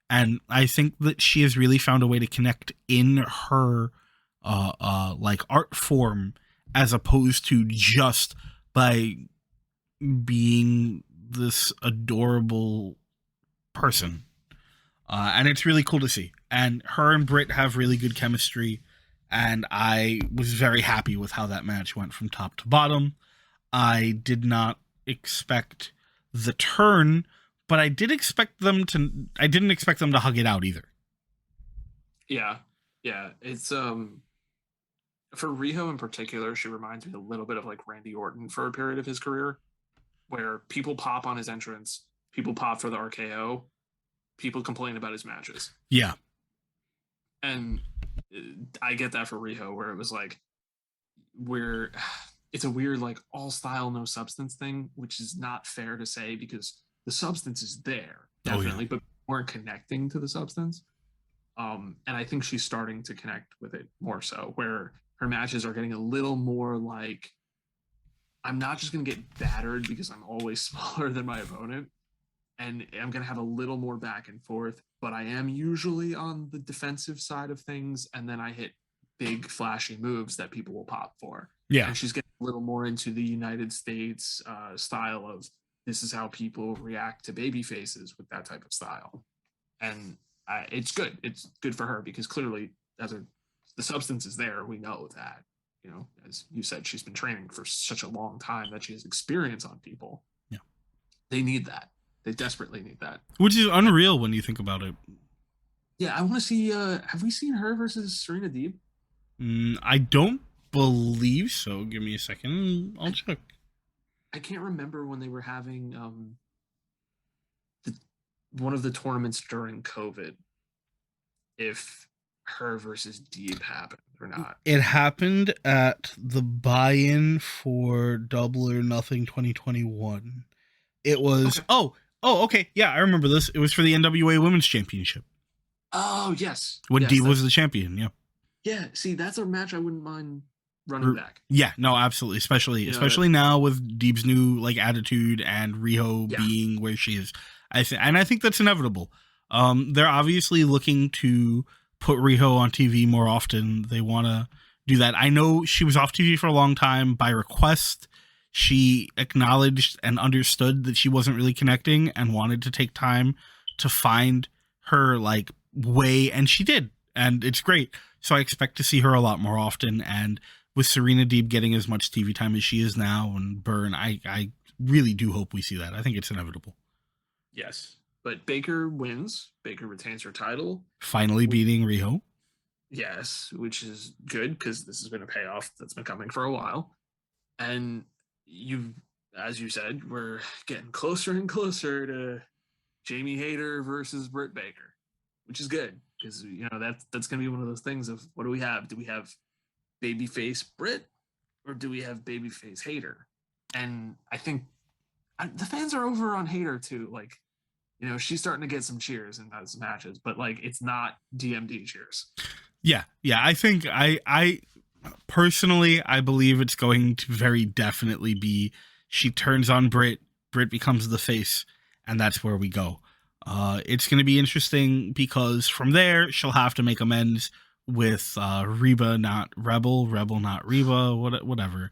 And I think that she has really found a way to connect in her like art form, as opposed to just by being this adorable person. And it's really cool to see. And her and Britt have really good chemistry. And I was very happy with how that match went from top to bottom. I did not expect the turn, but I didn't expect them to hug it out either. Yeah. It's for Riho in particular, she reminds me a little bit of like Randy Orton for a period of his career, where people pop on his entrance, people pop for the RKO, people complain about his matches. Yeah. And I get that for Riho, where it was like, it's a weird, like, all style, no substance thing, which is not fair to say, because the substance is there, definitely, but weren't connecting to the substance. And I think she's starting to connect with it more so, where her matches are getting a little more like, I'm not just going to get battered because I'm always smaller than my opponent, and I'm going to have a little more back and forth, but I am usually on the defensive side of things, and then I hit big flashy moves that people will pop for. Yeah. And she's getting a little more into the United States style of, this is how people react to baby faces with that type of style. And it's good. It's good for her, because clearly the substance is there. We know that, as you said, she's been training for such a long time that she has experience on people. Yeah. They need that. They desperately need that. Which is unreal when you think about it. Yeah, I want to see, have we seen her versus Serena Deeb? I don't believe so. Give me a second. I'll check. I can't remember when they were having one of the tournaments during COVID, if her versus Deeb happened or not. It happened at the buy-in for Double or Nothing 2021. It was... Okay. Okay. Yeah, I remember this. It was for the NWA Women's Championship. Oh, yes. When Deeb was the champion, yeah. Yeah, see, that's a match I wouldn't mind running back. Yeah, no, absolutely. Especially now with Deeb's new like attitude and Riho being where she is. I think that's inevitable. They're obviously looking to put Riho on TV more often. They want to do that. I know she was off TV for a long time by request. She acknowledged and understood that she wasn't really connecting and wanted to take time to find her like way, and she did, and it's great. So I expect to see her a lot more often, and with Serena Deeb getting as much TV time as she is now, and Byrne, I really do hope we see that. I think it's inevitable. Yes, but Baker wins. Baker retains her title, finally beating Riho. Yes, which is good, because this has been a payoff that's been coming for a while. And as you said, we're getting closer and closer to Jamie Hayter versus Britt Baker, which is good, because that's going to be one of those things of, what do we have? Do we have babyface Britt, or do we have babyface Hayter? And I think the fans are over on Hayter too. Like, she's starting to get some cheers in those matches, but like, it's not DMD cheers. Yeah. I think I personally, I believe it's going to very definitely be, she turns on Britt becomes the face, and that's where we go. It's going to be interesting, because from there she'll have to make amends with Reba, not Rebel not Reba, whatever.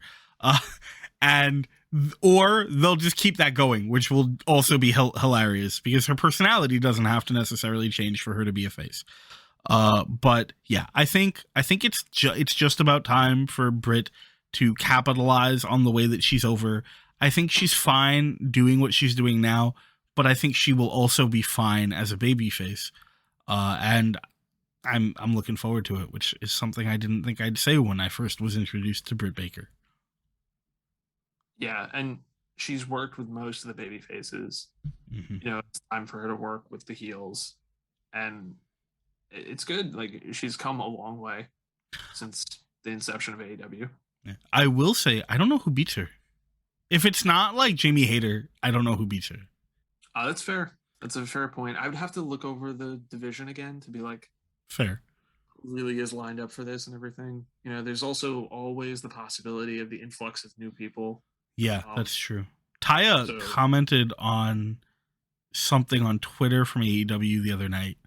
Or they'll just keep that going, which will also be hilarious, because her personality doesn't have to necessarily change for her to be a face. But yeah, I think it's just about time for Britt to capitalize on the way that she's over. I think she's fine doing what she's doing now, but I think she will also be fine as a babyface. And I'm looking forward to it, which is something I didn't think I'd say when I first was introduced to Britt Baker. Yeah, and she's worked with most of the baby faces. Mm-hmm. It's time for her to work with the heels, and it's good. Like she's come a long way since the inception of AEW. Yeah. I will say I don't know who beats her. If it's not like Jamie Hayter, I don't know who beats her. That's fair. That's a fair point. I would have to look over the division again to be like, Fair. who really is lined up for this and everything. There's also always the possibility of the influx of new people. Yeah, that's true. Taya So commented on something on Twitter from AEW the other night,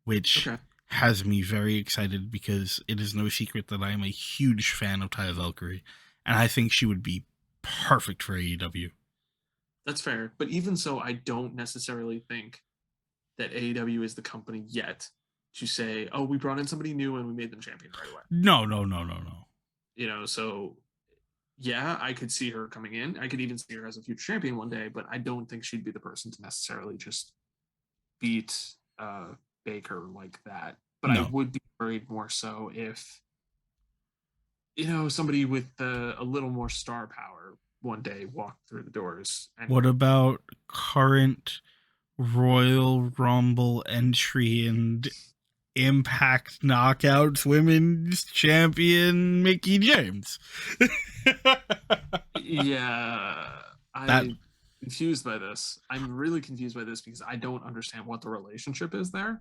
which okay. has me very excited because it is no secret that I am a huge fan of Taya Valkyrie, and I think she would be perfect for AEW. That's fair. But even so, I don't necessarily think that AEW is the company yet to say, oh, we brought in somebody new and we made them champion right away. No. So yeah, I could see her coming in. I could even see her as a future champion one day, but I don't think she'd be the person to necessarily just beat Baker like that. But No. I would be worried more so if somebody with a little more star power one day walked through the doors. And What about current Royal Rumble entry and Impact Knockouts Women's Champion Mickie James? yeah, That I'm confused by this. I'm really confused by this because I don't understand what the relationship is there.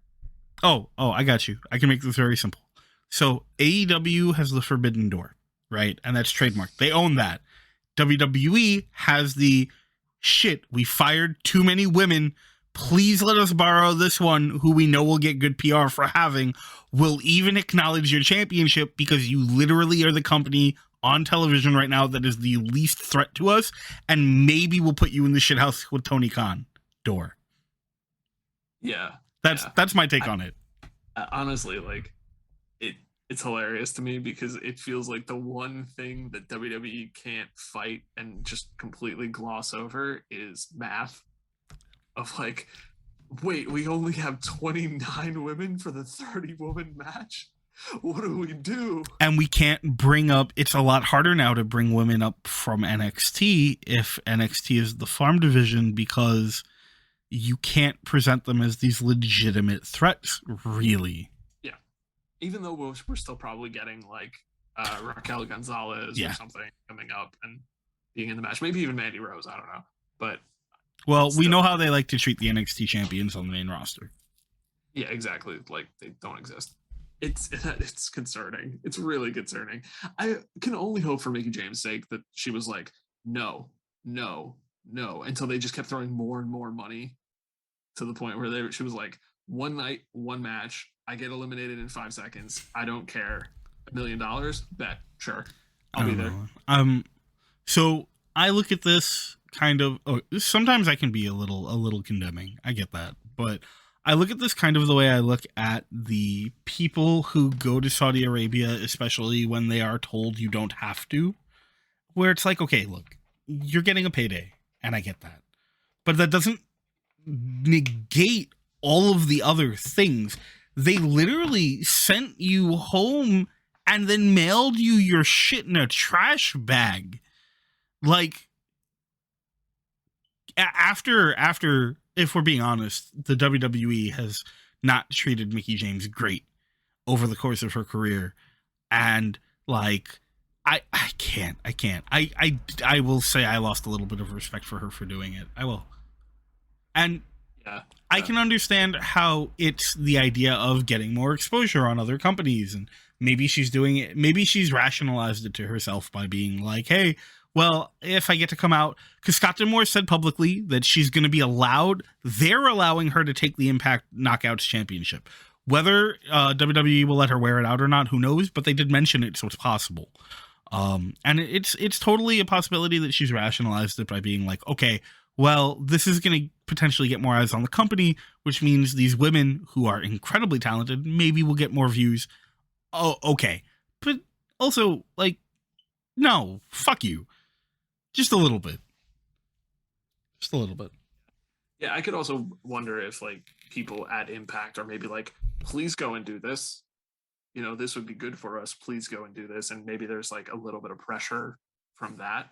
Oh, I got you. I can make this very simple. So AEW has the Forbidden Door, right? And that's trademarked. They own that. WWE has the shit. We fired too many women. Please let us borrow this one who we know will get good PR for having. We'll even acknowledge your championship because you literally are the company on television right now that is the least threat to us. And maybe we'll put you in the shithouse with Tony Khan. Door. Yeah, That's my take on it. Honestly, like it's hilarious to me because it feels like the one thing that WWE can't fight and just completely gloss over is math. Of like, wait, we only have 29 women for the 30-woman match? What do we do? And we can't bring up, it's a lot harder now to bring women up from NXT if NXT is the farm division because you can't present them as these legitimate threats, really. Yeah. Even though we're still probably getting like Raquel Gonzalez or something coming up and being in the match. Maybe even Mandy Rose, I don't know. But well, we know how they like to treat the NXT champions on the main roster. Yeah, exactly. Like they don't exist. It's concerning. It's really concerning. I can only hope for Mickie James' sake that she was like, no, until they just kept throwing more and more money to the point where she was like, one night, one match, I get eliminated in 5 seconds. I don't care. $1 million? Bet. Sure. I'll be there. So I look at this kind of sometimes I can be a little condemning. I get that. But I look at this kind of the way I look at the people who go to Saudi Arabia, especially when they are told you don't have to, where it's like, okay, look, you're getting a payday, and I get that. But that doesn't negate all of the other things. They literally sent you home and then mailed you your shit in a trash bag. Like, after if we're being honest, the WWE has not treated Mickie James great over the course of her career. And like, I can't. I will say I lost a little bit of respect for her for doing it. I will. And yeah. I can understand how it's the idea of getting more exposure on other companies. And maybe she's doing it. Maybe she's rationalized it to herself by being like, hey, well, if I get to come out, because Scott D'Amore said publicly that she's going to be allowed, they're allowing her to take the Impact Knockouts Championship. Whether WWE will let her wear it out or not, who knows? But they did mention it, so it's possible. And it's totally a possibility that she's rationalized it by being like, okay, well, this is going to potentially get more eyes on the company, which means these women who are incredibly talented maybe will get more views. Oh, okay. But also, like, no, fuck you. Just a little bit. Just a little bit. Yeah, I could also wonder if like people at Impact are maybe like, please go and do this. You know, this would be good for us. Please go and do this. And maybe there's like a little bit of pressure from that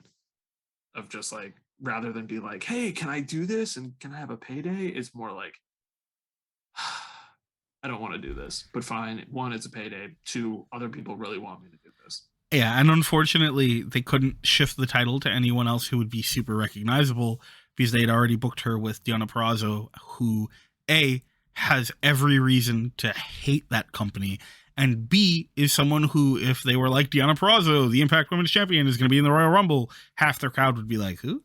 of just like rather than be like, hey, can I do this and can I have a payday? It's more like I don't want to do this, but fine. One, it's a payday. Two, other people really want me to do this. Yeah, and unfortunately, they couldn't shift the title to anyone else who would be super recognizable because they had already booked her with Deonna Purrazzo, who A, has every reason to hate that company, and B, is someone who, if they were like Deonna Purrazzo, the Impact Women's Champion, is going to be in the Royal Rumble, half their crowd would be like, who?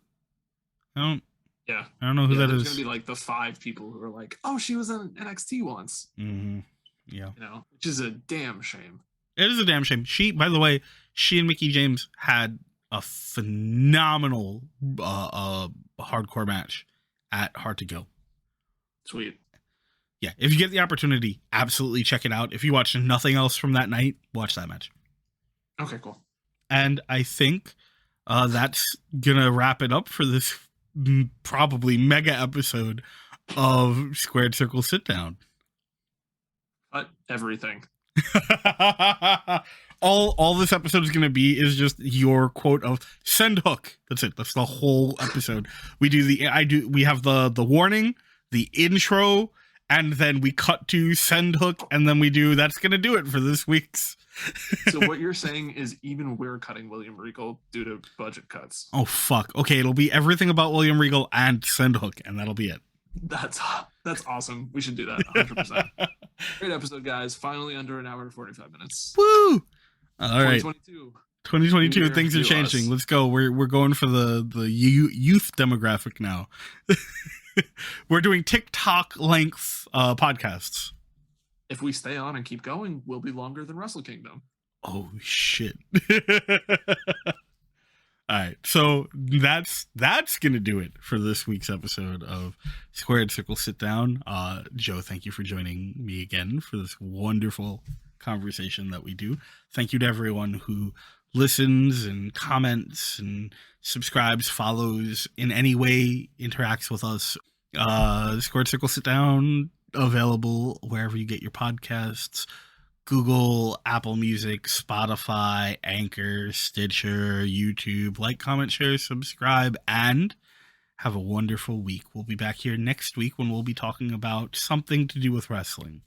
Yeah. I don't know who that there's is. going to be like the 5 people who are like, oh, she was in NXT once. Mm-hmm. Yeah. You know, which is a damn shame. It is a damn shame. By the way, she and Mickie James had a phenomenal hardcore match at Hard to Kill. Sweet. Yeah, if you get the opportunity, absolutely check it out. If you watch nothing else from that night, watch that match. Okay, cool. And I think that's gonna wrap it up for this probably mega episode of Squared Circle Sit Down. But everything. all this episode is going to be is just your quote of send hook. That's it. That's the whole episode. We have the warning, the intro, and then we cut to send hook, and then we do that's going to do it for this week's. So what you're saying is even we're cutting William Regal due to budget cuts. Oh fuck. Okay, it'll be everything about William Regal and send hook, and that'll be it. That's awesome. We should do that 100%. Great episode, guys. Finally under an hour and 45 minutes. Woo! All right. 2022. Things are changing. Let's go. We're going for the youth demographic now. We're doing TikTok length podcasts. If we stay on and keep going, we'll be longer than Wrestle Kingdom. Oh shit. All right, so that's gonna do it for this week's episode of Squared Circle Sit Down. Joe, thank you for joining me again for this wonderful conversation that we do. Thank you to everyone who listens and comments and subscribes, follows, in any way interacts with us. Squared Circle Sit Down available wherever you get your podcasts. Google, Apple Music, Spotify, Anchor, Stitcher, YouTube. Like, comment, share, subscribe, and have a wonderful week. We'll be back here next week when we'll be talking about something to do with wrestling.